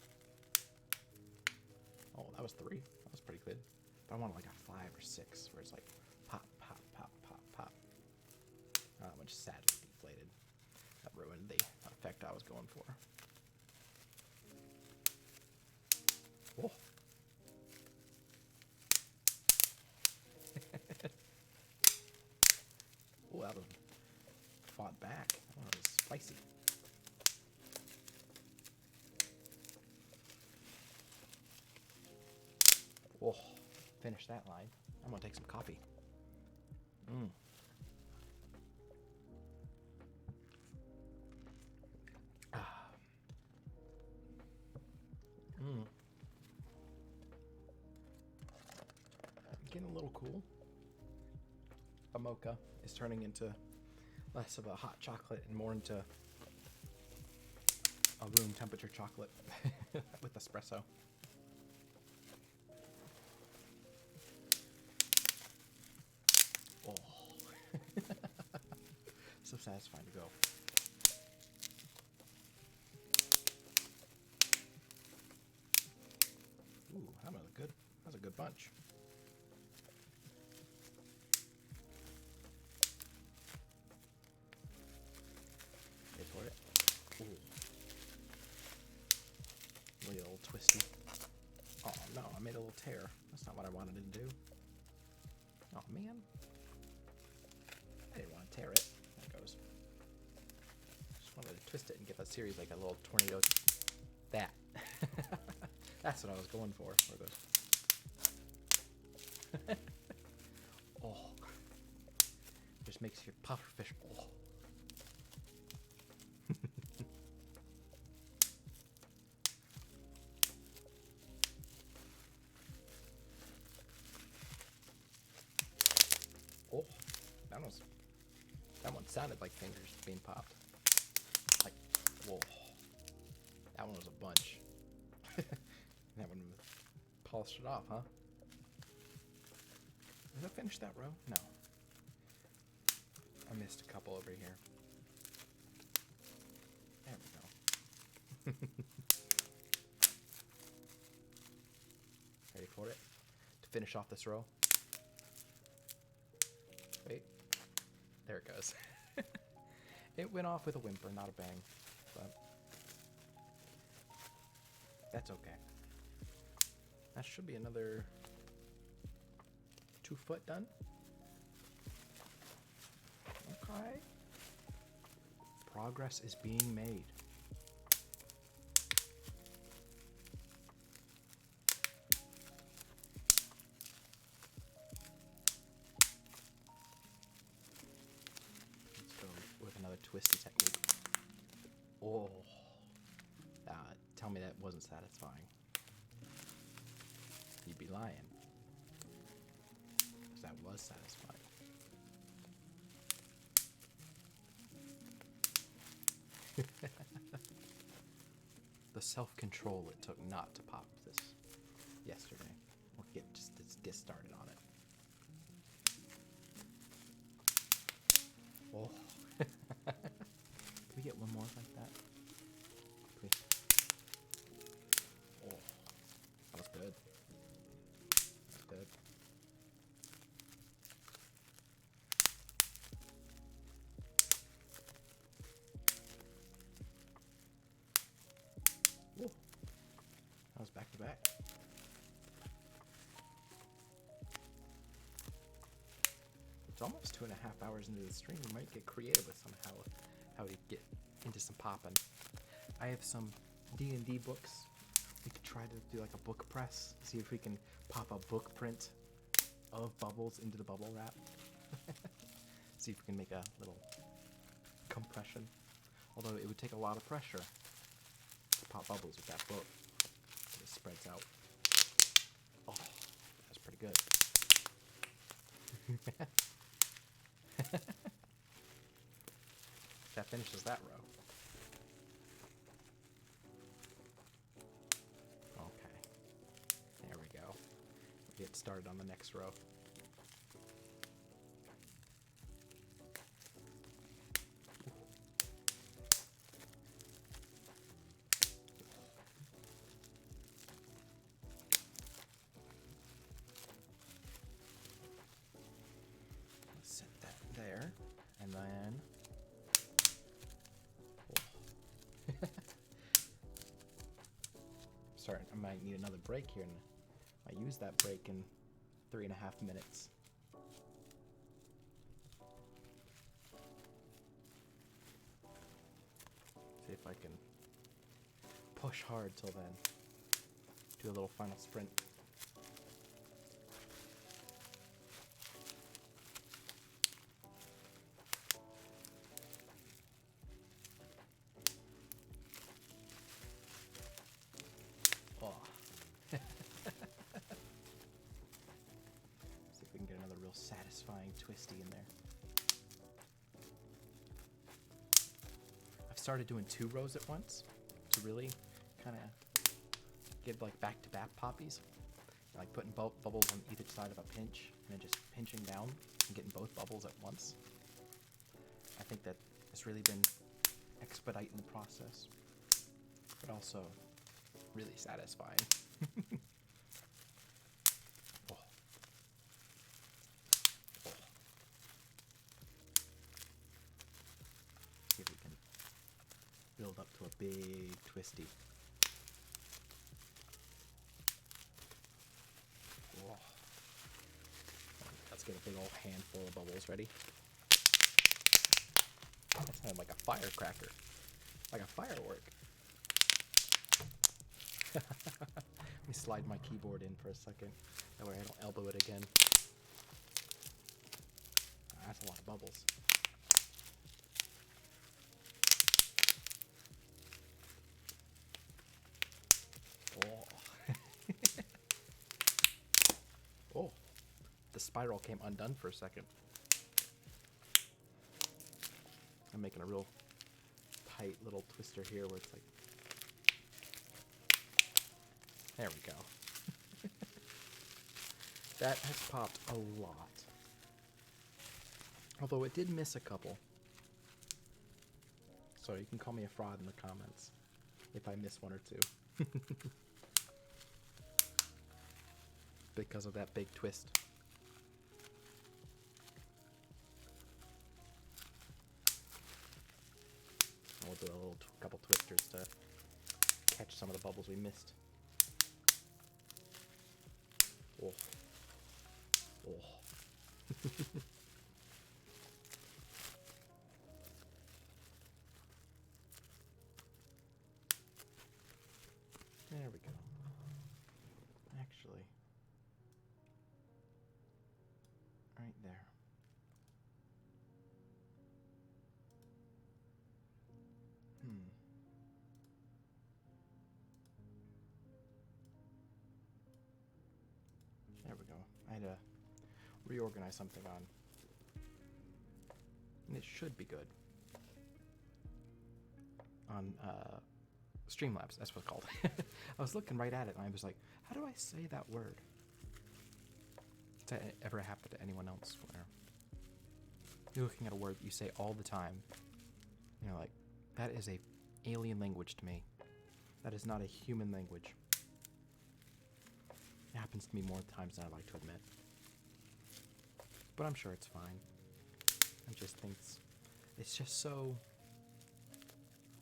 oh, that was 3. That was pretty good. But I want like a 5 or 6, where it's like pop, pop, pop, pop, pop. That one just sadly deflated. That ruined the effect I was going for. Oh. Oh, that was fought back. That was spicy. Oh, finish that line. I'm gonna take some coffee. Getting a little cool. A mocha is turning into less of a hot chocolate and more into a room temperature chocolate with espresso. Oh, so satisfying to go. Ooh, that was good. That was a good bunch. Wait for it. Ooh. Really a little twisty. Oh no, I made a little tear. That's not what I wanted to do. Oh man. I didn't want to tear it. There it goes. Just wanted to twist it and get that series like a little tornado. That. That's what I was going for. Where it goes. Oh. Just makes your pufferfish. Oh. Oh, that one sounded like fingers being popped. Like, whoa. That one was a bunch. That one polished it off, huh? Did I finish that row? No. I missed a couple over here. There we go. Ready for it? To finish off this row? Wait. There it goes. It went off with a whimper, not a bang. But that's okay. That should be another 2 foot done. Okay. Progress is being made. Let's go with another twisty technique. Oh. Tell me that wasn't satisfying. You'd be lying. Because that was satisfying. The self-control it took not to pop this yesterday. We'll get started on it. Oh. Can we get one more like that? Please. Oh. That was good. That's good. Whoa. That was back to back. It's almost 2.5 hours into the stream. We might get creative with somehow how we get into some popping. I have some D&D books. We could try to do like a book press. See if we can pop a book print of Bubbles into the bubble wrap. See if we can make a little compression. Although it would take a lot of pressure to pop bubbles with that book. It spreads out. Oh, that's pretty good. That finishes that row. Okay. There we go. We'll get started on the next row. Set that there, and then sorry, I might need another break here, and I use that break in 3.5 minutes. See if I can push hard till then. Do a little final sprint. Satisfying twisty in there. I've started doing 2 rows at once to really kind of get like back-to-back poppies, like putting bubbles on either side of a pinch and then just pinching down and getting both bubbles at once. I think that has really been expediting the process, but also really satisfying. Build up to a big twisty. Whoa. Let's get a big old handful of bubbles ready. That sounded like a firecracker, like a firework. Let me slide my keyboard in for a second, that way I don't elbow it again. That's a lot of bubbles. Oh, the spiral came undone for a second. I'm making a real tight little twister here where it's like, there we go. That has popped a lot. Although it did miss a couple. So you can call me a fraud in the comments if I miss 1 or 2. Because of that big twist. We'll do a little couple twisters to catch some of the bubbles we missed. Oh. Oh. There we go. Actually, right there. There we go. I had to reorganize something on, and it should be good. On Streamlabs, that's what it's called. I was looking right at it and I was like, how do I say that word? Does that ever happen to anyone else where you're looking at a word that you say all the time, and you're like, that is a alien language to me. That is not a human language. It happens to me more times than I like to admit. But I'm sure it's fine. I just think it's just so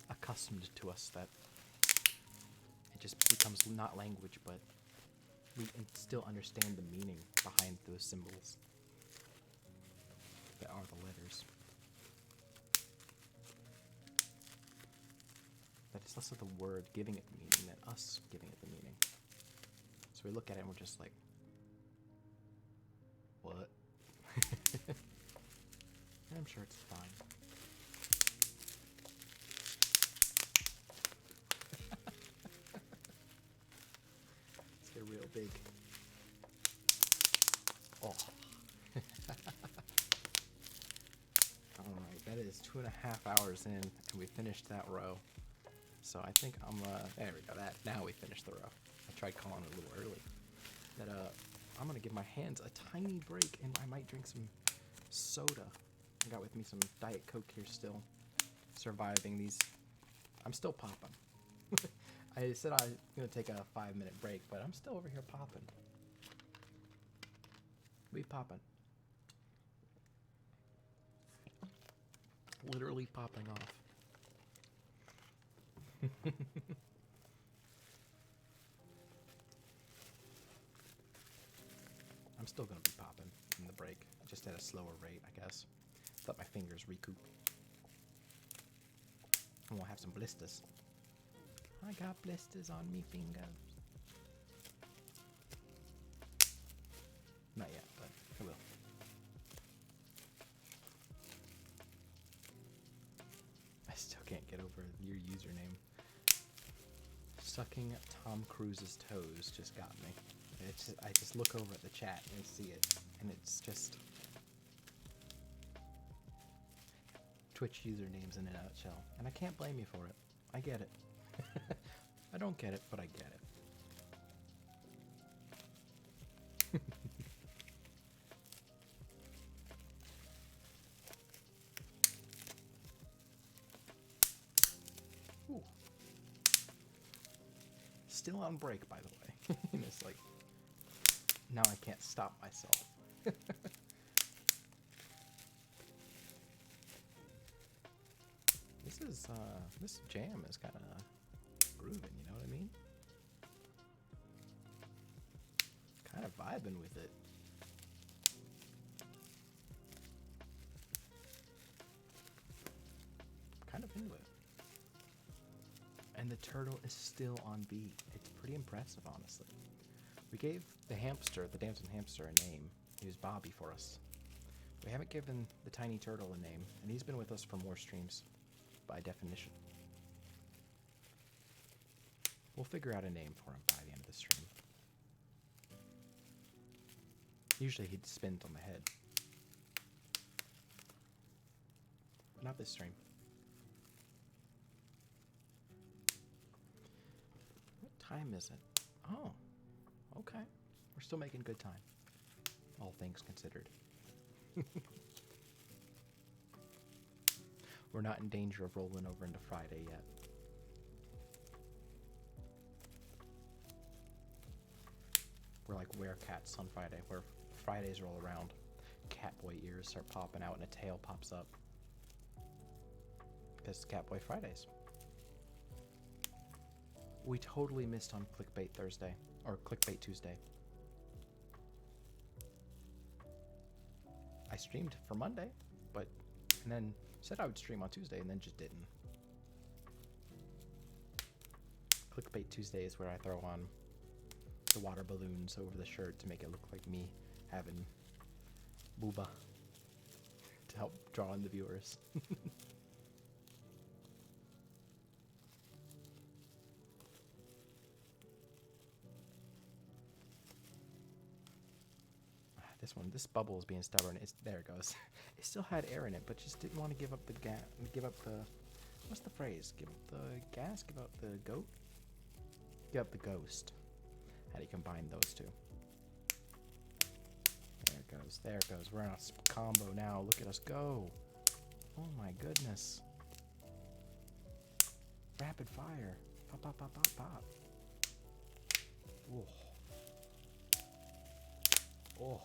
accustomed to us that it just becomes not language, but we still understand the meaning behind those symbols that are the letters. That it's less of the word giving it the meaning than us giving it the meaning. So we look at it and we're just like, what? I'm sure it's fine. big. Oh. Alright, that is 2.5 hours in, and we finished that row. So I think there we go, now we finished the row. I tried calling it a little early. That, I'm gonna give my hands a tiny break, and I might drink some soda. I got with me some Diet Coke here still. Surviving these. I'm still popping. I said I was gonna take a 5-minute break, but I'm still over here popping. We popping. Literally popping off. I'm still gonna be popping in the break, just at a slower rate, I guess. Let my fingers recoup. And we'll have some blisters. I got blisters on me fingers. Not yet, but I will. I still can't get over your username. Sucking Tom Cruise's toes just got me. I just look over at the chat and see it, and it's just Twitch usernames in a nutshell. And I can't blame you for it. I get it. I don't get it, but I get it. Ooh. Still on break, by the way. And it's like, now I can't stop myself. This jam is kind of grooving, you know what I mean? Kind of vibing with it. Kind of into it. And the turtle is still on beat. It's pretty impressive, honestly. We gave the hamster, the dancing hamster, a name. He was Bobby for us. We haven't given the tiny turtle a name, and he's been with us for more streams, by definition. We'll figure out a name for him by the end of the stream. Usually he'd spins on the head. But not this stream. What time is it? Oh, okay. We're still making good time. All things considered. We're not in danger of rolling over into Friday yet. We're like werecats on Friday, where Fridays roll around, Catboy ears start popping out and a tail pops up. Because it's Catboy Fridays. We totally missed on Clickbait Thursday, or Clickbait Tuesday. I streamed for Monday, and then said I would stream on Tuesday and then just didn't. Clickbait Tuesday is where I throw on the water balloons over the shirt to make it look like me having booba to help draw in the viewers. This bubble is being stubborn. There it goes. It still had air in it, but just didn't want to give up the what's the phrase? Give up the gas? Give up the goat? Give up the ghost. How do you combine those two? There it goes. There it goes. We're on a combo now. Look at us go. Oh my goodness. Rapid fire. Pop, pop, pop, pop, pop. Oh. Oh.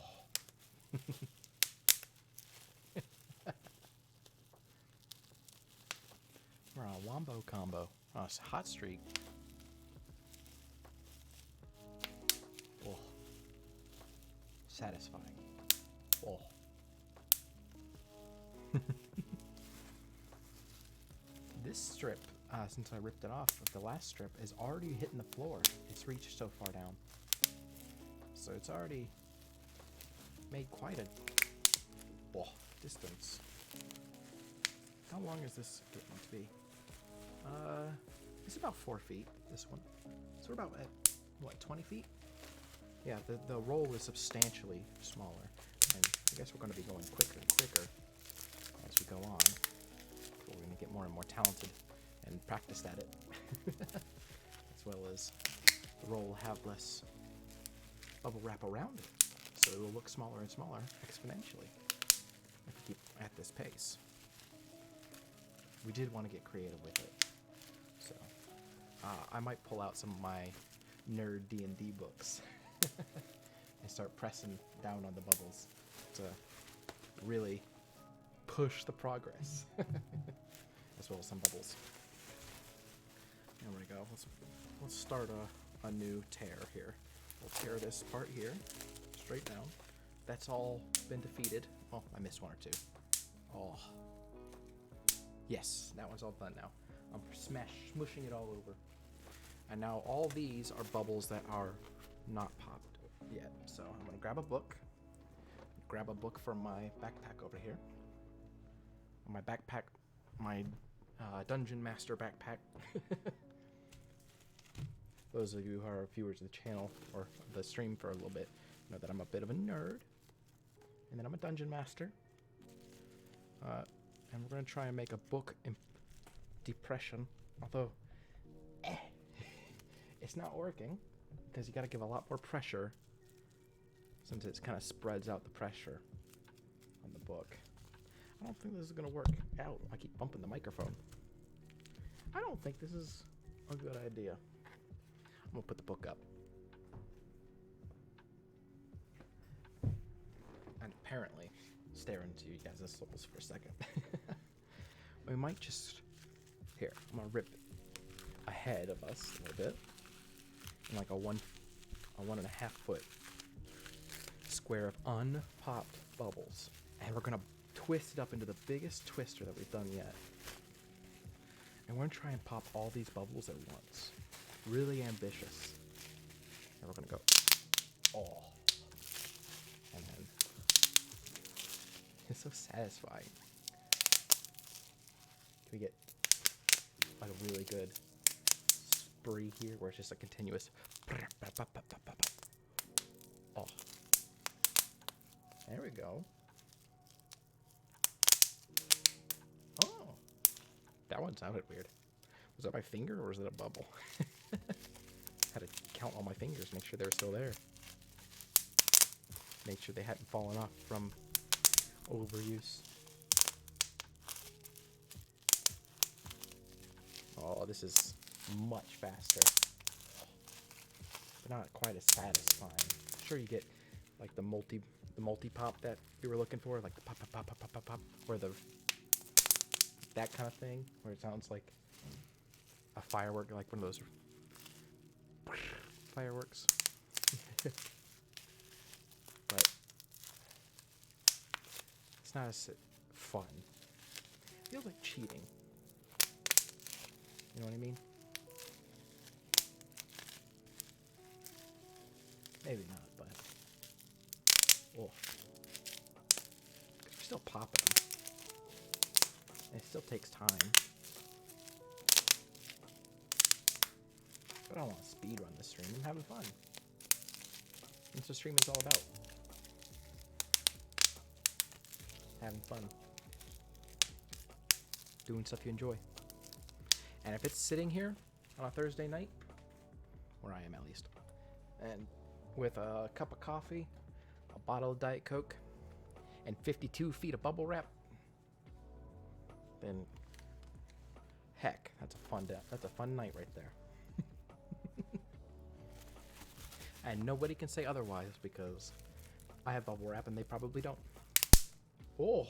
We're on a wombo combo. On a hot streak. Oh. Satisfying. Oh. This strip, since I ripped it off, the last strip is already hitting the floor. It's reached so far down. So it's already made quite a distance. How long is this getting to be? It's about 4 feet, this one. So we're about at, what, 20 feet? Yeah, the roll is substantially smaller, and I guess we're going to be going quicker and quicker as we go on. We're going to get more and more talented and practiced at it, as well as the roll will have less bubble wrap around it, so it will look smaller and smaller exponentially if we keep at this pace. We did want to get creative with it, so I might pull out some of my nerd D&D books and start pressing down on the bubbles to really push the progress, as well as some bubbles. There we go. Let's start a new tear here. We'll tear this part here straight down. That's all been defeated. Oh, I missed one or two. Oh, yes, that one's all done now. I'm smushing it all over. And now all these are bubbles that are not popped yet. So I'm gonna grab a book. Grab a book from my backpack over here. My backpack, my Dungeon Master backpack. Those of you who are viewers of the channel or the stream for a little bit know that I'm a bit of a nerd, and then I'm a Dungeon Master. And we're gonna try and make a book depression, although it's not working because you got to give a lot more pressure, since it kind of spreads out the pressure on the book. I don't think this is gonna work out. I keep bumping the microphone. I don't think this is a good idea. I'm gonna put the book up. And apparently, stare into you guys' souls for a second. We might just... Here, I'm gonna rip ahead of us a little bit. In like a 1.5 foot square of unpopped bubbles. And we're gonna twist it up into the biggest twister that we've done yet. And we're gonna try and pop all these bubbles at once. Really ambitious. And we're gonna go, oh. And then, it's so satisfying. Can we get like a really good spree here where it's just a continuous, oh. There we go. Oh, that one sounded weird. Was that my finger or was it a bubble? Had to count all my fingers, make sure they were still there. Make sure they hadn't fallen off from overuse. Oh, this is much faster, but not quite as satisfying. Sure, you get like the multi pop that you were looking for, like the pop pop pop pop pop pop pop, or that kind of thing, where it sounds like a firework, like one of those fireworks. But it's not as fun. It feels like cheating. You know what I mean? Maybe not, but... Oh. You're still popping them. And it still takes time. But I don't want to speed run this stream. I'm having fun. That's what streaming is all about. Having fun. Doing stuff you enjoy. And if it's sitting here on a Thursday night, where I am at least, and with a cup of coffee, a bottle of Diet Coke, and 52 feet of bubble wrap, then heck, that's a fun night right there. And nobody can say otherwise because I have bubble wrap and they probably don't. Oh,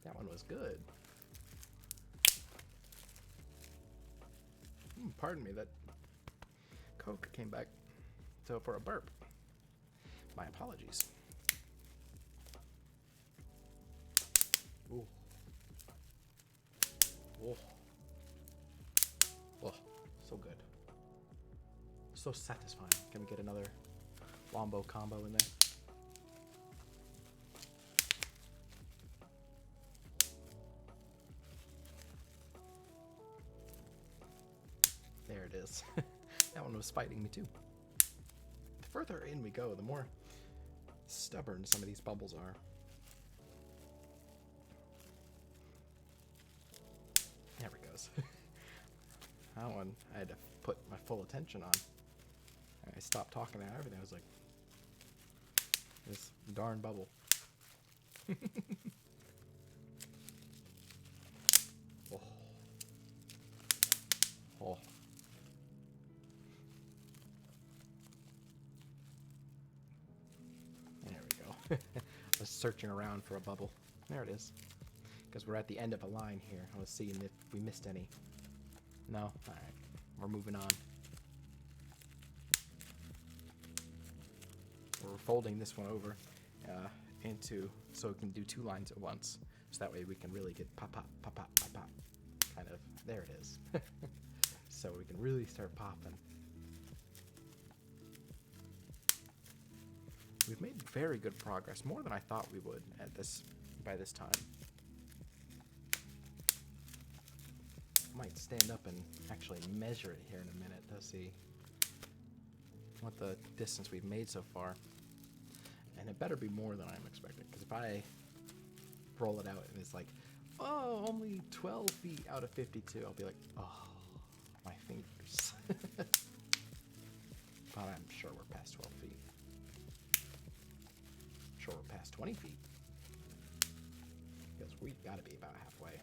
that one was good. Pardon me, that Coke came back for a burp. My apologies. Ooh. Oh. Oh, so good. So satisfying. Can we get another wombo combo in there? There it is. That one was fighting me too. further in we go, the more stubborn some of these bubbles are. There it goes. That one I had to put my full attention on. I stopped talking and everything. I was like, this darn bubble. Oh. Oh. There we go. I was searching around for a bubble. There it is. Because we're at the end of a line here. I was seeing if we missed any. No? Alright. We're moving on. We're folding this one over into so we can do 2 lines at once. So that way we can really get pop, pop, pop, pop, pop, pop. Kind of. There it is. So we can really start popping. We've made very good progress. More than I thought we would by this time. I might stand up and actually measure it here in a minute to see what the distance we've made so far. And it better be more than I'm expecting, because if I roll it out and it's like, oh, only 12 feet out of 52, I'll be like, oh, my fingers. But I'm sure we're past 12 feet. I'm sure we're past 20 feet. Because we've got to be about halfway.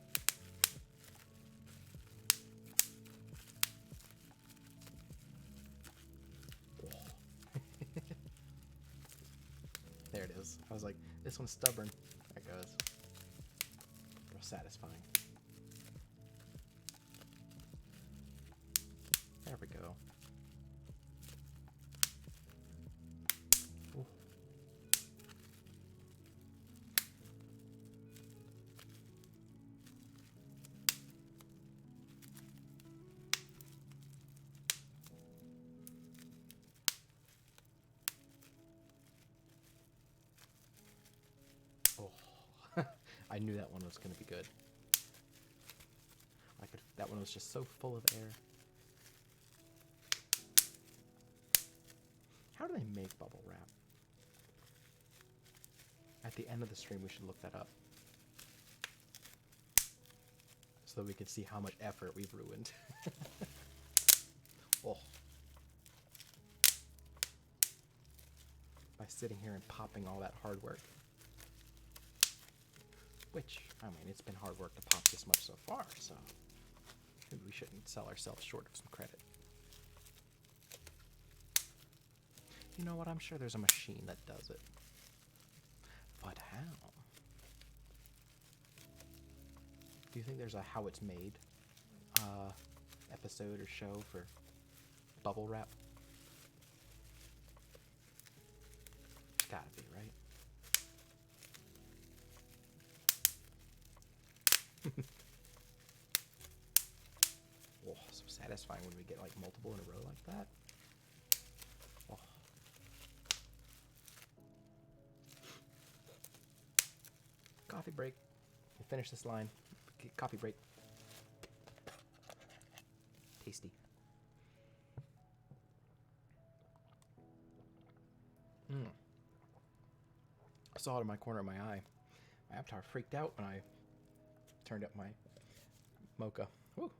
There it is. I was like, this one's stubborn. There it goes. Real satisfying. There we go. Ooh. I knew that one was going to be good. That one was just so full of air. How do they make bubble wrap? At the end of the stream, we should look that up. So that we can see how much effort we've ruined. Oh. By sitting here and popping all that hard work. Which, I mean, it's been hard work to pop this much so far, so maybe we shouldn't sell ourselves short of some credit. You know what? I'm sure there's a machine that does it. But how? Do you think there's a how it's made episode or show for bubble wrap? Gotta be, right? Oh, so satisfying when we get like multiple in a row like that. Oh. Coffee break. We'll finish this line. Coffee break. Tasty. I saw it in my corner of my eye. My avatar freaked out when I turned up my mocha. Woo.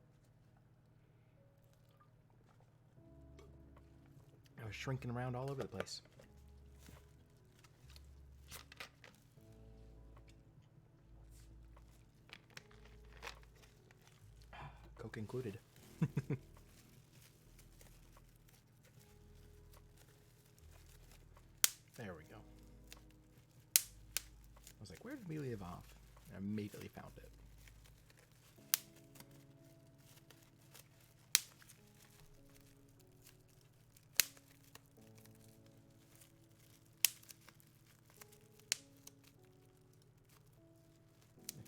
I was shrinking around all over the place. Coke included. There we go. I was like, where did we leave off? And I immediately found it.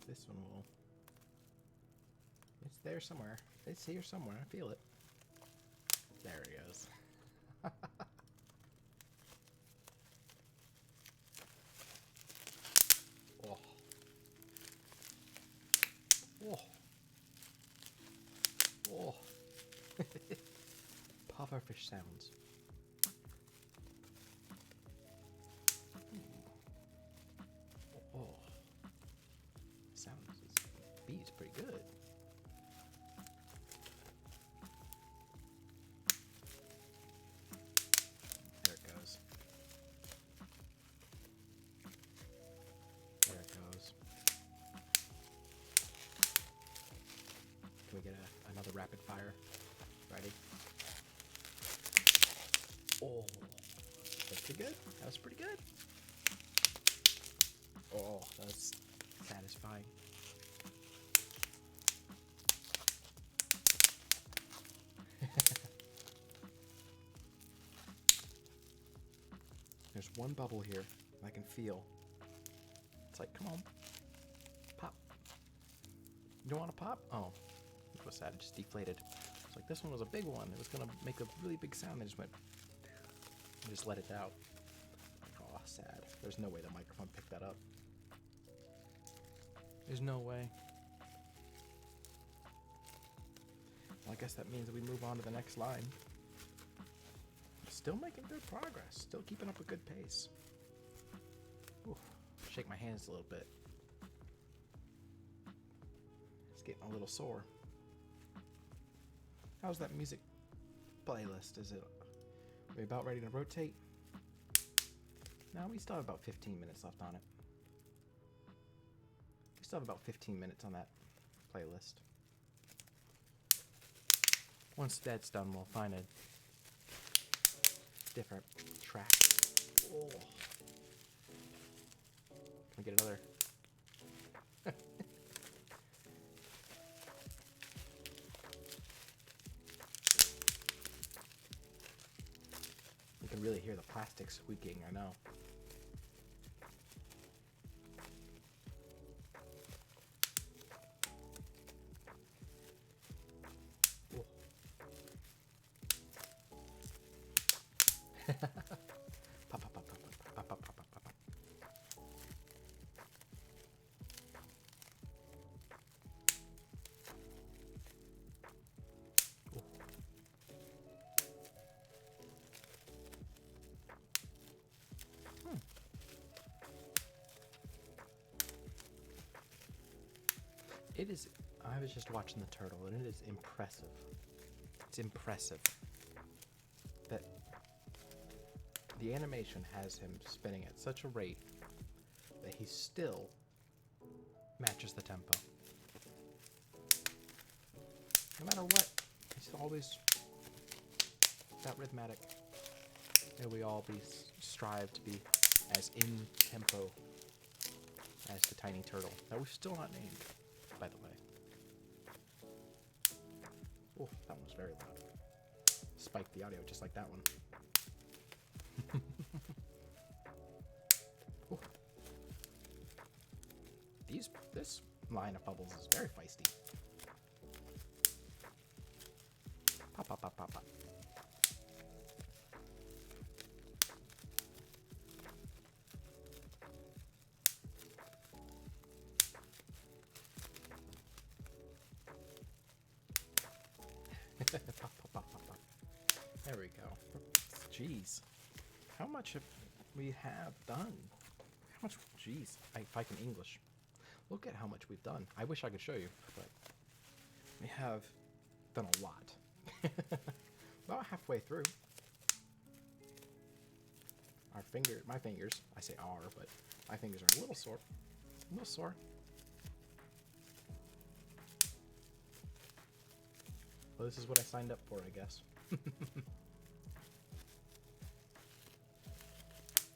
If this one will... It's there somewhere. It's here somewhere. I feel it. There it goes. Oh. Oh. Oh. Pufferfish sounds. Geez, pretty good. There it goes. There it goes. Can we get another rapid fire? Ready? Oh, that's pretty good. That was pretty good. Oh, that's satisfying. There's one bubble here I can feel. It's like, come on, pop. You don't want to pop? Oh, it was sad. It just deflated. It's like, this one was a big one. It was going to make a really big sound. I just went, and just let it out. Oh, sad. There's no way the microphone picked that up. There's no way. Well, I guess that means that we move on to the next line. Still making good progress. Still keeping up a good pace. Ooh, shake my hands a little bit. It's getting a little sore. How's that music playlist? Is it... Are we about ready to rotate? No, we still have about 15 minutes left on it. We still have about 15 minutes on that playlist. Once that's done, we'll find a different track. Oh. Can we get another? You can really hear the plastic squeaking, I know. Pop, pop, pop, pop, pop, pop, pop, pop, pop, pop. It is, I was just watching the turtle, and it is impressive. It's impressive that the animation has him spinning at such a rate that he still matches the tempo. No matter what, he's always that rhythmic. May we all strive to be as in tempo as the tiny turtle that we've still not named, by the way. Oh, that one was very loud. Spiked the audio just like that one. This line of bubbles is very feisty. Pop, pop, pop, pop, pop. Pop, pop, pop, pop, pop. There we go. Jeez. How much have we have done? How much? Jeez. If I can English. Look at how much we've done. I wish I could show you, but we have done a lot. About halfway through. My fingers, I say are, but my fingers are a little sore. A little sore. Well, this is what I signed up for, I guess.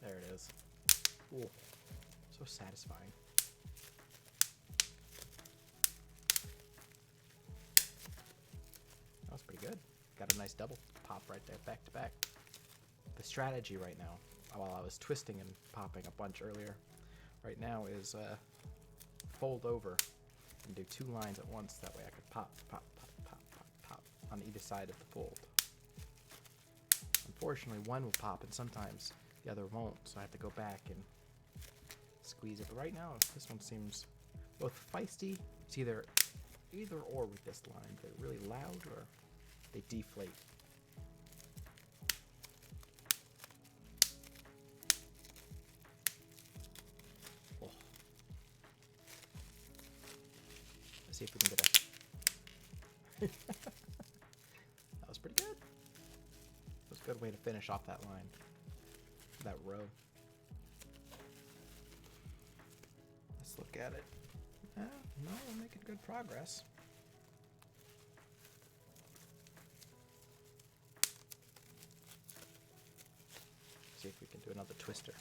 There it is. Ooh, so satisfying. That was pretty good. Got a nice double pop right there, back to back. The strategy right now, while I was twisting and popping a bunch earlier, right now is fold over and do 2 lines at once. That way I could pop, pop, pop, pop, pop, pop on either side of the fold. Unfortunately, one will pop and sometimes the other won't, so I have to go back and squeeze it. But right now, this one seems both feisty. It's either or with this line. They're really loud or they deflate. Oh. see if we can get a... That was pretty good. That was a good way to finish off that line. That row. Let's look at it. No, we're making good progress. See if we can do another twister.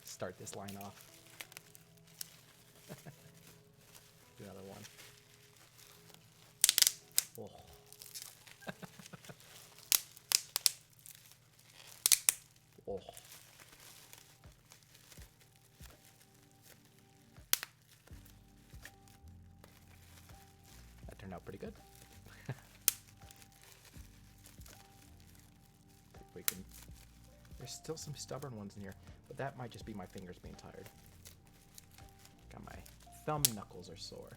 Start this line off. Do another one. Oh. Oh. That turned out pretty good. We can. There's still some stubborn ones in here, but that might just be my fingers being tired. Got my thumb knuckles are sore.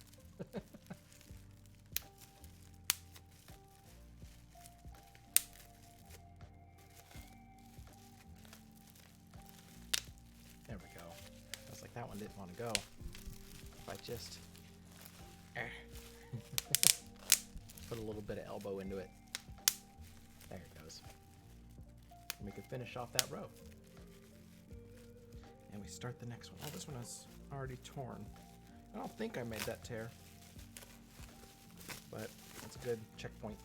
There we go. I was like, that one didn't want to go. If I just put a little bit of elbow into it. There it goes. And we can finish off that row. And we start the next one. Oh, this one is already torn. I don't think I made that tear, but that's a good checkpoint.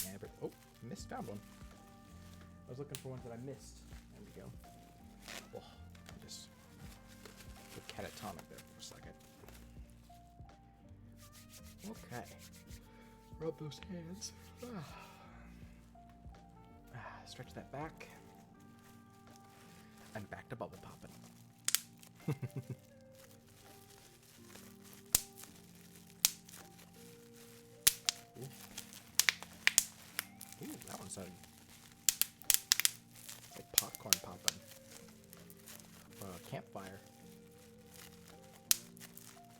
Never. Oh, missed. Found one. I was looking for ones that I missed. There we go. Oh, I just put catatonic there for a second. Okay. Rub those hands. Stretch that back. And back to bubble popping. Ooh, that one sounded like popcorn popping. Or a campfire.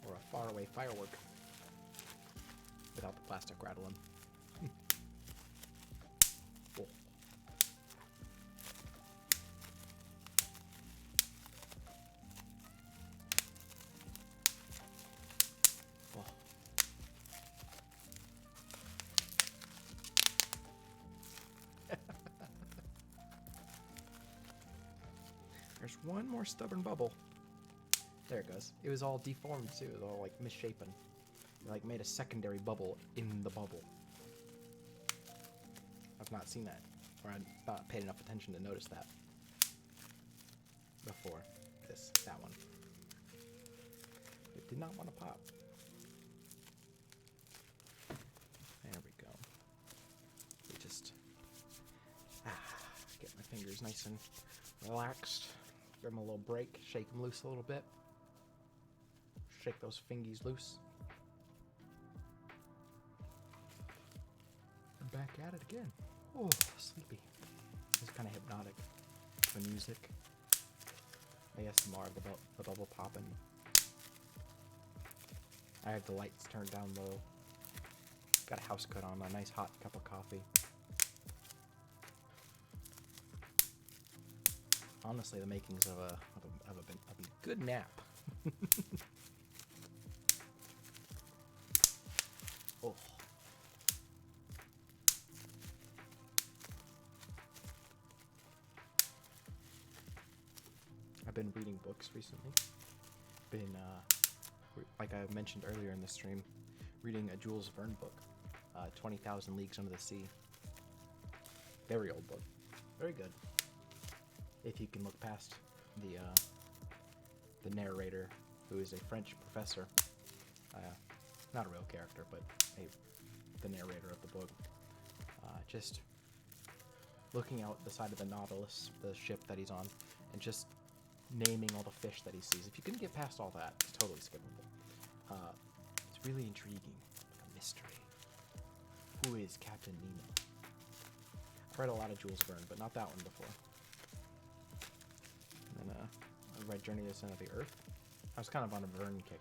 Or a faraway firework. Without the plastic rattling. Oh. Oh. There's one more stubborn bubble. There it goes. It was all deformed too. It was all like misshapen. It like made a secondary bubble in the bubble. I've not seen that, or I've not paid enough attention to notice that before. That one. It did not want to pop. There we go. We just get my fingers nice and relaxed. Give them a little break. Shake them loose a little bit. Shake those fingies loose. And back at it again. Oh, sleepy. It's kind of hypnotic. The music. ASMR, the bubble popping. I have the lights turned down low. Got a house coat on, a nice hot cup of coffee. Honestly, the makings of a good nap. Oh. I've been reading books recently. Like I mentioned earlier in the stream, reading a Jules Verne book, 20,000 Leagues Under the Sea. Very old book. Very good. If you can look past the narrator, who is a French professor, not a real character, but the narrator of the book, just looking out the side of the Nautilus, the ship that he's on, and just naming all the fish that he sees. If you can get past all that, it's totally skippable. It's really intriguing, like a mystery. Who is Captain Nemo? I've read a lot of Jules Verne, but not that one before. And then I read Journey to the Center of the Earth. I was kind of on a Verne kick.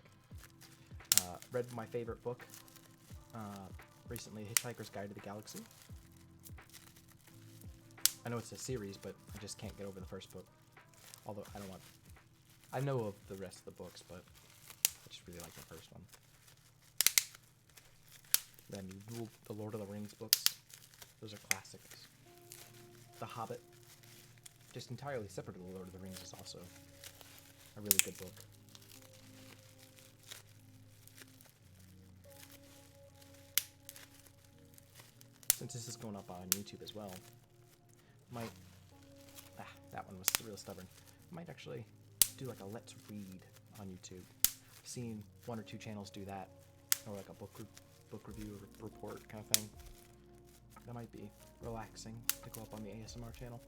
Read my favorite book recently, Hitchhiker's Guide to the Galaxy. I know it's a series, but I just can't get over the first book. Although I know of the rest of the books, but just really like the first one. Then the Lord of the Rings books. Those are classics. The Hobbit, just entirely separate to the Lord of the Rings, is also a really good book. Since this is going up on YouTube as well, that one was real stubborn. Might actually do like a Let's Read on YouTube. I've seen 1 or 2 channels do that, or like a book review report kind of thing. That might be relaxing to go up on the ASMR channel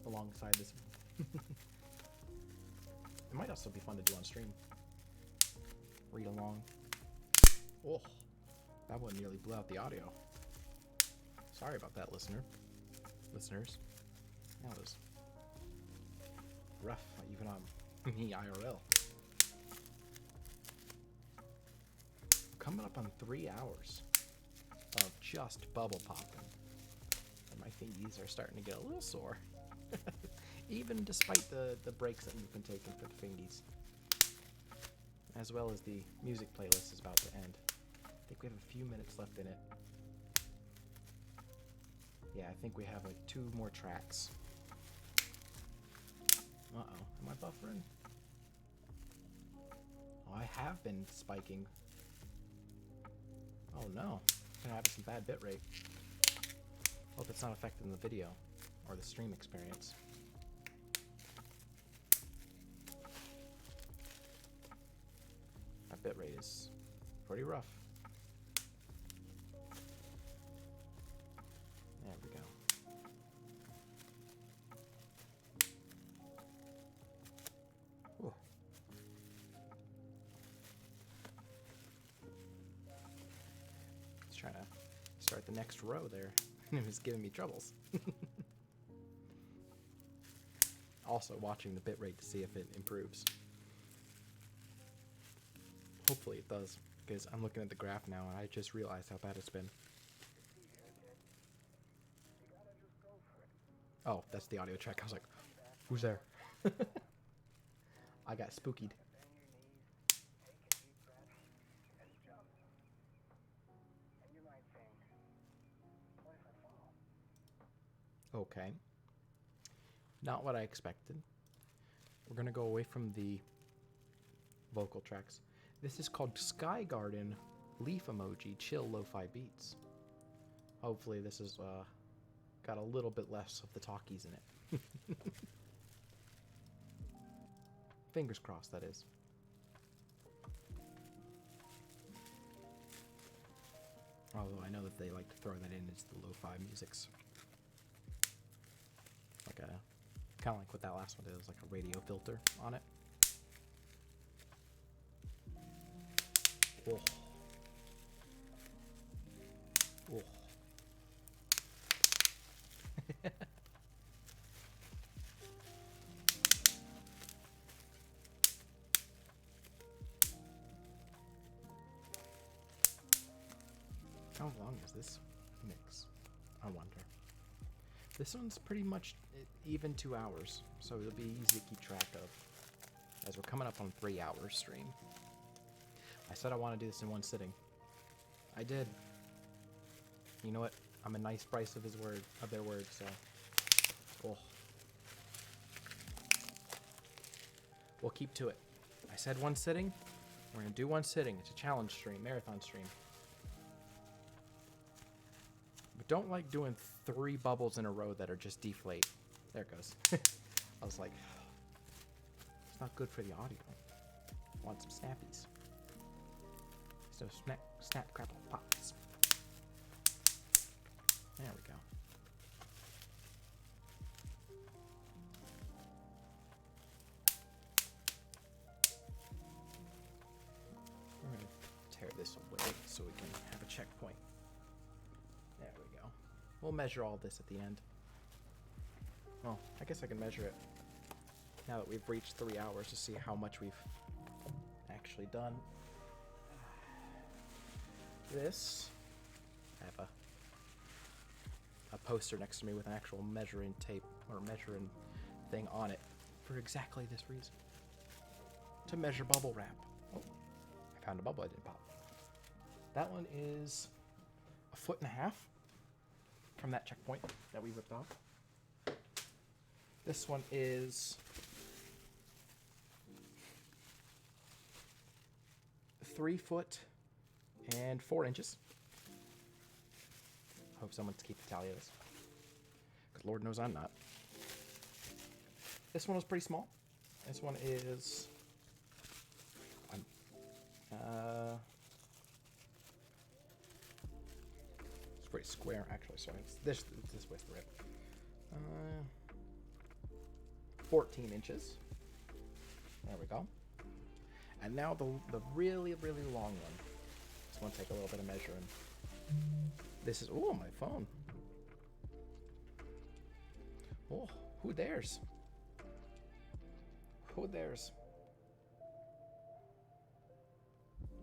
alongside this. It might also be fun to do on stream. Read along. Oh, that one nearly blew out the audio. Sorry about that, listeners. That was rough, even on me IRL. Coming up on 3 hours of just bubble popping, and my fingies are starting to get a little sore, even despite the breaks that we've been taking for the fingies, as well as the music playlist is about to end. I think we have a few minutes left in it. Yeah, I think we have like 2 more tracks. Uh-oh, am I buffering? Oh, I have been spiking. Oh no, I'm having some bad bitrate. Hope it's not affecting the video or the stream experience. My bitrate is pretty rough. There we go. Ooh. Trying to start the next row there. It was giving me troubles. Also watching the bitrate to see if it improves. Hopefully it does, because I'm looking at the graph now and I just realized how bad it's been. Oh, that's the audio track. I was like, who's there? I got spookied. Okay. Not what I expected. We're gonna go away from the vocal tracks. This is called Sky Garden Leaf Emoji Chill Lo-Fi Beats. Hopefully this is got a little bit less of the talkies in it. Fingers crossed, that is. Although I know that they like to throw that in as the lo-fi musics. Like a, kind of like what that last one did, was like a radio filter on it. Oh. Oh. How long is this mix? I wonder. This one's pretty much even 2 hours, so it'll be easy to keep track of, as we're coming up on 3 hours stream. I said I want to do this in one sitting. I did. You know what? I'm a nice Bryce of their word, so. Oh. We'll keep to it. I said one sitting. We're gonna do one sitting. It's a challenge stream, marathon stream. But don't like doing 3 bubbles in a row that are just deflate. There it goes. I was like, it's not good for the audio. I want some snappies. So snap, crackle, pops. There we go. We're going to tear this away so we can have a checkpoint. There we go. We'll measure all this at the end. Well, I guess I can measure it now that we've reached 3 hours to see how much we've actually done. This, I have a poster next to me with an actual measuring tape or measuring thing on it for exactly this reason. to measure bubble wrap. Oh, I found a bubble I didn't pop. That one is 1.5 feet from that checkpoint that we ripped off. This one is 3 foot and 4 inches. Hope someone's keep the tally of this, because Lord knows I'm not. This one was pretty small. This one is it's pretty square actually. So it's this width the rib. 14 inches. There we go. And now the really, really long one. Just want to take a little bit of measuring. This is, oh, my phone. Oh, who dares? Who dares?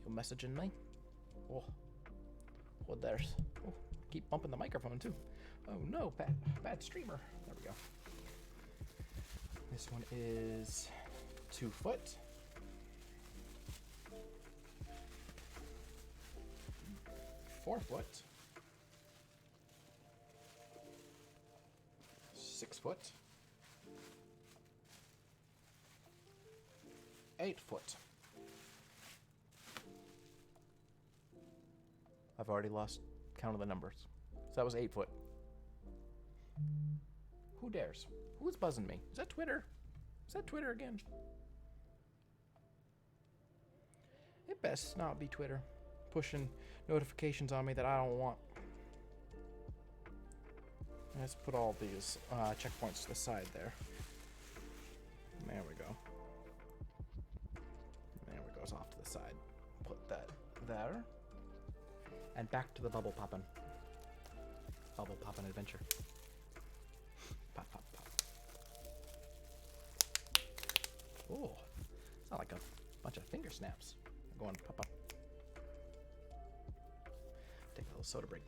You messaging me? Oh, who dares? Oh, keep bumping the microphone too. Oh no, bad streamer. There we go. This one is 2 foot. 4 foot. 6 foot. 8 foot. I've already lost count of the numbers. So that was 8 foot. Who dares? Who's buzzing me? Is that Twitter? Is that Twitter again? It best not be Twitter pushing notifications on me that I don't want. Let's put all these checkpoints to the side there. There we go. There we go. It's off to the side. Put that there. And back to the bubble poppin'. Bubble poppin' adventure. Pop, pop, pop. Oh, it's not like a bunch of finger snaps. Go on, pop, pop. Take a little soda break.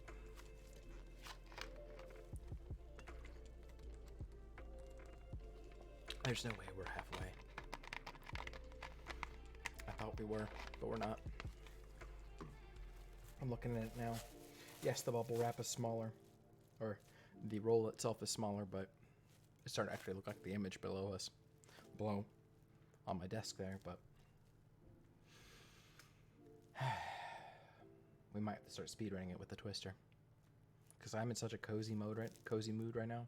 There's no way we're halfway. I thought we were, but we're not. I'm looking at it now. Yes, the bubble wrap is smaller, or the roll itself is smaller, but it's starting to actually look like the image below us, below on my desk there, but we might have to start speedrunning it with the twister, because I'm in such a cozy mood right now.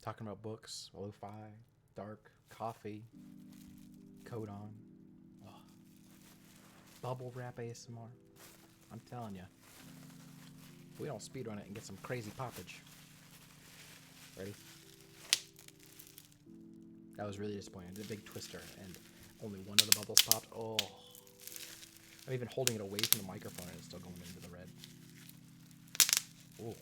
Talking about books, lo-fi, dark, coffee, coat on. Oh. Bubble wrap ASMR. I'm telling you. We don't speedrun it and get some crazy poppage. Ready? That was really disappointing. I did a big twister and only one of the bubbles popped. Oh. I'm even holding it away from the microphone and it's still going into the red. Oh.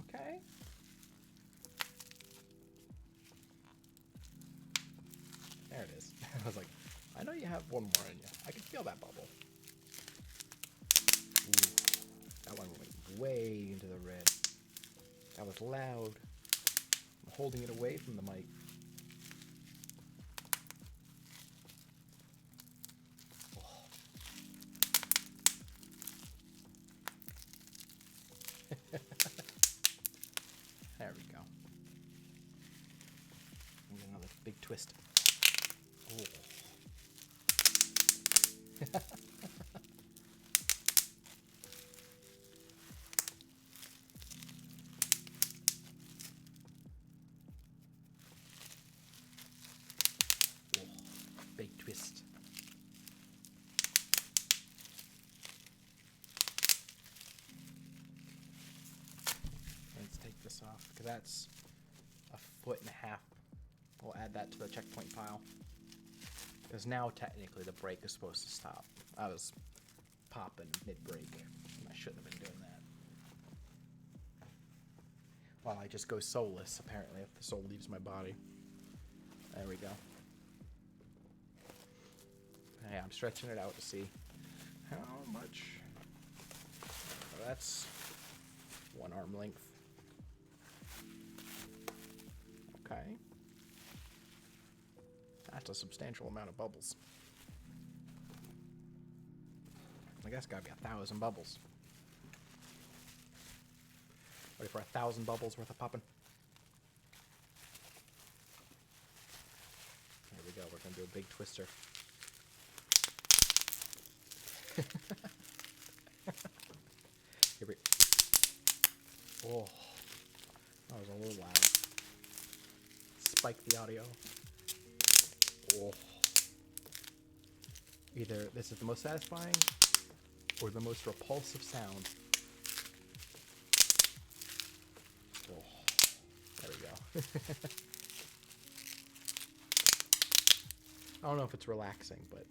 Okay. There it is. I was like, I know you have one more in you. I can feel that bubble. Ooh, that one went way into the red. That was loud. I'm holding it away from the mic. Oh. There we go. And another big twist. Oh. Oh, big twist. Let's take this off because that's 1.5 feet. We'll add that to the checkpoint pile. Because now technically the break is supposed to stop. I was popping mid-break. I shouldn't have been doing that. Well, I just go soulless, apparently, if the soul leaves my body. There we go. Hey, I'm stretching it out to see how much. That's 1 arm length. Okay. That's a substantial amount of bubbles. I guess gotta be 1,000 bubbles. Ready for 1,000 bubbles worth of popping? There we go. We're gonna do a big twister. Here we. Oh, that was a little loud. Spike the audio. Oh. Either this is the most satisfying or the most repulsive sound. Oh. There we go. I don't know if it's relaxing, but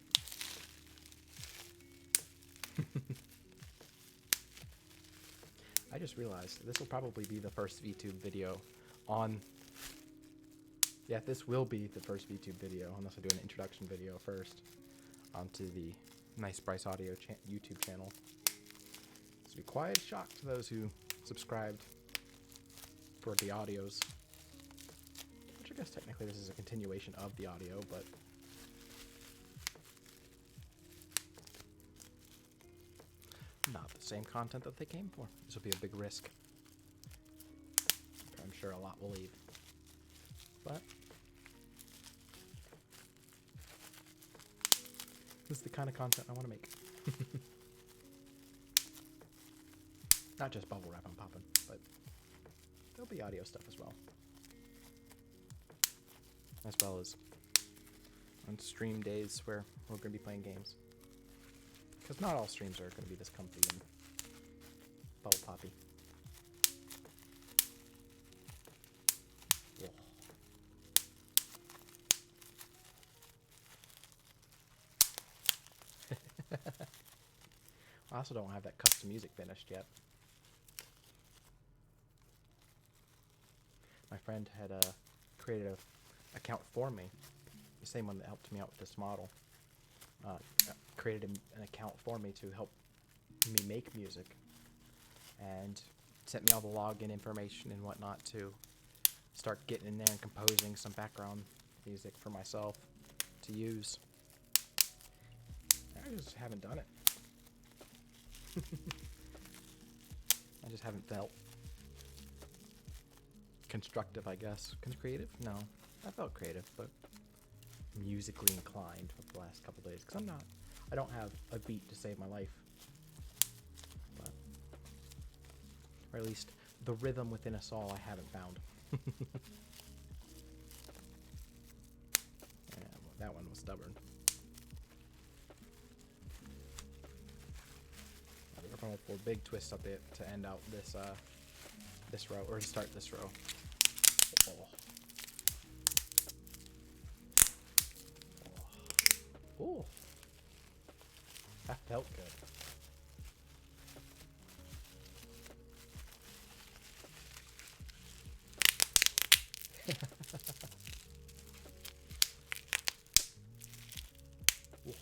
I just realized this will probably be the first VTube video on. Yeah, this will be the first VTube video, unless I do an introduction video first onto the NyceBryceAudio YouTube channel. This will be quite a shock to those who subscribed for the audios. Which I guess technically this is a continuation of the audio, but not the same content that they came for. This will be a big risk. I'm sure a lot will leave. But this is the kind of content I want to make. Not just bubble wrap I'm popping, but there'll be audio stuff as well. As well as on stream days where we're going to be playing games. Because not all streams are going to be this comfy and bubble poppy. Yeah. I also don't have that custom music finished yet. My friend had created an account for me, the same one that helped me out with this model. Created an account for me to help me make music, and sent me all the login information and whatnot to start getting in there and composing some background music for myself to use. I just haven't done it. I just haven't felt constructive, I guess. Creative? No. I felt creative, but musically inclined for the last couple days. Because I don't have a beat to save my life. But, or at least the rhythm within us all I haven't found. Yeah, well, that one was stubborn. We're going for a big twist up there to end out this this row, or to start this row. Oh. Ooh. That felt good. Ooh.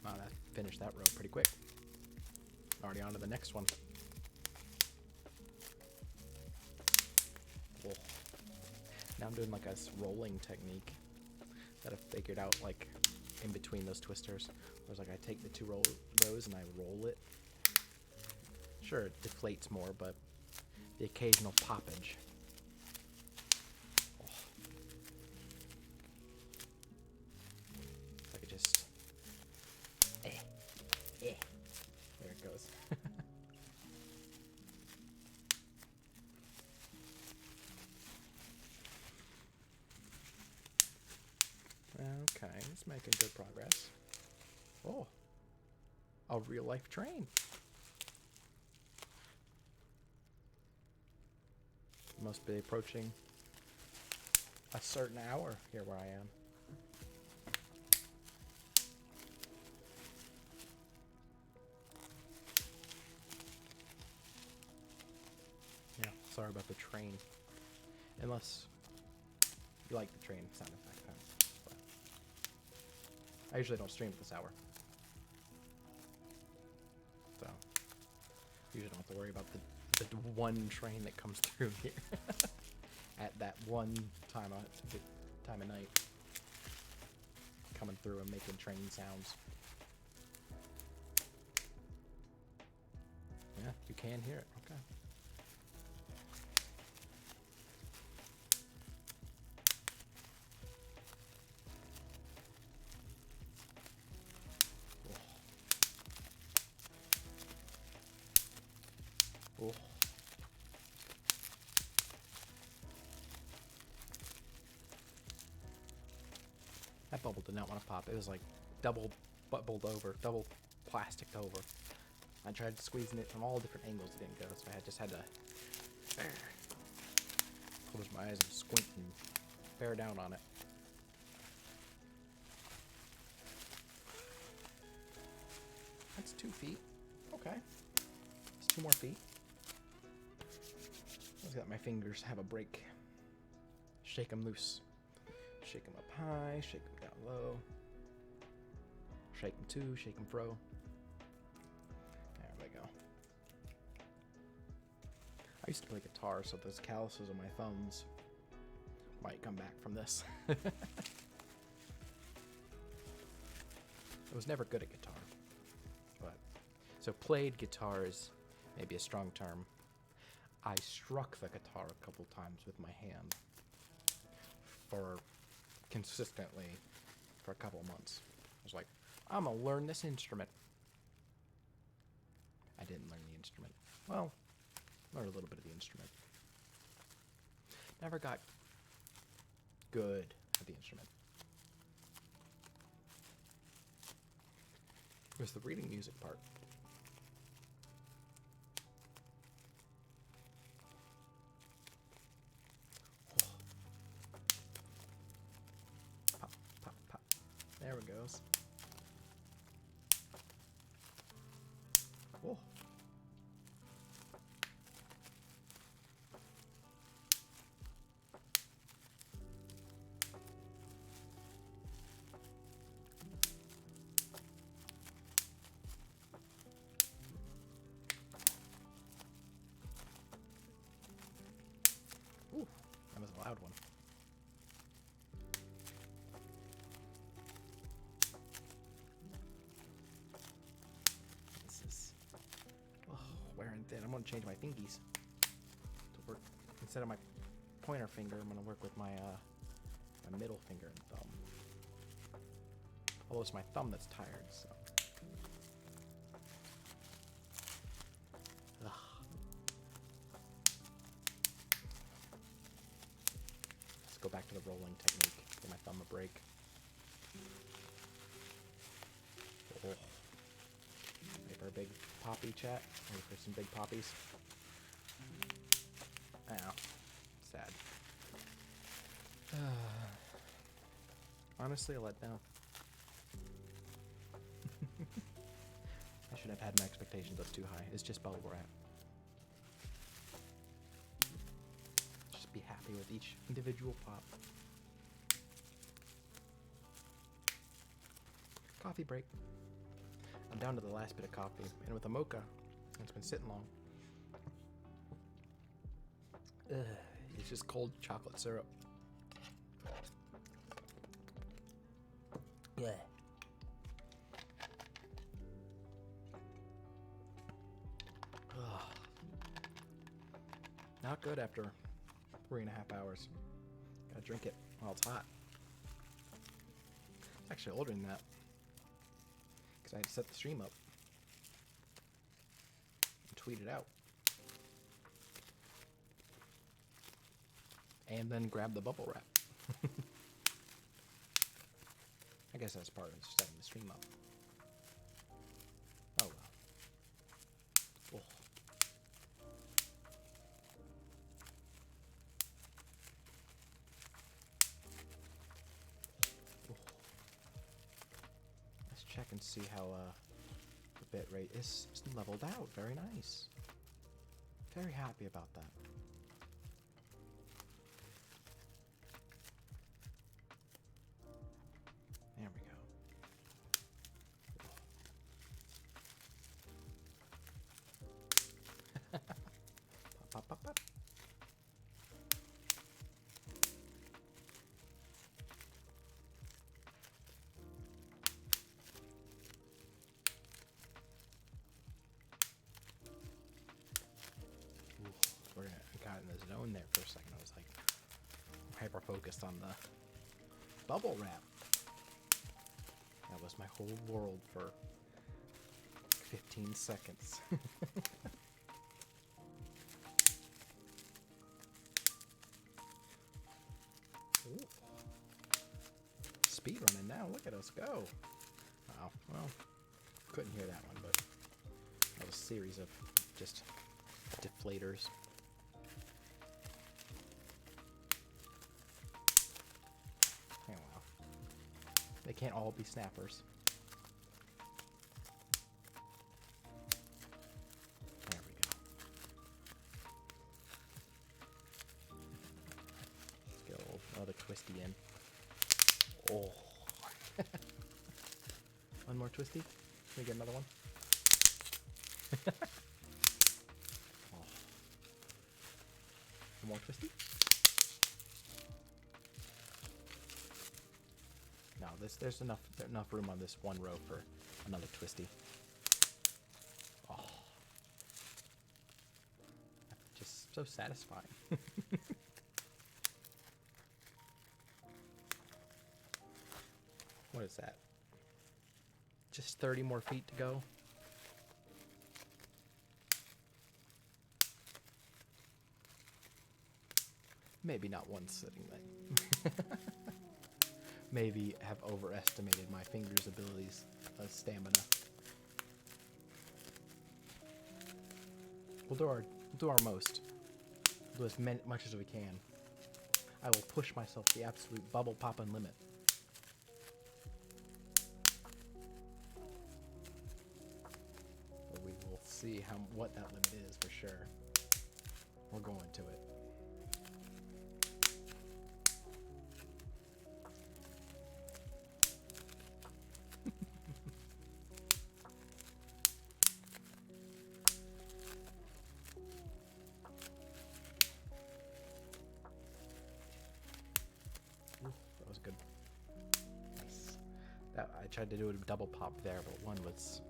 Wow, that finished that row pretty quick. Already on to the next one. Whoa. Now I'm doing like a rolling technique that I've figured out, like in between those twisters. Whereas like I take the two rows and I roll it. Sure, it deflates more, but the occasional poppage. Oh. If I could just there it goes. Okay, it's making good progress. Oh, a real life train. Must be approaching a certain hour here where I am. Yeah, sorry about the train. Unless you like the train sound effect. But I usually don't stream at this hour. So, usually don't have to worry about the one train that comes through here at that one time of night, coming through and making train sounds. Yeah, you can hear it. Okay. Oh. Oh. That bubble did not want to pop. It was like double bubbled over, double plasticked over. I tried squeezing it from all different angles. It didn't go, so I just had to close my eyes and squint and bear down on it. That's 2 feet. Okay. It's 2 more feet. I've got my fingers have a break. Shake them loose. Shake them up high, shake them down low. Shake them to, shake them fro. There we go. I used to play guitar, so those calluses on my thumbs might come back from this. I was never good at guitar. But so played guitar is maybe a strong term. I struck the guitar a couple times with my hand for consistently for a couple of months. I was like, I'm gonna learn this instrument. I didn't learn the instrument. Well, learned a little bit of the instrument. Never got good at the instrument. It was the reading music part. Pop, pop, pop. There it goes. Oh. Ooh, that was a loud one. This is wearing thin. I'm going to change my fingies to work. Instead of my pointer finger, I'm going to work with my my middle finger and thumb. Although it's my thumb that's tired, so. Ugh. Let's go back to the rolling technique. Give my thumb a break. Oh. Ready for a big poppy chat? Ready for some big poppies? Ow. Sad. Honestly, a letdown. I shouldn't have had my expectations up too high. It's just Bubblewrap. Just be happy with each individual pop. Coffee break. I'm down to the last bit of coffee, and with a mocha, it's been sitting long. Ugh, it's just cold chocolate syrup. Yeah. Not good after 3.5 hours. Gotta drink it while it's hot. It's actually older than that, because I had to set the stream up and tweet it out. And then grab the bubble wrap. I guess that's part of setting the stream up. Oh well. Oh. Oh. Let's check and see how the bit rate is leveled out. Very nice. Very happy about that. zone there for a second. I was like hyper focused on the bubble wrap. That was my whole world for 15 seconds. Speed running now. Look at us go. Oh, well, couldn't hear that one, but that was a series of just deflators. Oh, wow. They can't all be snappers. There we go. Let's get a little another twisty in. Oh. One more twisty. Can we get another one? Oh. One more twisty. No, there's enough room on this one row for another twisty. Oh. Just so satisfying. What is that? Just 30 more feet to go. Maybe not one sitting thing. Maybe have overestimated my fingers' abilities of stamina. We'll do our most. We'll do as much as we can. I will push myself to the absolute bubble popping limit. But we will see what that limit is for sure. We're going to it. That was good. Nice. I tried to do a double pop there, but one was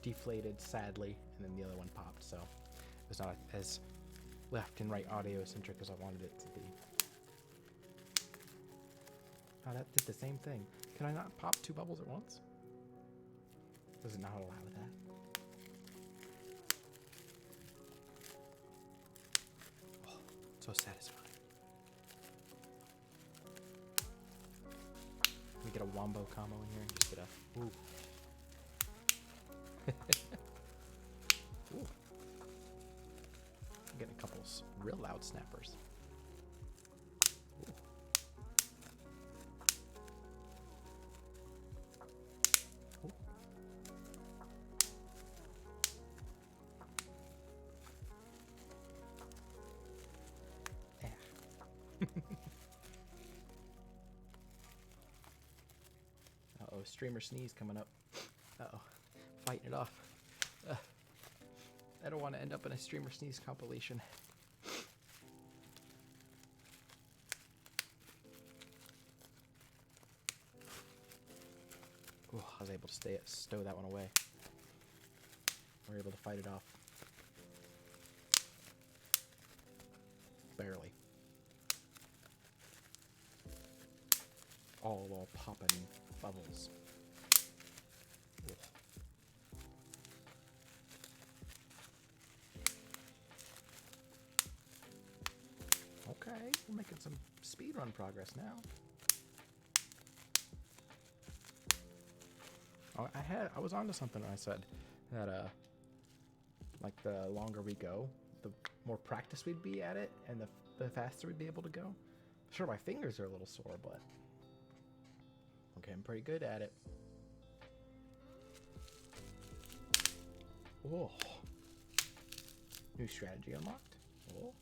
deflated sadly, and then the other one popped, so it was not as left and right audio centric as I wanted it to be. Oh, that did the same thing. Can I not pop two bubbles at once? Does it not allow that? Oh, so satisfying. We get a wombo combo in here and just get a ooh. Ooh. I'm getting a couple real loud snappers. Ooh. Ooh. Uh-oh, streamer sneeze coming up. Uh-oh, fighting it off. I don't want to end up in a streamer sneeze compilation. Ooh, I was able to stow that one away. We were able to fight it off. Barely. All while popping bubbles. Ugh. Okay, we're making some speedrun progress now. Oh, I was onto something when I said that like the longer we go, the more practice we'd be at it, and the faster we'd be able to go. Sure, my fingers are a little sore, but okay, I'm pretty good at it. Oh, new strategy unlocked. Oh,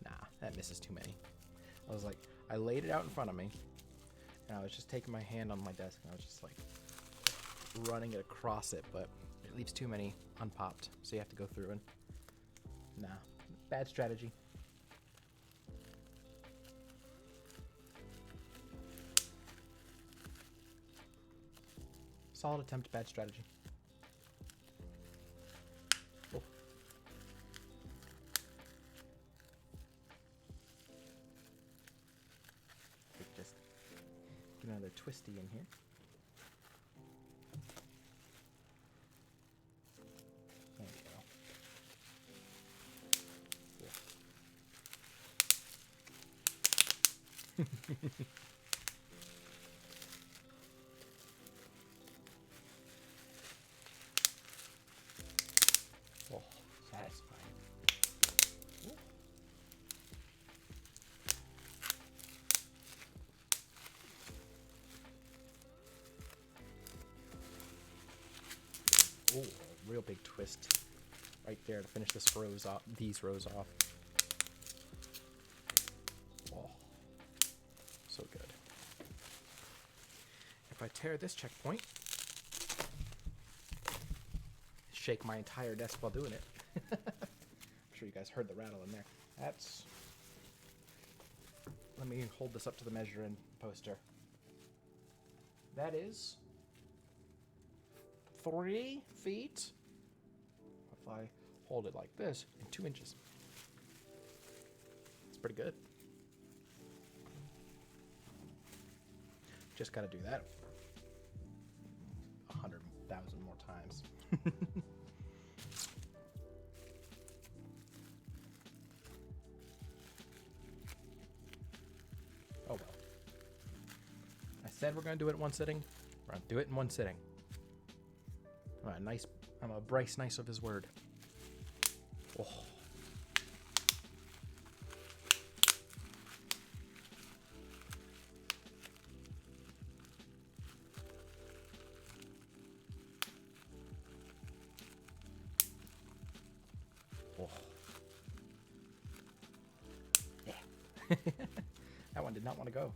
nah, that misses too many. I was like, I laid it out in front of me, and I was just taking my hand on my desk, and I was just like running it across it, but it leaves too many unpopped, so you have to go through and nah, bad strategy. Solid attempt, bad strategy. Oh. twisty in here. There we go. Oh, satisfying. Ooh. Oh, real big twist right there to finish this rows off. These rows off. Oh, so good. If I tear this checkpoint, shake my entire desk while doing it. I'm sure you guys heard the rattle in there. That's. Let me hold this up to the measuring poster. That is 3 feet. If I hold it like this, and 2 inches. It's pretty good. Just got to do that 100,000 more times. Oh well. I said we're going to do it in one sitting. We're going to do it in one sitting. All right, nice. I'm a Bryce nice of his word. Oh. Oh. Yeah. That one did not want to go.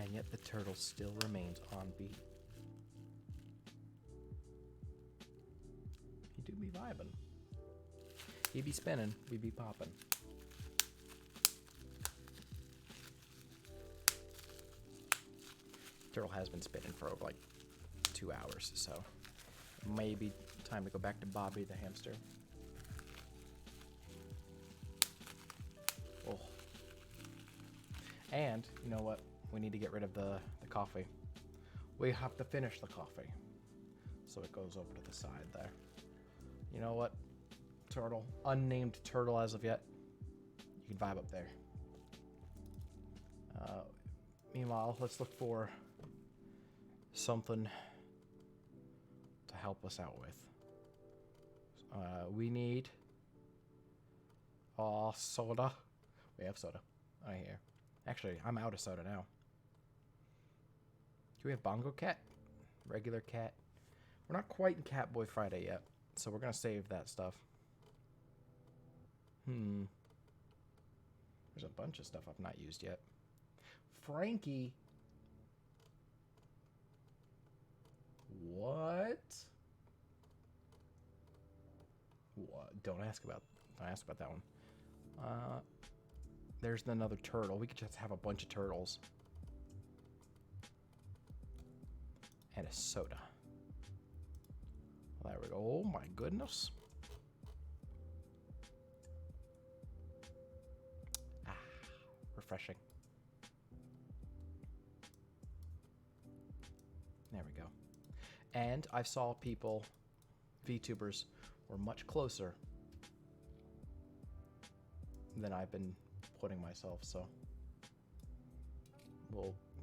And yet the turtle still remains on beat. He do be vibing. He be spinning, we be popping. Turtle has been spinning for over like 2 hours, so maybe time to go back to Bobby the hamster. Oh. And you know what? We need to get rid of the coffee. We have to finish the coffee. So it goes over to the side there. You know what? Turtle. Unnamed turtle as of yet. You can vibe up there. Meanwhile, let's look for something to help us out with. We need soda. We have soda right here. Actually, I'm out of soda now. Do we have Bongo Cat? Regular cat? We're not quite in Catboy Friday yet, so we're going to save that stuff. There's a bunch of stuff I've not used yet. Frankie. What? What? Don't ask about that one. There's another turtle. We could just have a bunch of turtles. And a soda. There we go. Oh my goodness. Ah, refreshing. There we go. And I saw people, VTubers, were much closer than I've been putting myself, so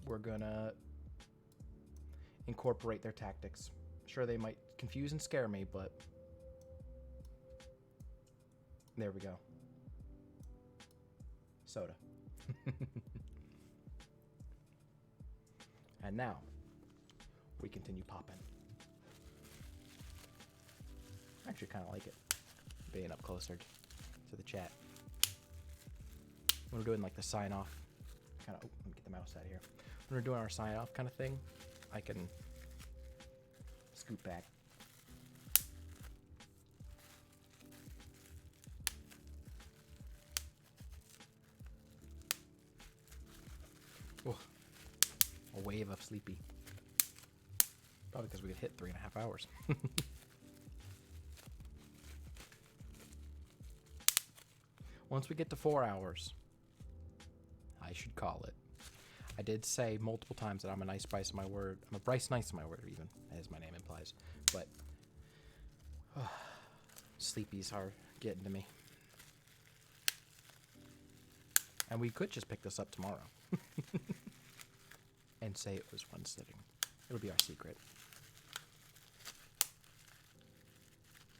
we're gonna incorporate their tactics. Sure, they might confuse and scare me, but there we go. Soda. And now we continue popping. I actually kind of like it, being up closer to the chat. When we're doing like the sign off, kind of. Oh, let me get the mouse out of here. When we're doing our sign off kind of thing, I can scoot back. Oh, a wave of sleepy. Probably because we had hit 3.5 hours. Once we get to 4 hours, I should call it. I did say multiple times that I'm a nice Bryce in my word. I'm a Bryce nice in my word, even, as my name implies. But sleepies are getting to me. And we could just pick this up tomorrow and say it was one sitting. It'll be our secret.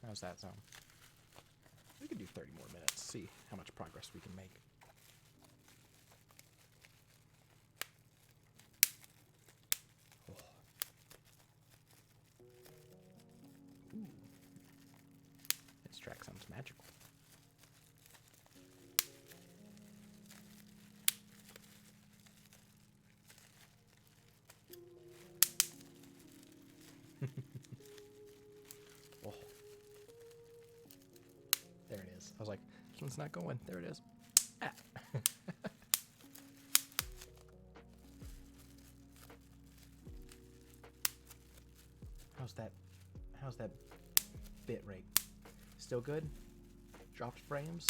How's that sound? We could do 30 more minutes, see how much progress we can make. Oh. Ooh. This track sounds magical. Oh. There it is. I was like, this one's not going. There it is. Ah. How's that bit rate? Still good? Dropped frames?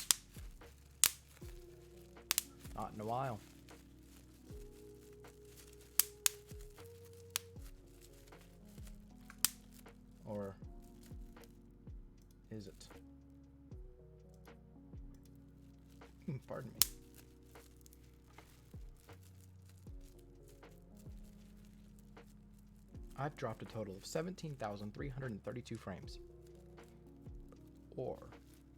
Not in a while. Or is it? Pardon me. I've dropped a total of 17,332 frames, or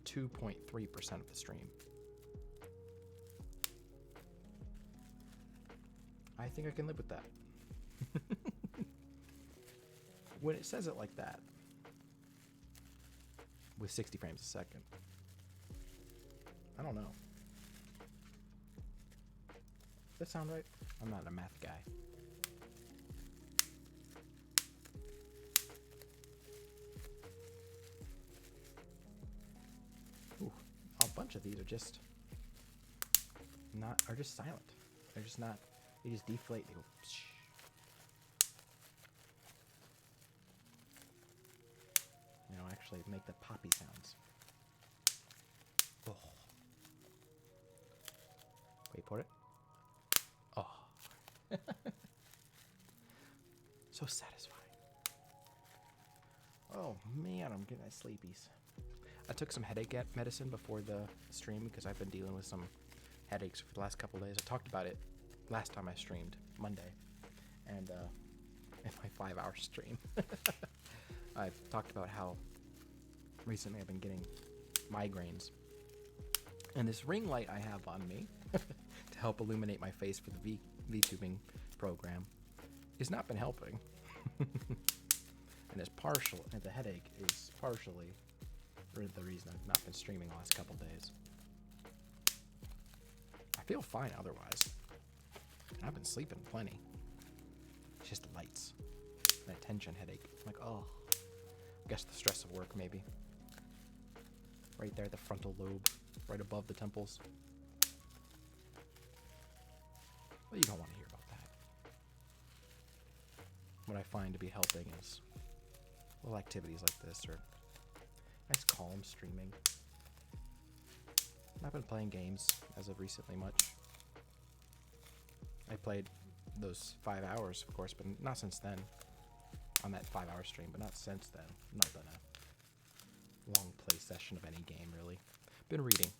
2.3% of the stream. I think I can live with that. When it says it like that, with 60 frames a second, I don't know. Does that sound right? I'm not a math guy. Ooh, a bunch of these are just silent. They're just not. They just deflate. They go. Psh. You know, actually make the poppy sounds. Oh. Wait for it. Oh. So satisfying. Oh man, I'm getting sleepies. I took some headache medicine before the stream because I've been dealing with some headaches for the last couple of days. I talked about it last time I streamed, Monday, and in my 5-hour stream. I've talked about how recently I've been getting migraines. And this ring light I have on me to help illuminate my face for the VTubing program has not been helping. And the headache is partially the reason I've not been streaming the last couple days. I feel fine otherwise. And I've been sleeping plenty. It's just the lights. That tension headache. I'm like, oh. I guess the stress of work, maybe. Right there, the frontal lobe. Right above the temples. Well, you don't want to hear about that. What I find to be helping is little activities like this, or nice calm streaming. I've not been playing games as of recently much. I played those 5 hours, of course, but not since then. On that 5-hour stream, but not since then. I've not done a long play session of any game, really. Been reading,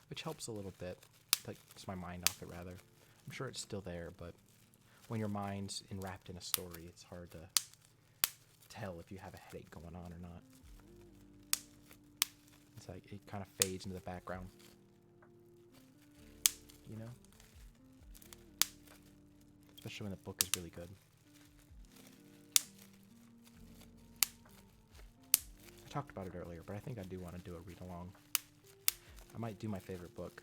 which helps a little bit. Takes my mind off it, rather. I'm sure it's still there, but when your mind's enwrapped in a story, it's hard to tell if you have a headache going on or not. It's like it kind of fades into the background. You know? Especially when the book is really good. I talked about it earlier, but I think I do want to do a read-along. I might do my favorite book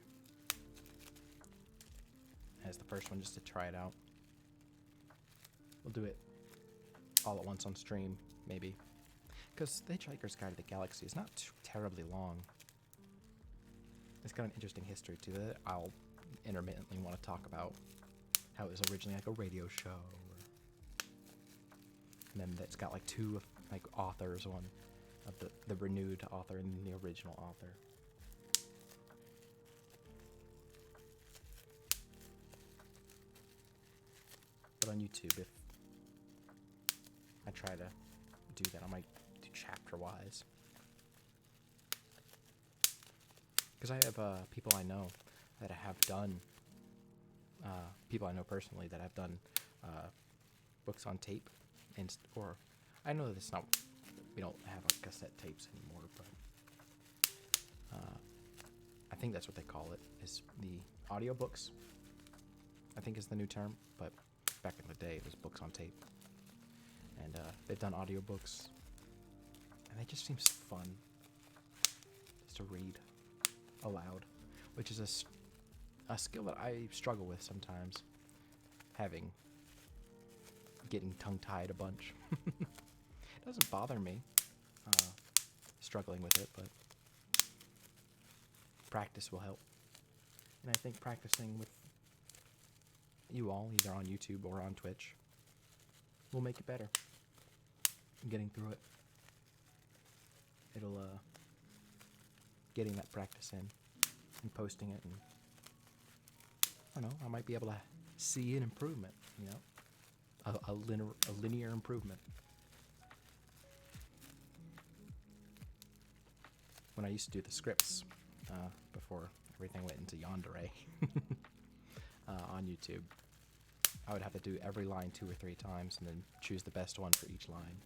as the first one just to try it out. We'll do it all at once on stream, maybe. Because The Hitchhiker's Guide to the Galaxy is not too terribly long. It's got an interesting history to it. I'll intermittently want to talk about how it was originally like a radio show. And then it's got like two authors, one of the renewed author and the original author. But on YouTube, if I try to do that, I might do chapter-wise. Because I have people I know that have done, people I know personally that have done books on tape, or I know that it's not, we don't have cassette tapes anymore, but I think that's what they call it, is the audiobooks, I think is the new term, but back in the day it was books on tape. And they've done audiobooks, and it just seems fun just to read aloud, which is a skill that I struggle with sometimes, getting tongue-tied a bunch. It doesn't bother me struggling with it, but practice will help. And I think practicing with you all, either on YouTube or on Twitch, will make it better. Getting through it. It'll, getting that practice in and posting it, and I don't know, I might be able to see an improvement, you know, a linear improvement. When I used to do the scripts, before everything went into yandere, on YouTube, I would have to do every line 2 or 3 times and then choose the best one for each line,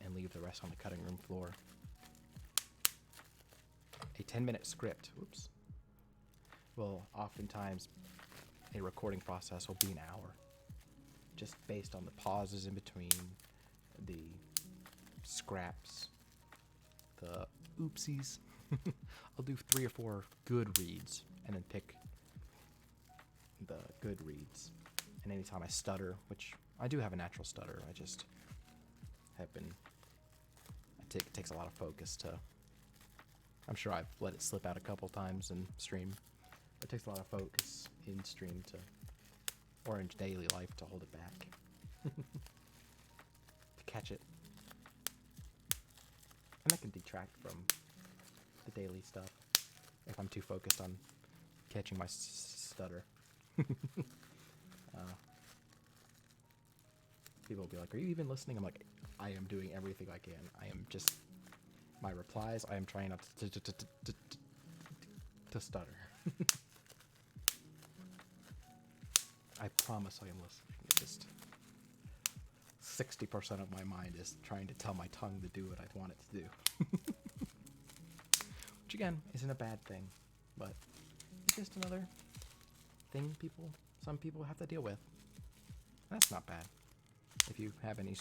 and leave the rest on the cutting room floor. A 10-minute script, well, oftentimes a recording process will be an hour, just based on the pauses in between, the scraps, the oopsies. I'll do 3 or 4 good reads and then pick the good reads. And anytime I stutter, which I do have a natural stutter, I just have been, it takes a lot of focus to, I'm sure I've let it slip out a couple times in stream, but it takes a lot of focus in stream or in daily life to hold it back, to catch it. And that can detract from the daily stuff if I'm too focused on catching my stutter. People will be like, "Are you even listening?" I'm like, I am doing everything I can. I am just, my replies, I am trying not to stutter. I promise I am listening. It's just 60% of my mind is trying to tell my tongue to do what I want it to do. Which again, isn't a bad thing, but it's just another thing some people have to deal with. That's not bad. If you have any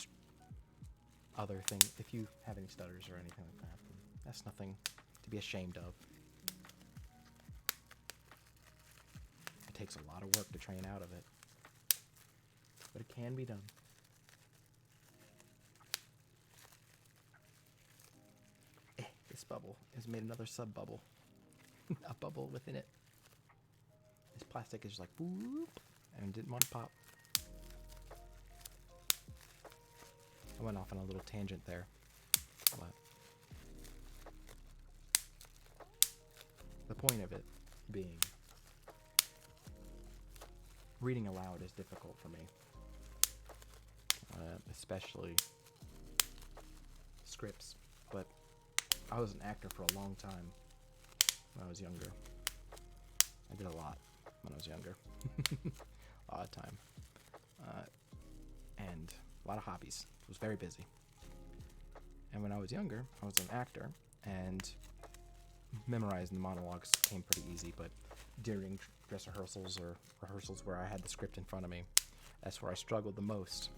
if you have any stutters or anything like that, that's nothing to be ashamed of. It takes a lot of work to train out of it, but it can be done. This bubble has made another sub-bubble. A bubble within it. This plastic is just like, boop, and didn't want to pop. I went off on a little tangent there, but the point of it being, reading aloud is difficult for me, especially scripts, but I was an actor for a long time when I was younger. I did a lot when I was younger. A lot of time. And a lot of hobbies. I was very busy. And when I was younger, I was an actor, and memorizing the monologues came pretty easy, but during dress rehearsals or rehearsals where I had the script in front of me, that's where I struggled the most.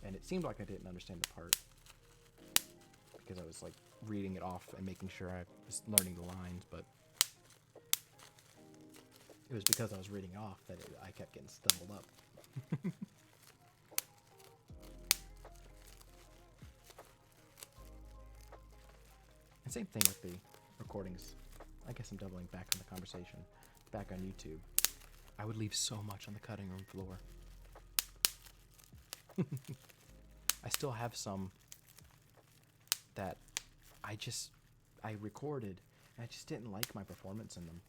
And it seemed like I didn't understand the part, because I was like reading it off and making sure I was learning the lines, but it was because I was reading off that I kept getting stumbled up. And same thing with the recordings. I guess I'm doubling back on the conversation. Back on YouTube, I would leave so much on the cutting room floor. I still have some that I recorded, and I just didn't like my performance in them.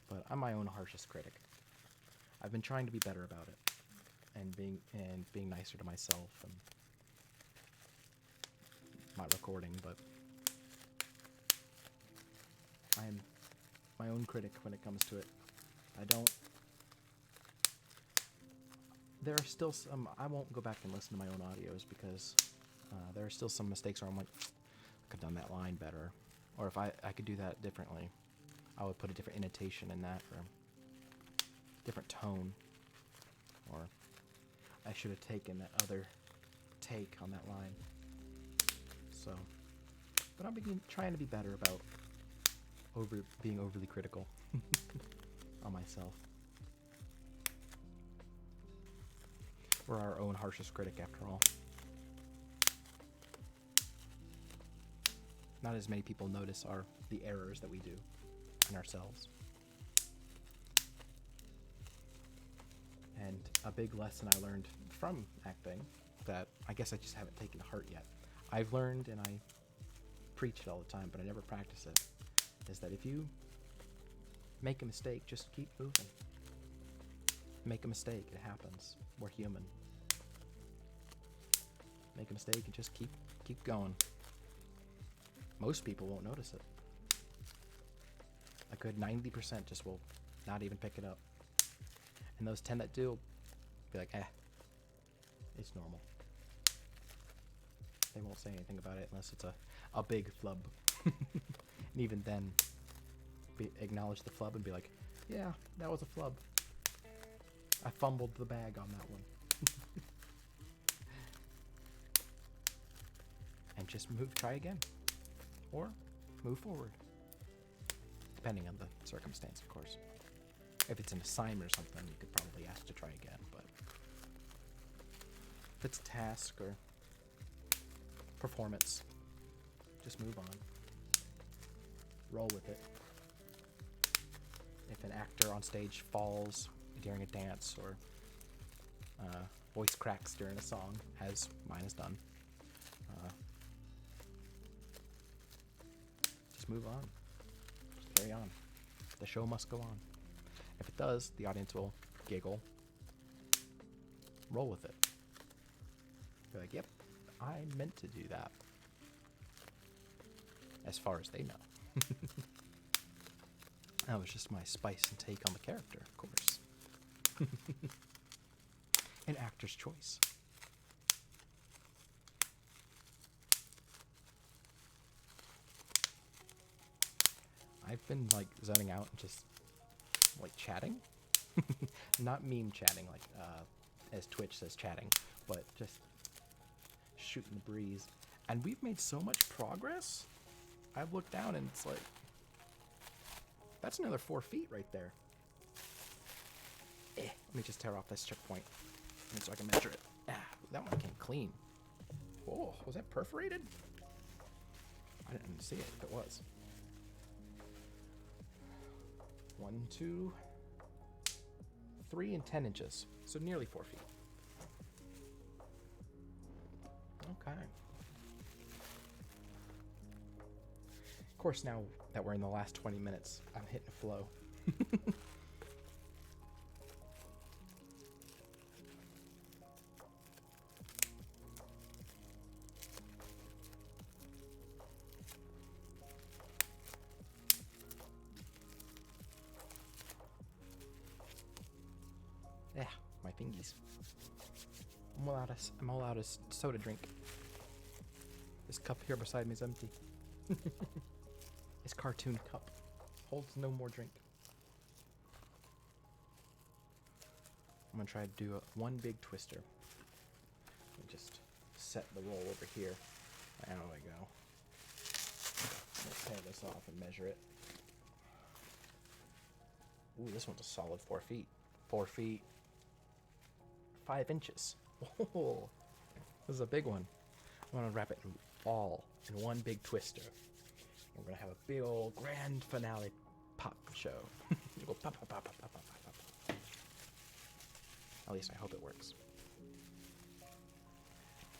But I'm my own harshest critic. I've been trying to be better about it, and being nicer to myself and my recording, but I'm my own critic when it comes to it. There are still some, I won't go back and listen to my own audios because there are still some mistakes where I'm like, I could have done that line better. Or if I could do that differently, I would put a different intonation in that, or different tone. Or I should have taken that other take on that line. So, but I'm trying to be better about being overly critical on myself. We're our own harshest critic, after all. Not as many people notice the errors that we do in ourselves. And a big lesson I learned from acting that I guess I just haven't taken to heart yet. I've learned, and I preach it all the time, but I never practice it, is that if you make a mistake, just keep moving. Make a mistake, it happens. We're human. Make a mistake and just keep going. Most people won't notice it. A good 90% just will not even pick it up. And those 10 that do will be like, it's normal. They won't say anything about it unless it's a big flub. And even then, acknowledge the flub and be like, yeah, that was a flub. I fumbled the bag on that one. And just try again. Or move forward. Depending on the circumstance, of course. If it's an assignment or something, you could probably ask to try again, but if it's a task or performance, just move on. Roll with it. If an actor on stage falls during a dance or voice cracks during a song, as mine has done, just move on. Just carry on. The show must go on. If it does, the audience will giggle. Roll with it. Be like, yep, I meant to do that. As far as they know. That was just my spice and take on the character, of course. An actor's choice. I've been like zoning out and just like chatting. Not meme chatting like as Twitch says chatting, but just shooting the breeze. And we've made so much progress. I've looked down and it's like, that's another 4 feet right there. Let me just tear off this checkpoint so I can measure it. That one came clean. Oh, was that perforated? I didn't see it if it was. 1, 2, 3 and 10 inches. So nearly 4 feet. Okay. Of course, now that we're in the last 20 minutes, I'm hitting flow. Yeah, my fingies. I'm all out of soda drink. This cup here beside me is empty. This cartoon cup holds no more drink. I'm gonna try to do one big twister. And just set the roll over here. There we go. Let's tear this off and measure it. Ooh, this one's a solid 4 feet. 4 feet, 5 inches. Oh, this is a big one. I'm gonna wrap it all in one big twister. We're gonna have a big old grand finale pop show. You go pop, pop, pop, pop, pop, pop, pop, pop. At least I hope it works.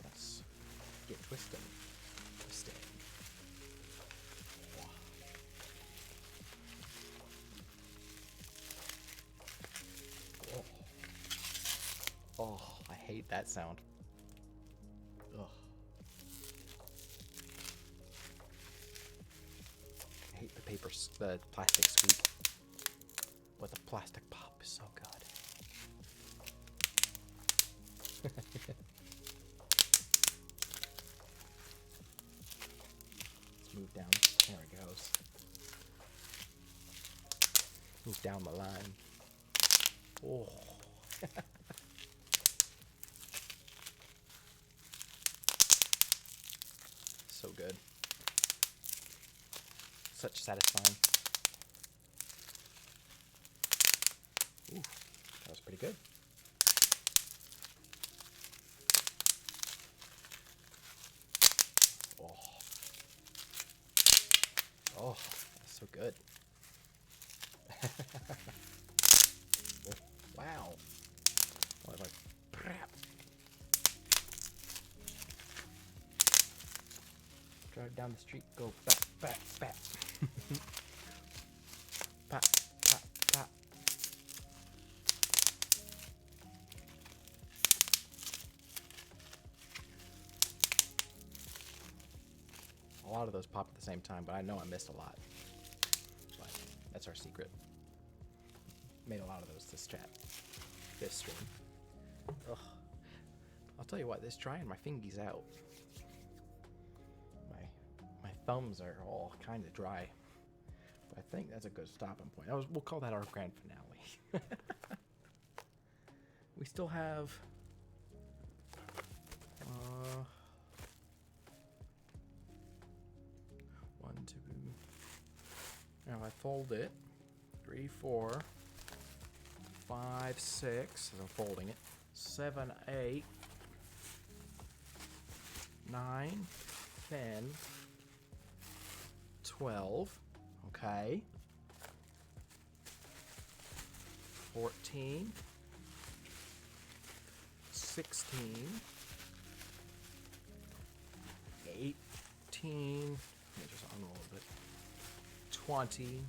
Let's get twisting. Twisting. Oh. that sound. Ugh. I hate the the plastic squeak. But the plastic pop is so good. Let's move down. There it goes. Move down the line. Oh. So good. Such satisfying. Ooh, that was pretty good. Oh, that's so good. Oh, wow. Oh, like, crap. Drive down the street, go bat, bat, bat. Pat, pat, pat. A lot of those pop at the same time, but I know I missed a lot. But that's our secret. Made a lot of those this stream. Ugh. I'll tell you what, this drying my fingies out. My thumbs are all kind of dry. But I think that's a good stopping point. We'll call that our grand finale. We still have one, two. Now I fold it. 3, 4, 5, 6. As I'm folding it. 7, 8, 9, 10, 12. Okay. 14, 16, 18, let me just unroll a bit, 20,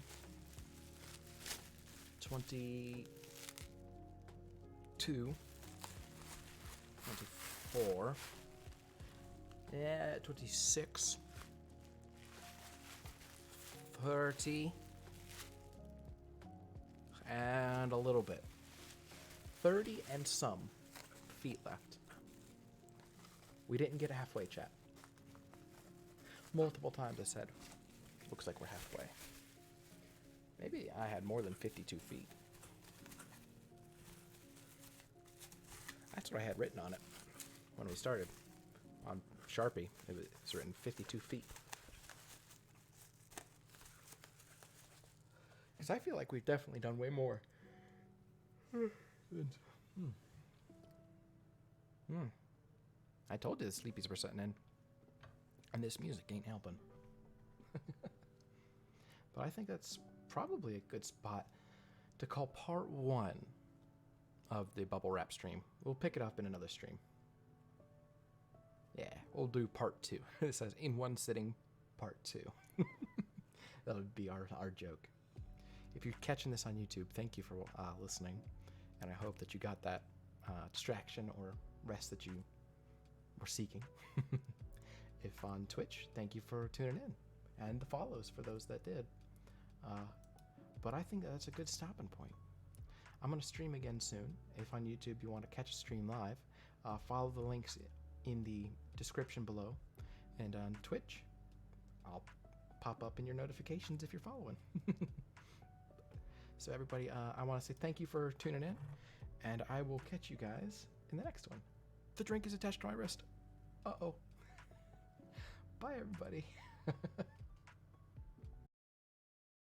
22, 24, yeah, 26, 30, and a little bit. 30 and some feet left. We didn't get halfway, chat. Multiple times I said, looks like we're halfway. Maybe I had more than 52 feet. That's what I had written on it when we started. On Sharpie, it was written 52 feet. Because I feel like we've definitely done way more. I told you the sleepies were setting in. And this music ain't helping. But I think that's probably a good spot to call part 1 of the Bubblewrap stream. We'll pick it up in another stream. Yeah, we'll do part 2. It says in one sitting, part 2. That would be our joke. If you're catching this on YouTube, thank you for listening. And I hope that you got that distraction or rest that you were seeking. If on Twitch, thank you for tuning in. And the follows for those that did. But I think that's a good stopping point. I'm going to stream again soon. If on YouTube you want to catch a stream live, follow the links in the description below. And on Twitch, I'll pop up in your notifications if you're following. So everybody, I want to say thank you for tuning in. And I will catch you guys in the next one. The drink is attached to my wrist. Uh-oh. Bye, everybody.